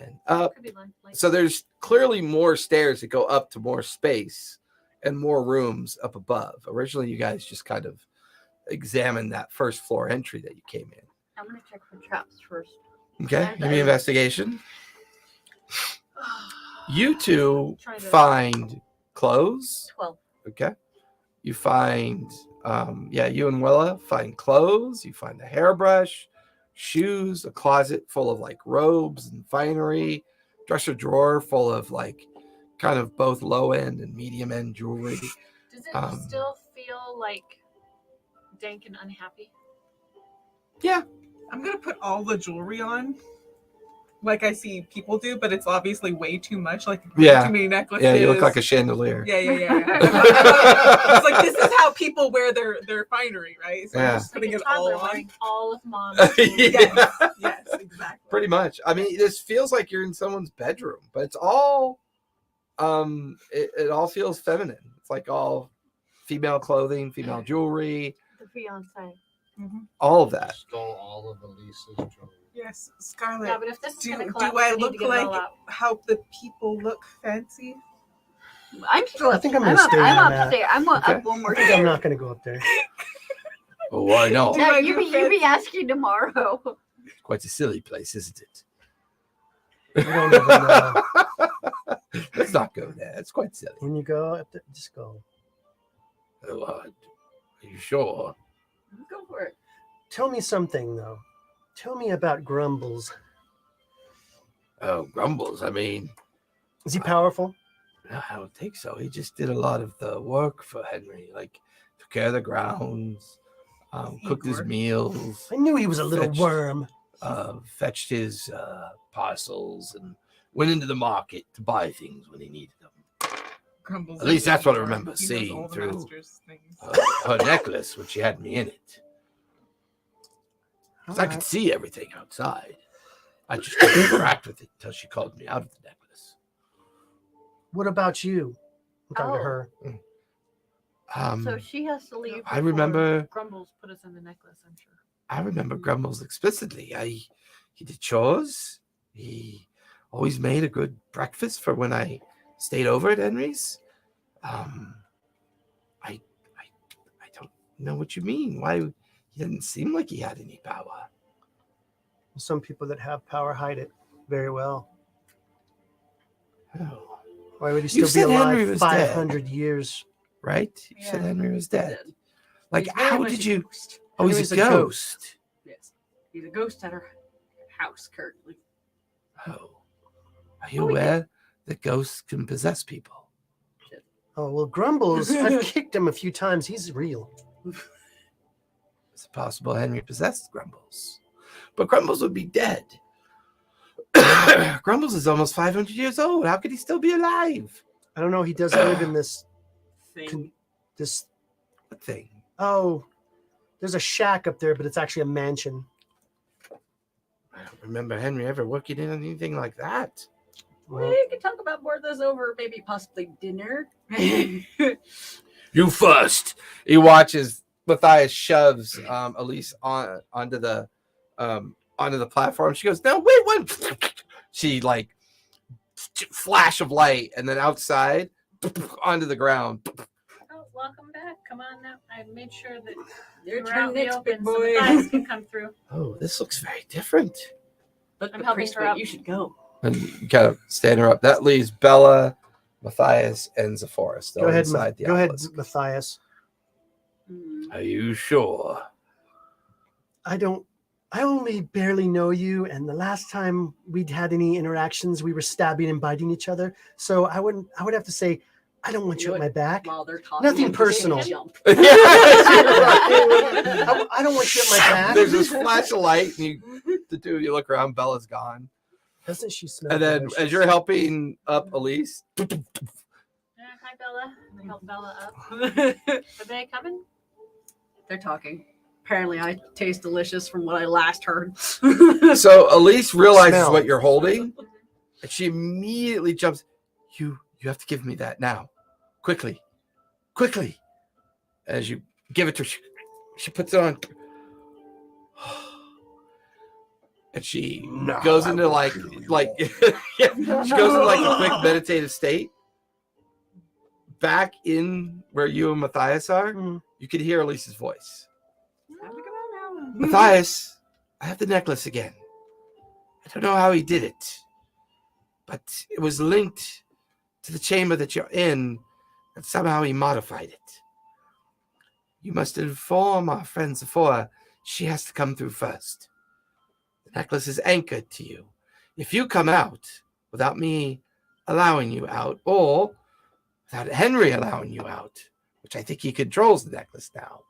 and up. Could be like So there's clearly more stairs that go up to more space and more rooms up above. Originally, you guys just kind of examined that first floor entry that you came in. I'm gonna check for traps first. Okay, give me investigation. You two Trying to- find clothes. 12. Okay. You find, you and Willa find clothes. You find a hairbrush, shoes, a closet full of like robes and finery, dresser drawer full of like kind of both low end and medium end jewelry. Does it Um, still feel like dank and unhappy? I'm gonna put all the jewelry on like I see people do, but it's obviously way too much. Like Yeah. too many necklaces. Yeah, you look like a chandelier. Yeah. It's like this is how people wear their finery, right? So Yeah. I'm just putting Like it a all toddler on. wearing all of mom's. Yeah. Yes, exactly. Pretty much. I mean, this feels like you're in someone's bedroom, but it's all it all feels feminine. It's like all female clothing, female jewelry, The fiance. all of that. Stole all of Elise's jewelry. Yes, Scarlett. Yeah, but if this is do gonna do collapse, I we need look to get it all like out. how the people look fancy? I'm still. I think I'm I'm gonna up. stay I'm on up that. there. I'm Okay. up one more. I think I'm not going to go up there. Oh, why not? Do No, I you look be asking tomorrow. Quite a silly place, isn't it? You don't even know. Let's not go there. It's quite silly. When you go up there, just go. Oh, are you sure? Go for it. Tell me something, though. Tell me about Grumbles. Oh, Grumbles. I mean, Is he powerful? no, I don't think so. He just did a lot of the work for Henry, like took care of the grounds, cooked his Igor. I meals, knew he was a little Fetched. worm. fetched his parcels, and went into the market to buy things when he needed them. Grumbles. At least that's what I Igor. remember He knows seeing all the through master's things. Her necklace, when she had me in it. 'Cause I could see everything outside. I just couldn't interact with it until she called me out of the necklace. What about you? I'm talking to Oh. her. So she has to leave. I remember Grumbles put us in the necklace, I'm sure. I remember Grumbles explicitly. He did chores. He always made a good breakfast for when I stayed over at Henry's. I don't know what you mean. Why he didn't seem like he had any power. Some people that have power hide it very well. Oh, Why would he You still be said Henry alive was dead. 500 years? right? You said Yeah. Henry was dead. Dead. Like, He's very how much did a you? ghost. Oh, he's Henry's a a ghost. Yes. He's a ghost at her house currently. Oh, are you aware that ghosts can possess people? Oh, well, Grumbles, I've kicked him a few times. He's real. Is it possible Henry possessed Grumbles? But Grumbles would be dead. Grumbles is almost 500 years old. How could he still be alive? I don't know. He does live in this. Thing. This. What thing? Oh, there's a shack up there, but it's actually a mansion. I don't remember Henry ever working in anything like that. Well, We can talk about more of those over maybe possibly dinner. You first. He watches Matthias shoves Elise onto the platform. She goes, "No, wait, what?" She like flash of light, and then outside onto the ground. Oh, welcome back. Come on now. I made sure that Your you were turn out in the next, open big so boy. the guys can come through. Oh, this looks very different. Look, I'm the helping priest her went, up. You should go. And you kind of stand her up. That leaves Bella, Matthias, and Zephora still go ahead, inside the go ahead, obelisk. Matthias. Are you sure? I only barely know you, and the last time we'd had any interactions, we were stabbing and biting each other. So I would have to say, I don't want you at my back. While they're talking, Nothing you just personal. jump. I don't want you at my back. There's this flash of light, and the two of you look around. Bella's gone, Doesn't she smell? and then delicious? as you're helping up Elise, Hi, Bella. I help Bella up. Are they coming? They're talking. Apparently, I taste delicious from what I last heard. so Elise realizes Smell. what you're holding, and she immediately jumps. You have to give me that now, quickly. As you give it to her, she puts it on, and she goes into like yeah, she goes into like a quick meditative state. Back in where you and Matthias are, Mm. you could hear Elise's voice. Time to come out now. Matthias, I have the necklace again. I don't know how he did it, but it was linked to the chamber that you're in, and somehow he modified it. You must inform our friend Zephora she has to come through first. The necklace is anchored to you. If you come out without me allowing you out, or without Henry allowing you out, which I think he controls the necklace now,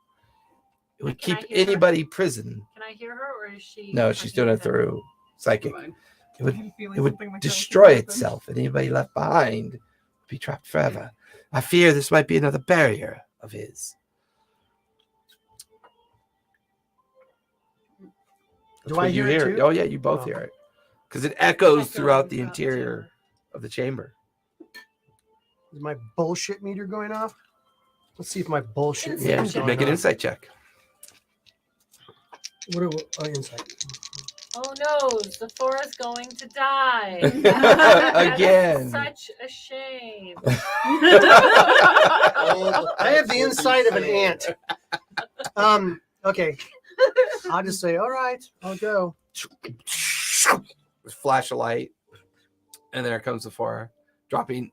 it would Can I keep hear her? anybody prison. Can I hear her, or is she? No, she's doing it through psychic. Fine. It would I had a feeling it would something like that was destroy gonna happen. itself, and anybody left behind would be trapped forever. I fear this might be another barrier of his. That's Do what I you hear it too? Oh yeah, you both Oh. hear it because it echoes Echoing throughout the throughout the interior chamber. of the chamber. Is my bullshit meter going off? Let's see if my bullshit Insight Yeah, meter's check. make going an off. insight check. Insight. Oh no, Zephora's going to die. Again. That's such a shame. I have the inside of an ant. Okay. I'll just say, all right, I'll go. Flash a light, and there comes Sephora, dropping.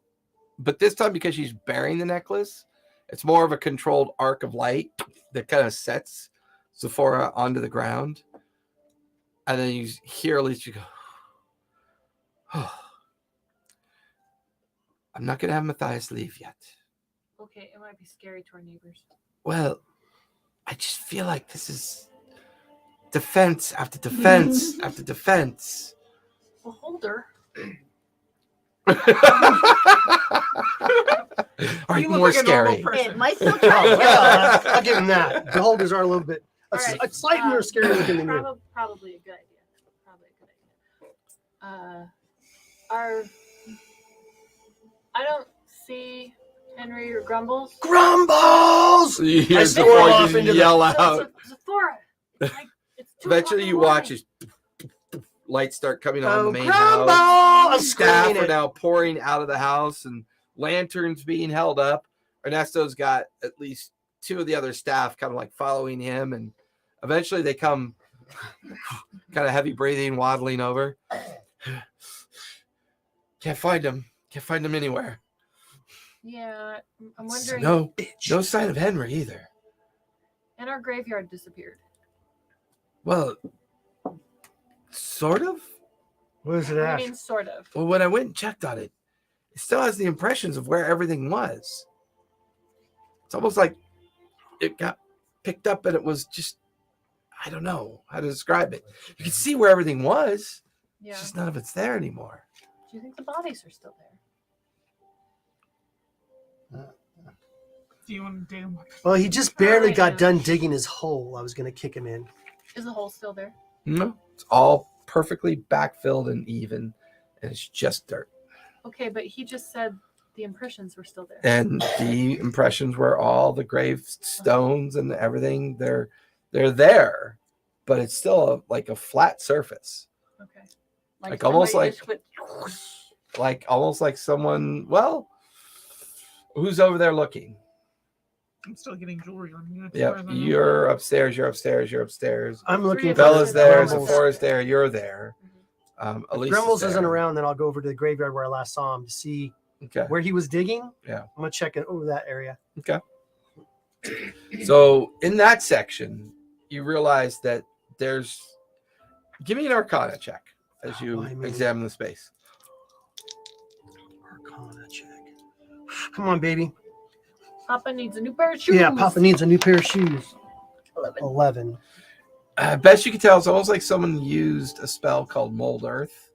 But this time, because she's bearing the necklace, it's more of a controlled arc of light that kind of sets Sephora onto the ground. And then you hear Alicia go, oh, I'm not going to have Matthias leave yet. Okay, it might be scary to our neighbors. Well, I just feel like this is defense after defense after defense. Well, hold her. Are You you look more like a normal scary? person. It might still Oh, try. well, I'll give him that. Beholders are a little bit, All right, a slightly more scary looking than you. Probably a good idea. Probably a good idea. I don't see Henry or Grumbles. Grumbles! You hear I Sephora storm off just into the- yell out. Zephora. Like, it's 2 Eventually, o'clock you in the watch morning. as lights start coming on Oh, the main Grumble! house. I'm Staff screaming are it. now pouring out of the house, and lanterns being held up. Ernesto's got at least 2 of the other staff kind of like following him, and eventually they come, kind of heavy breathing, waddling over. Can't find him. Can't find him anywhere. Yeah, I'm wondering. No sign of Henry either. And our graveyard disappeared. Well, sort of. Where's it What do at? you mean, sort of? Well, when I went and checked on it, it still has the impressions of where everything was. It's almost like it got picked up and it was just, I don't know how to describe it. You can see where everything was. Yeah. It's just none of it's there anymore. Do you think the bodies are still there? Do you want to dig him up? Well, he just barely Right got now. done digging his hole. I was going to kick him in. Is the hole still there? No, it's all perfectly backfilled and even, and it's just dirt. Okay, but he just said the impressions were still there. And the impressions were all the gravestones and everything. They're there, but it's still like a flat surface. Okay. Like almost somebody like- just went, Like almost like someone, well, who's over there looking? I'm still getting jewelry on you. Yep, you're upstairs, you're upstairs, you're upstairs. I'm looking of for us Bella's are there, Grumbles. Zephora's there, you're there. Mhm. Alisa's Grumbles there. isn't around, then I'll go over to the graveyard where I last saw him to see Okay. where he was digging. Yeah. I'm going to check it over that area. So in that section, you realize that there's. Give me an Arcana check as you I mean- examine the space. Arcana check. Come on, baby. Papa needs a new pair of shoes. Yeah, Papa needs a new pair of shoes. 11. 11. Best you can tell, it's almost like someone used a spell called Mold Earth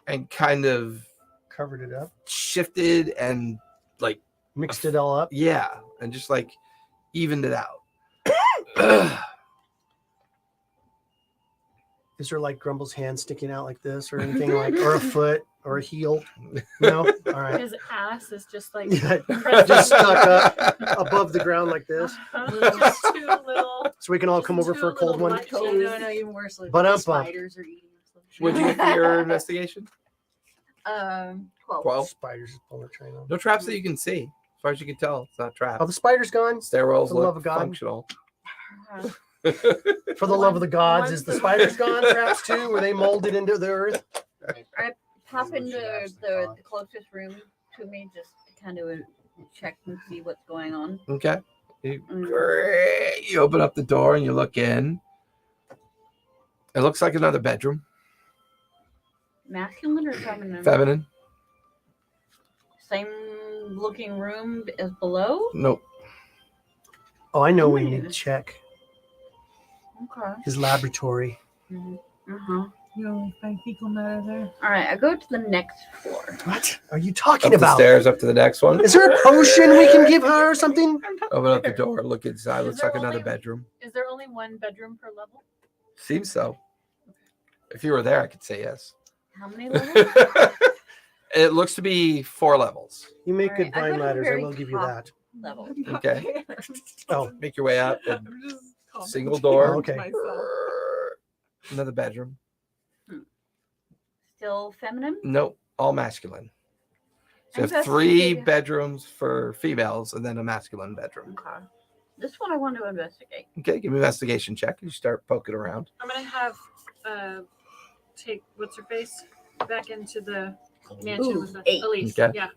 and kind of Covered it up. shifted and like, Mixed it all up. yeah, and just like evened it out. Is there like Grumble's hand sticking out like this or anything like, or a foot or a heel? No? All right. His ass is just like Yeah, pressing just stuck up above the ground like this. Just 2 little. So we can all come over for a cold one. No, even worse. Like But the I'm spiders are eating. or something. What'd you get for your investigation? 12. 12. Spiders just pulling the train on. No traps that you can see. As far as you can tell, it's not trapped. Are the spiders gone? Stairwells For the love look of God. functional. For the love of the gods, is the spiders gone? Perhaps too? Were they molded into the earth? Pop into the closest room to me just to kind of check and see what's going on. Okay. You open up the door and you look in. It looks like another bedroom. Masculine or feminine? Feminine. Same looking room as below? Nope. Oh, I know we need to check Okay. his laboratory. Uh-huh. You only find fecal matter there. All right, I go to the next floor. What are you Up talking the about? stairs, up to the next one. Is there a potion we can give her or something? Open up the door. Look inside. Is Looks there like another only- bedroom. Is there only one bedroom per level? Seems so. If you were there, I could say yes. How many levels? It looks to be 4 levels. You make All good right, I go vine to the ladders. I very will give you top. that. Level. Okay. Oh, Make your way up. And I'm just Single commenting door. to Okay. myself. another bedroom. Still feminine? Nope. All masculine. So you have 3 Investigate. bedrooms for females and then a masculine bedroom. Okay. This one I want to investigate. Okay, give me an investigation check. You start poking around. I'm gonna have take what's her face back into the mansion Ooh, with the 8. Elise. Okay. Yeah.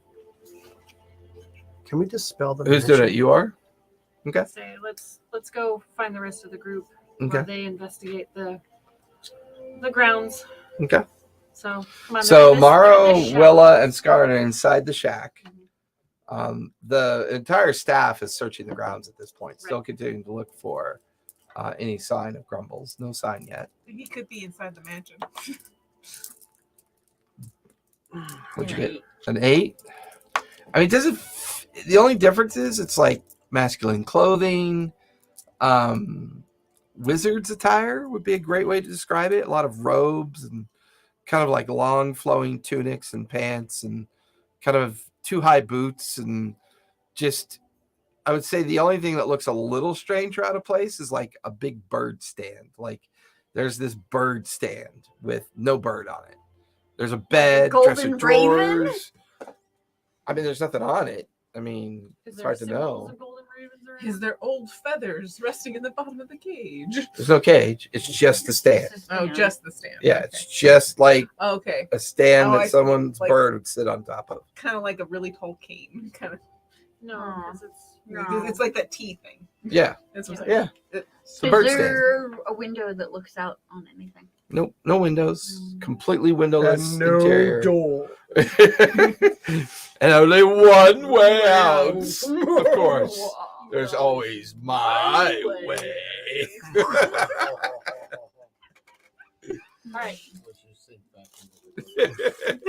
can we dispel the? Who's doing it? You are? Okay. Say let's go find the rest of the group Okay. while they investigate the grounds. Okay. So come on. So they're Morrow, in this shack. Willa, and Scarlet are inside the shack. The entire staff is searching the grounds at this point, still continuing to look for any sign of Grumbles. No sign yet. He could be inside the mansion. What'd you get? An 8? I mean, does it? The only difference is it's like masculine clothing. Wizard's attire would be a great way to describe it. A lot of robes and kind of like long flowing tunics and pants and kind of too high boots and just, I would say the only thing that looks a little strange or out of place is like a big bird stand. Like there's this bird stand with no bird on it. There's a bed, dresser golden raven? drawers. I mean, there's nothing on it. I mean, Is it's there hard to symbols know. of golden ravens or Is there old feathers resting in the bottom of the cage? There's no cage. It's just the stand. Oh, just the stand. Yeah, it's just like Okay. a stand Oh, I that see. someone's Like- bird would sit on top of. Kind of like a really tall cane. Kind of. no? Aw. Because it's No. It's like that tea thing. Yeah, That's what I'm yeah. saying. It's the Is bird stand. there a window that looks out on anything? Nope, no windows. Completely windowless And no interior. door. And only one way out. Of course. There's always my way. All right.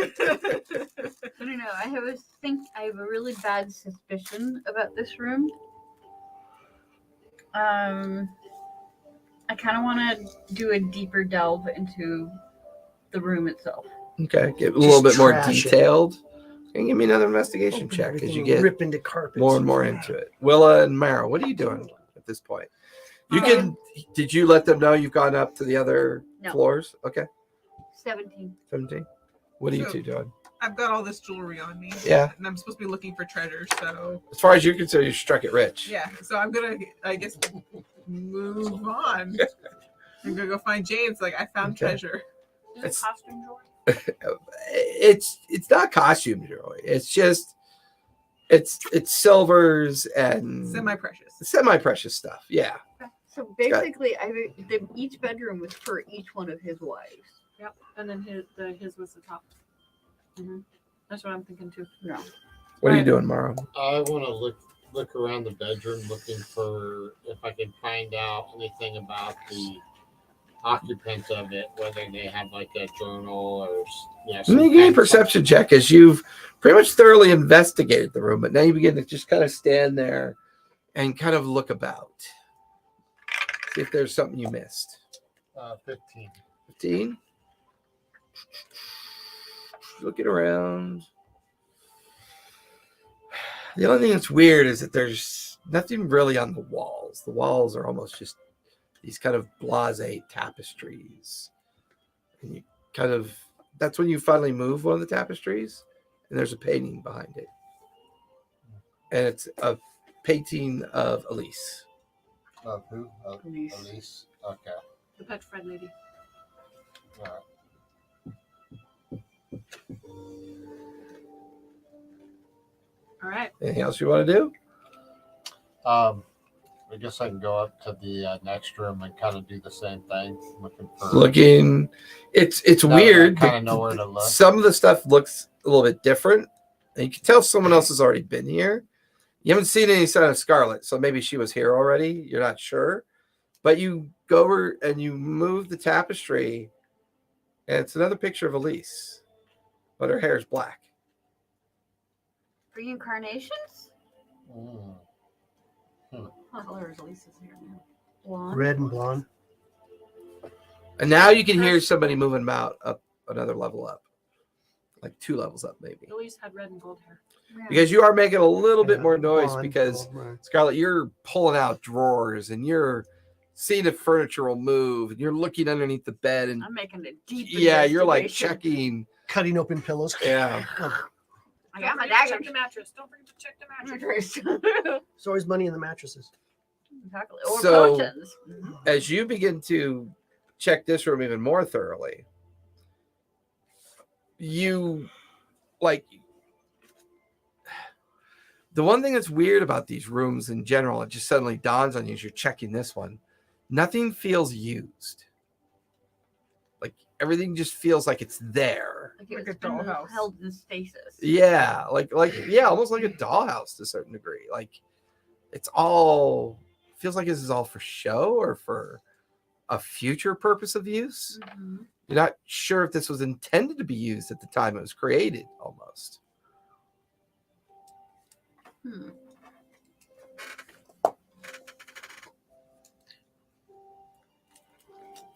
I don't know. I have a really bad suspicion about this room. I kind of want to do a deeper delve into the room itself. Okay, get a little bit Just more trash it. detailed. And give me another investigation Open check as you everything, get rip into carpets. more and more into it. Willa and Mara, what are you doing at this point? You can. Did you let them know you've gone up to the other No. floors? Okay, 17. 17. What are you So- two doing? I've got all this jewelry on me. Yeah. And I'm supposed to be looking for treasure, so As far as you're concerned, you struck it rich. yeah. So I'm gonna, I guess, move on. I'm gonna go find James. Like I found Okay. treasure. Is It's- it costume jewelry? It's not costume jewelry. It's just it's silvers and Semi-precious. semi-precious stuff. Yeah. So basically, each bedroom was for each one of his wives. Yep. And then his was the top. Mhm. That's what I'm thinking too. No. What are you doing, Morrow? I want to look around the bedroom, looking for if I can find out anything about the occupants of it, whether they have like a journal or Let me give you a perception check as you've pretty much thoroughly investigated the room, but now you begin to just kind of stand there and kind of look about. See if there's something you missed. 15. 15. Looking around. The only thing that's weird is that there's nothing really on the walls. The walls are almost just these kind of blasé tapestries. And you kind of, that's when you finally move one of the tapestries, and there's a painting behind it. And it's a painting of Elise. Of who? Of Elise. Elise. Okay. The petrified lady. All right. All right. Anything else you want to do? I guess I can go up to the next room and kind of do the same thing, looking for. Looking, it's weird. Kind of know where to look. Some of the stuff looks a little bit different, and you can tell someone else has already been here. You haven't seen any sign of Scarlet, so maybe she was here already. You're not sure, but you go over and you move the tapestry, And it's another picture of Elise, but her hair is black. Reincarnations? Mm. What color is Lisa's hair now? Blonde. Red and blonde. And now you can hear somebody moving about up another level up, like 2 levels up maybe. Elise had red and gold hair. Yeah. Because you are making a little bit Yeah, more noise blonde, because gold, right. Scarlett, you're pulling out drawers and you're seeing if furniture will move and you're looking underneath the bed and I'm making a deep you're like investigation. checking. Cutting open pillows. Yeah. I Don't got my forget to dagger. check the mattress. Don't forget to check the mattress. Exactly. There's always money in the mattresses. Or So- potions. As you begin to check this room even more thoroughly, you like the one thing that's weird about these rooms in general, it just suddenly dawns on you as you're checking this one. Nothing feels used. Like everything just feels like it's there. Like Like it's a been dollhouse. held in stasis. Yeah, almost like a dollhouse to a certain degree. Like it's all feels like this is all for show or for a future purpose of use. Mhm. You're not sure if this was intended to be used at the time it was created, almost. Hmm.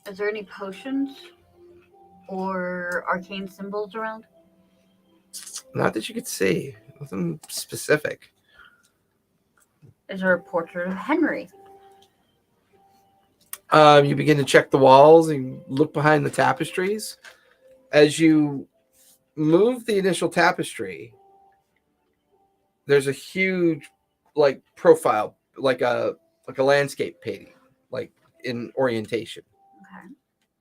Is there any potions or arcane symbols around? Not that you could see. Nothing specific. Is there a portrait of Henry? You begin to check the walls and look behind the tapestries. As you move the initial tapestry, there's a huge profile, like a landscape painting, like in orientation. Okay.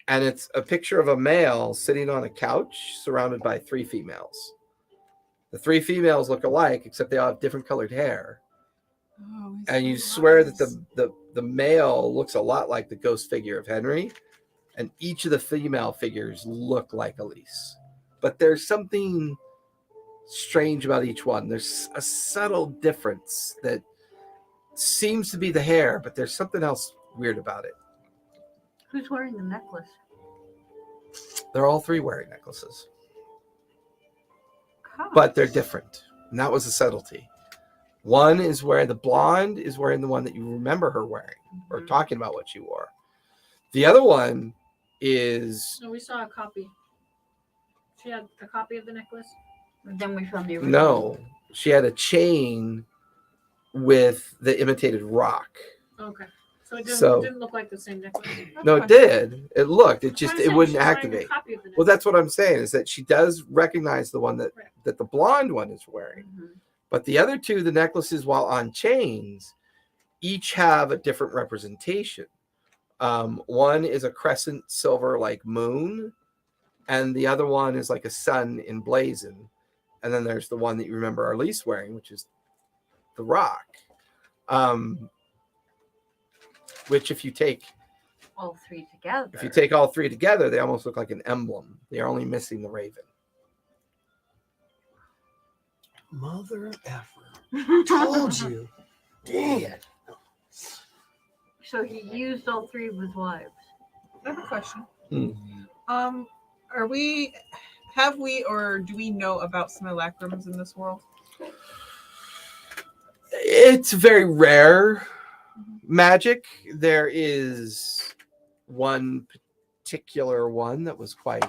And it's a picture of a male sitting on a couch surrounded by 3 females. The 3 females look alike, except they all have different colored hair. Oh, he's And you so swear that nice. the male looks a lot like the ghost figure of Henry, and each of the female figures look like Elise. But there's something strange about each one. There's a subtle difference that seems to be the hair, but there's something else weird about it. Who's wearing the necklace? They're all 3 wearing necklaces, Huh. but they're different. And that was the subtlety. One is where the blonde is wearing the one that you remember her wearing or Mhm. talking about what she wore. The other one is No, we saw a copy. She had a copy of the necklace. Then we found the original. no, she had a chain with the imitated rock. Okay. So it So- didn't look like the same necklace. No, it did. It looked. It just I'm trying to it say wouldn't she's wearing a activate. copy of the Well, necklace. that's what I'm saying is that she does recognize the one that the blonde one is wearing. Mhm. But the other 2, the necklaces, while on chains, each have a different representation. One is a crescent silver like moon, and the other one is like a sun emblazoned. And then there's the one that you remember Arlise wearing, which is the rock. Which if you take All 3 together. all 3 together, they almost look like an emblem. They are only missing the raven. Mother effer. Told you. Dang it. So he used all 3 of his wives. I have a question. Hmm. Have we or do we know about simulacrums in this world? It's very rare magic. There is one particular one that was quite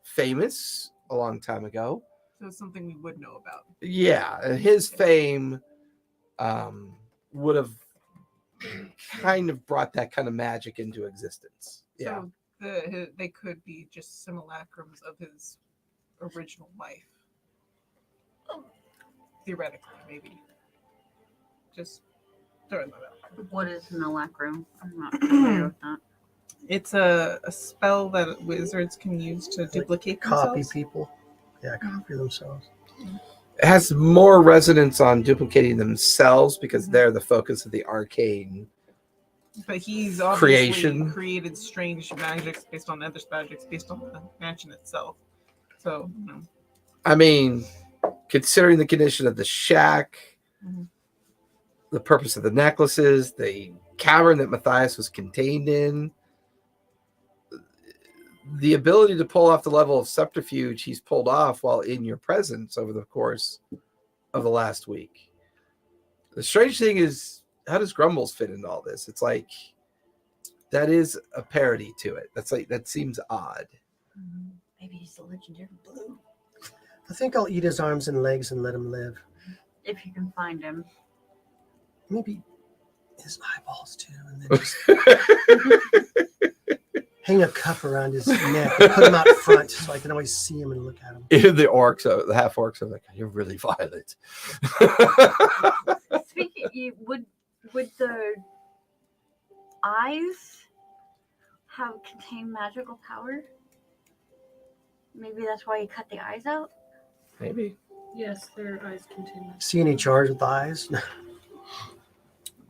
famous a long time ago. So it's something we would know about. Yeah, and his fame would have kind of brought that kind of magic into existence. Yeah. So they could be just simulacrums of his original life. Theoretically, maybe. Just throwing that out. What is an alacrum? I'm not familiar with that. It's a spell that wizards can use to duplicate Copy themselves. people. Yeah, copy themselves. It has more resonance on duplicating themselves because they're the focus of the arcane. But he's obviously Creation. created strange magics based on other magics based on the mansion itself. So, I mean, considering the condition of the shack, Mhm. the purpose of the necklaces, the cavern that Matthias was contained in, the ability to pull off the level of subterfuge he's pulled off while in your presence over the course of the last week. The strange thing is, how does Grumbles fit into all this? It's like that is a parody to it. That seems odd. Maybe he's the legendary blue. I think I'll eat his arms and legs and let him live. If you can find him. Maybe his eyeballs too, and then just hang a cup around his neck and put him out front so I can always see him and look at him. Even the half orcs are like, you're really violent. Speaking, would the eyes contain magical power? Maybe that's why you cut the eyes out. Maybe. Yes, their eyes continue. See any jars with eyes?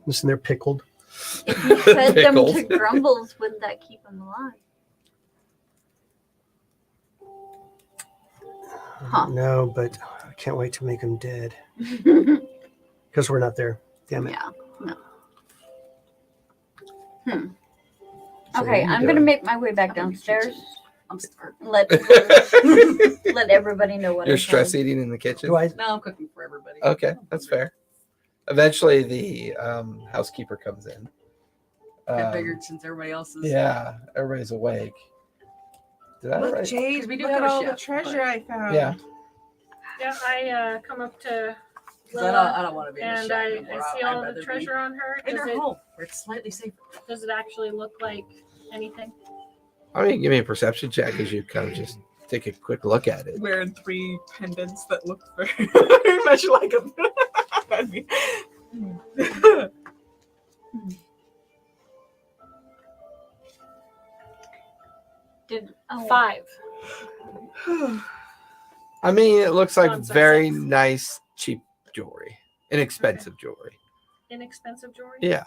Listen, they're pickled. If you fed them to Pickled. Grumbles, wouldn't that keep them alive? Huh. No, but I can't wait to make them dead Yeah. because we're not there. Damn it. No. So Okay, what are you I'm gonna doing? make my way back downstairs. I'm starving. Let everybody know what You're I'm stress doing. eating in the kitchen? Do I? No, I'm cooking for everybody. Okay, that's fair. Eventually, the housekeeper comes in. I figured since everybody else is. Yeah, everybody's awake. Did I Look, write? Jade, we do look have at a all the chef, treasure but- I found. Yeah. Yeah, I come up to 'Cause Lila I don't want to be in the and shop I anymore. see I'd all rather the be treasure on her. in her home where it's slightly safer. Does it actually look like anything? I mean, give me a perception check as you kind of just take a quick look at it. Wearing 3 pendants that look very much like them. That'd be- Oh, 5. I mean, it looks like I'm sorry, very 6. nice, cheap jewelry, inexpensive jewelry. Inexpensive jewelry? Yeah.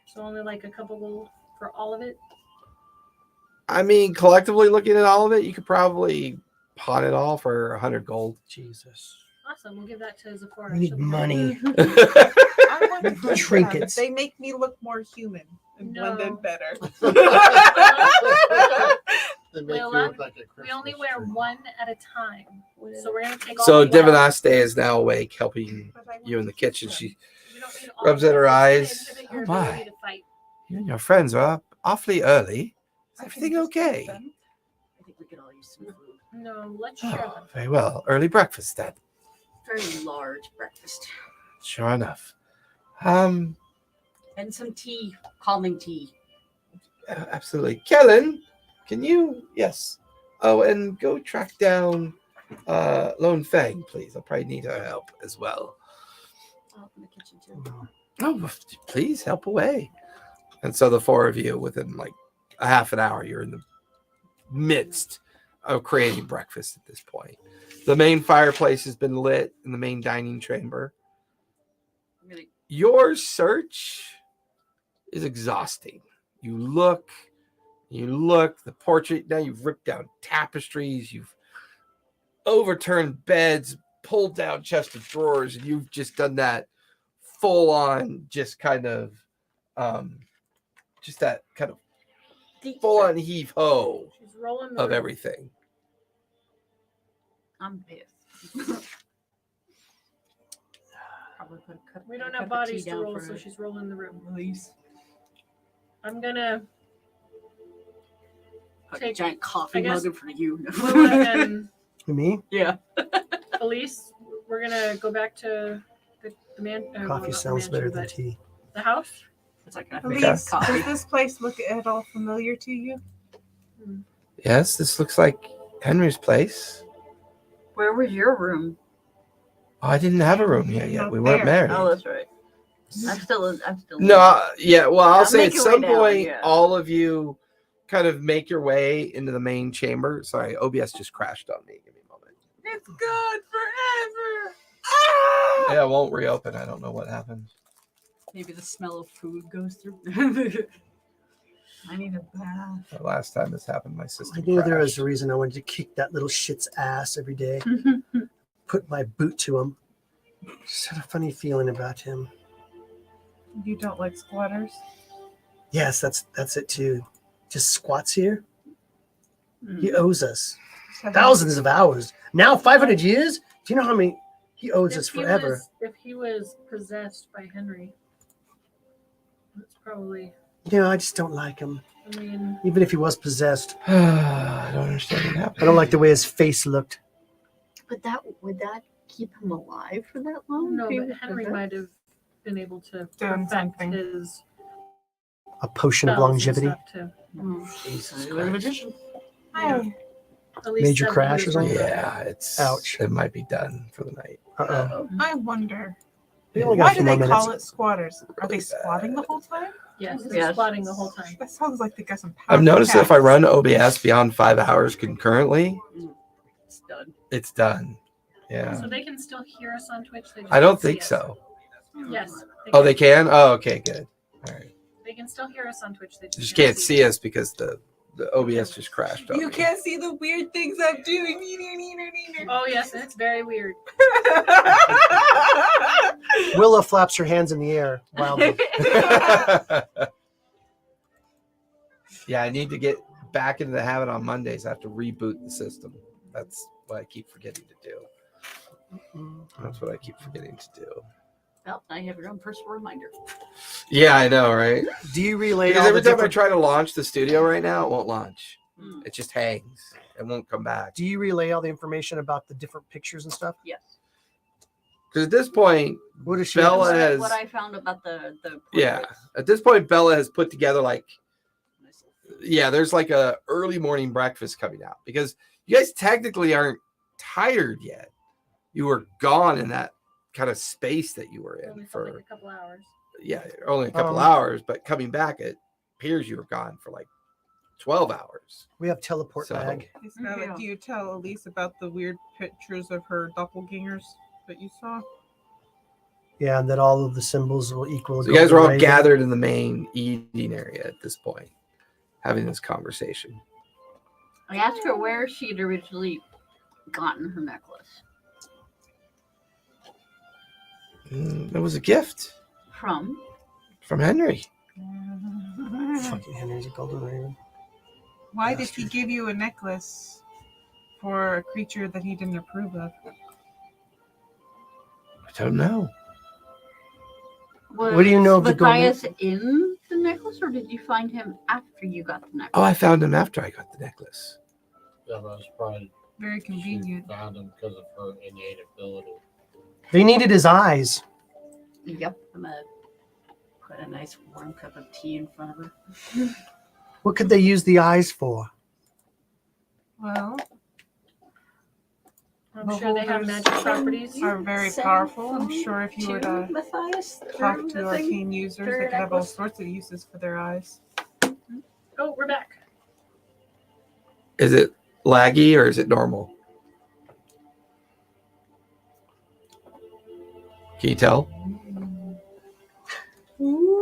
So only like a couple gold for all of it? I mean, collectively looking at all of it, you could probably pawn it all for 100 gold. Jesus. Awesome. We'll give that to Zephora. We need She'll be money. I want to keep them. Trinkets. They make me look more human and blend in No. better. They make you Well, look like a We only Christmas wear tree. one at a time. So we're going to take all So the white. Divanaste is now awake, helping you in the kitchen. She You don't need all rubs of at her it. eyes. It's gonna inhibit your Oh, my. ability to fight. you and your friends are up awfully early. Is everything okay? I think we could all use some food. No, let's share Oh, them. very well. Early breakfast then. Very large breakfast. Sure enough. And some tea. Calming tea. Absolutely. Kellen, can you? Yes. Oh, and go track down Lone Fang, please. I'll probably need her help as well. I'll help in the kitchen too. Oh, please help away. And so the 4 of you, within like a half an hour, you're in the midst of creating breakfast at this point. The main fireplace has been lit in the main dining chamber. I'm gonna Your search is exhausting. You look, the portrait, now you've ripped down tapestries, you've overturned beds, pulled down chest of drawers, and you've just done that full on, just kind of, just that kind of Deep full search. on heave ho She's rolling the of room. everything. I'm pissed. probably put a cup. We don't a have cup of tea bodies to down roll, for so her. she's rolling the room. Release. I'm gonna Put take- a giant coffee I guess- mug in front of you. Lila and Me? Yeah. Elise. We're gonna go back to the man. Well, not Coffee the sounds mansion, better than but tea. The house. It's like a Elise, Yes. coffee. does this place look at all familiar to you? Yes, this looks like Henry's place. Where was your room? Oh, I didn't have a room here yet. We weren't married. Oh, that's right. I'm still. No, yeah. Well, I'll I'll say at make your way some down, point, yeah. all of you kind of make your way into the main chamber. Sorry, OBS just crashed on me. Give me a moment. It's gone forever. Yeah, it won't reopen. I don't know what happened. Maybe the smell of food goes through. I need a bath. The last time this happened, my I system knew there was crashed. a reason I wanted to kick that little shit's ass every day. Put my boot to him. Just had a funny feeling about him. You don't like squatters? Yes, that's it too. Just squats here. He owes us thousands of hours. Now 500 years? Do you know how many? He owes us forever. If he was possessed by Henry, that's probably. You know, I just don't like him. I mean, Even if he was possessed. I don't understand what happened. I don't like the way his face looked. But would that keep him alive for that long? no, if he but was Henry possessed? might have been able to Done perfect something. his A potion of spells and longevity. stuff, too. Oh. Jesus You're a Christ. magician. Hi. At least Major 7 crash years or something? later. Yeah, it's Ouch. It might be done for the night. Uh-oh. I wonder. We only got Why a few do more they minutes. call it squatters? Are they squatting the whole time? Yes, Yes. they're squatting the whole time. That sounds like they got some. I've powerful noticed that if I cats. run OBS beyond 5 hours concurrently, It's done. it's done. Yeah. So they can still hear us on Twitch. They just I don't can't see think us. so. Yes. Oh, they can? Oh, okay, good. All right. They can still hear us on Twitch. They You just can't see us because the OBS just crashed on You me. can't see the weird things I'm doing. Oh yes, and it's very weird. Willa flaps her hands in the air wildly. Yeah, I need to get back into the habit on Mondays. I have to reboot the system. That's what I keep forgetting to do. That's what I keep forgetting to do. Well, I have your own personal reminder. Yeah, I know, right? Do you relay Because all every the time I different... try to launch the studio right now, it won't launch. Hmm. It just hangs. It won't come back. Do you relay all the information about the different pictures and stuff? Yes. Because at this point, What does she Bella have to say? has- What I found about the yeah, portraits. at this point, Bella has put together there's like a early morning breakfast coming out because you guys technically aren't tired yet. You were gone in that kind of space that you were in Only for for like a couple hours. only a couple Um, hours, but coming back, it appears you were gone for like 12 hours. We have teleport So- lag. Hey, Skylar, Yeah. do you tell Elise about the weird pictures of her doppelgangers that you saw? Yeah, and that all of the symbols will equal. So you guys are all golden raven. gathered in the main eating area at this point, having this conversation. I asked her where she'd originally gotten her necklace It was a gift from. from Henry. Fucking Henry's a golden raven. Why did he give you a necklace for a creature that he didn't approve of? I don't know. Was What do you know of the golden- Matthias in the necklace, or did you find him after you got the necklace? Oh, I found him after I got the necklace. Yeah, that was probably Very she convenient. found him because of her innate ability. They needed his eyes. Yep. I'm gonna put a nice warm cup of tea in front of her. What could they use the eyes for? Well, I'm sure they have magic properties. are very Send powerful. I'm food sure if you were to Matthias talk through to the thing. arcane users, through they your could have all necklace. sorts of uses for their eyes. Oh, we're back. Is it laggy or is it normal? Can you tell?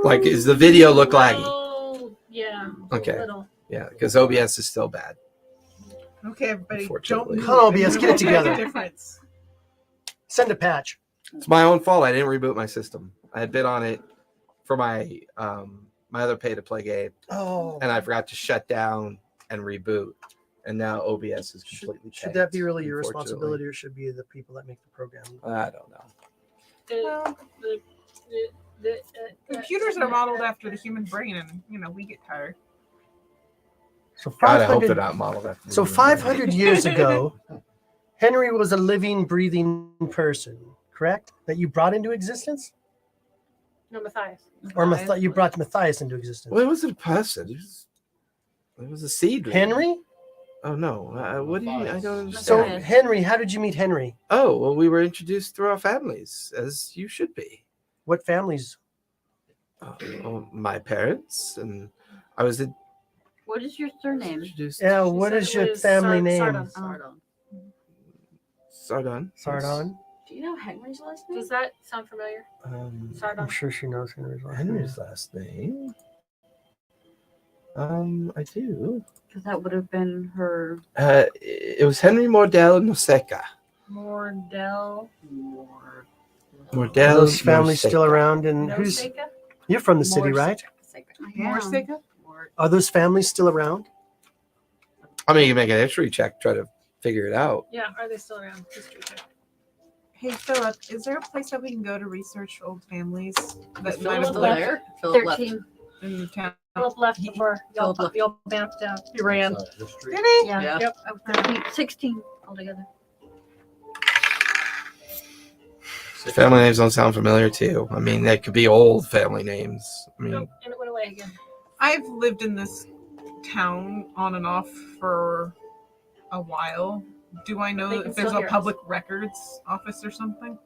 Like, does the video look laggy? Oh, yeah. Okay. A little. Yeah, because OBS is still bad. Okay, everybody, don't Unfortunately. move. Come on, OBS, It get it won't make a together. difference. Send a patch. It's my own fault. I didn't reboot my system. I had been on it for my my other pay to play game, Oh. and I forgot to shut down and reboot. And now OBS is Should, completely. should that be tanked, really your unfortunately. responsibility, or should be the people that make the program? I don't know. The- Computers are modeled after the human brain, and we get tired. So God, I hope they're 500. not modeled after. So the human brain. 500 years ago, Henry was a living, breathing person, correct? That you brought into existence, No, Matthias. or you brought Matthias into existence? Well, it wasn't a person. It was a seed. Henry. Oh no! What do you? I don't So understand. Henry, how did you meet Henry? Oh well, we were introduced through our families, as you should be. What families? Well, my parents and I was What is your surname? introduced. Yeah, She what said is it your was family name? Sardon. Sardon. Sardon. Sardon. Do you know Henry's last name? Does that sound familiar? I'm Sardon. sure she knows Henry's last Henry's last name. I do. Because that would have been her. It was Henry Mordell Noseca. Mordell. Are Mordell. those families still Noseca. around? And No who's Seika? you're from the city, Morse. right? More Yeah. Sega? Are those families still around? I mean, you can make an history check, try to figure it out. Yeah, are they still around? History check. Hey Philip, is there a place that we can go to research old families that Is might Philip have still lived there? Philip left. 13. in the town? Philip left before y'all Philip left. y'all bounced out. He ran. History. Did he? Yeah. Yeah. Yep. 13, 16 altogether. Family names don't sound familiar too. I mean, they could be old family names. I mean, Nope, and it went away again. I've lived in this town on and off for a while. Do I know They can if there's still a hear us. public records office or something?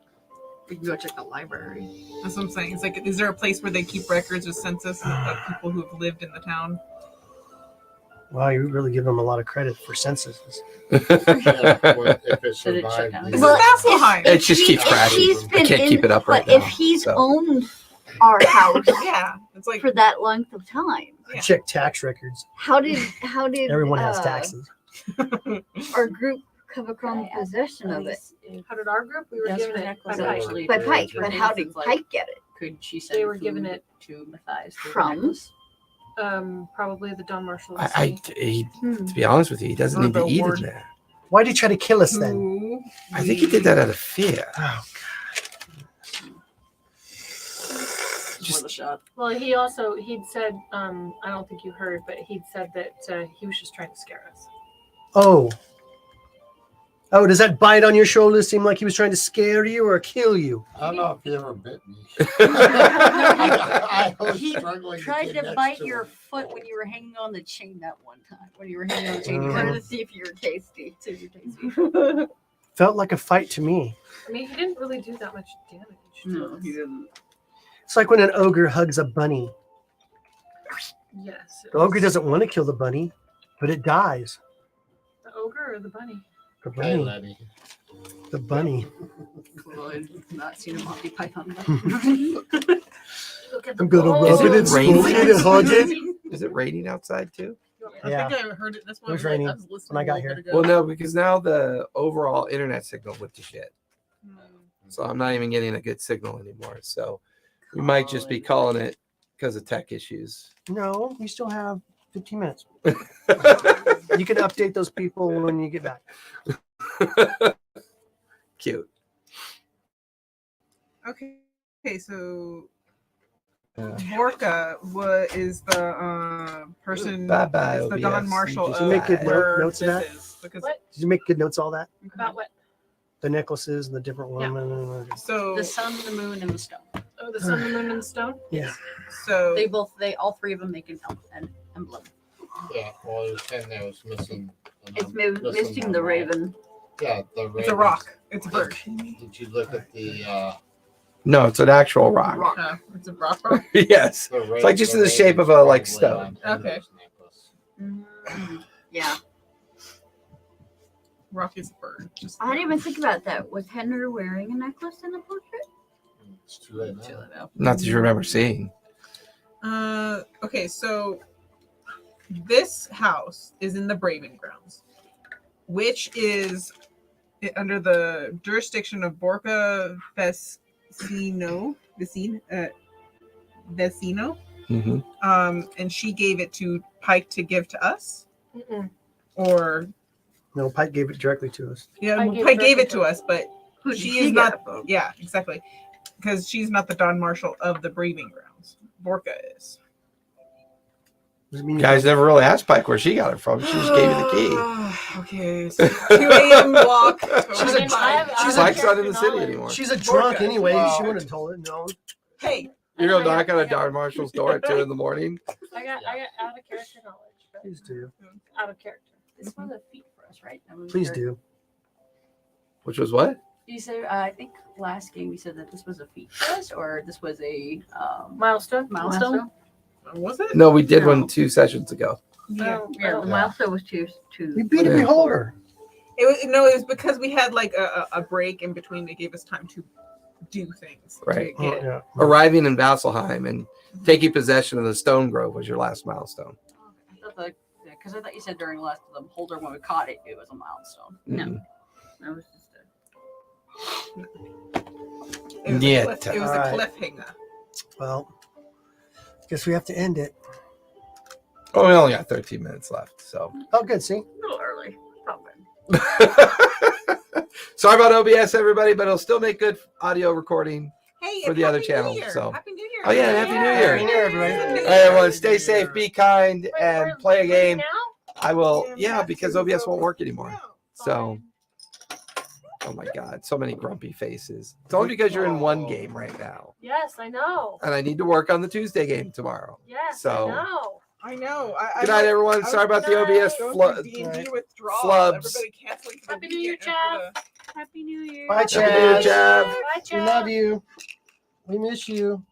We can go check the library. That's what I'm saying. It's like, is there a place where they keep records or census of people who have lived in the town? Wow, you really give them a lot of credit for censuses. If it Did it shut survived down? the- Well, Vasselheim. It just keeps crashing. He's I been can't in- keep it up right But if now, he's so. owned our house Yeah, it's like for that length of time, Yeah. Check tax records. how did Everyone has taxes. our group come across possession of it? How did our group? We were Yes, given her it by necklace Pike. actually. By did. Pike, Her but how did things like, Pike get it? Could she send They were food given it to Matthias through From? her necklace? Probably the Don Marshall. To be honest with you, he doesn't Or need to the eat ward. in there. Why'd he try to kill us then? who I think he did that out of fear. Oh, Before the shot. Well, he'd said, I don't think you heard, but he'd said that he was just trying to scare us. oh. Oh, does that bite on your shoulder seem like he was trying to scare you or kill you? I don't know if he ever bit me. I was He struggling to tried get to next bite to your him. foot when you were hanging on the chain that one time. When you were hanging on the chain, you wanted to see if you were tasty. See if you're tasty. Felt like a fight to me. I mean, he didn't really do that much damage. to us. didn't. It's like when an ogre hugs a bunny. Yes. it The ogre was doesn't want to kill the bunny, but it dies. The ogre or the bunny? The Hey, bunny. Letty. The bunny. Well, I've not seen a Monty Python. Look at the I'm gonna bones. Is rub it it and raining? smoke it and hug it. Is it raining outside too? Yeah. I think I heard it. That's why It was I was like, raining I was listening when I got a little bit Well, ago. no, because now the overall internet signal went to shit. Hmm. So I'm not even getting a good signal anymore. So we might just be calling it because of tech issues. No, you still have 15 minutes. You can update those people when you get back. Cute. Okay, so Yeah. Vorka is the person. Bye-bye, is the OBS. Don Marshall You of just make good where notes of this that? is, because What? Did you make good notes of all that? About what? The necklaces and the different Yeah. women. so The sun, the moon, and the stone. Oh, the sun, the moon, and the stone? Yeah. so They all three of them make an emblem. Yeah, well, there's 10 there. It's missing. It's missing missing one the more. raven. Yeah, the raven. it's a rock. It's a bird. Did you look at the No, it's an actual rock. It's a rock. Rock. Yes. it's like just in the shape of a, like, stone. Okay. Yeah. Rock is a bird. Just I didn't even think about that. Was Henry wearing a necklace in the portrait? It's too late now. Not that you remember seeing. Okay, so this house is in the Braving Grounds, which is under the jurisdiction of Borca Vecino. Vecino. Mm-hmm. And she gave it to Pike to give to us, Mm-mm. or No, Pike gave it directly to us. yeah, Pike well, gave Pike it gave it directly to to us, but Who did she she is get not. it from? Yeah, exactly, because she's not the Don Marshall of the Braving Grounds. Borca is. Does it mean Guys never really asked Pike where she got it from. She just gave you the key. Okay, so 2 a.m. walk. She's a- she's Pike's not in the city anymore. She's a drunk Borka. anyway. Wow. She wouldn't have told it. No. Hey, You go knock on a Don Marshall's door at 2 in the morning. I got out of character knowledge. But Please do. out of character. This was a feat for us, right? That was Please your- do. Which was what? You said I think last game you said that this was a feat for us, or this was a Milestone? milestone. was it? No, we did No. one 2 sessions ago. Yeah. Yeah, the milestone was two. We beat a beholder. It was no. It was because we had like a break in between. They gave us time to do things. Right. To Oh, get, yeah. Arriving in Vasselheim and taking possession of the Stone Grove was your last milestone. I thought because I thought you said during the last the holder when we caught it, it was a milestone. No. Mhm. That was just It was, Yeah. a, cliff, it was Alright. a cliffhanger. Well, guess we have to end it. Oh, we only got 13 minutes left. So Oh, good. See, No, Sorry about OBS, everybody, but it'll still make good audio recording. Hey, For and the other Happy channel, New Year. so. Happy New Year. Oh, yeah, Happy New Year. Happy New Year, everybody. All right, everyone, stay safe, be kind, Wait, and we're play a leaving game. now? I will, we yeah, have because to, OBS so- won't work anymore. Yeah. So, oh my God, so many grumpy faces. It's only because you're in one game right now, Yes, I know. and I need to work on the Tuesday game tomorrow. Yes, So- I know. I know. Good night, everyone. Sorry about the OBS Going flu- through D&D Right. withdrawal. flubs. Everybody canceling for the Happy New Year, weekend and for Chav. Happy New Year. Bye, Happy New Year, Chad. Chav. Bye, We Chav. love you. We miss you.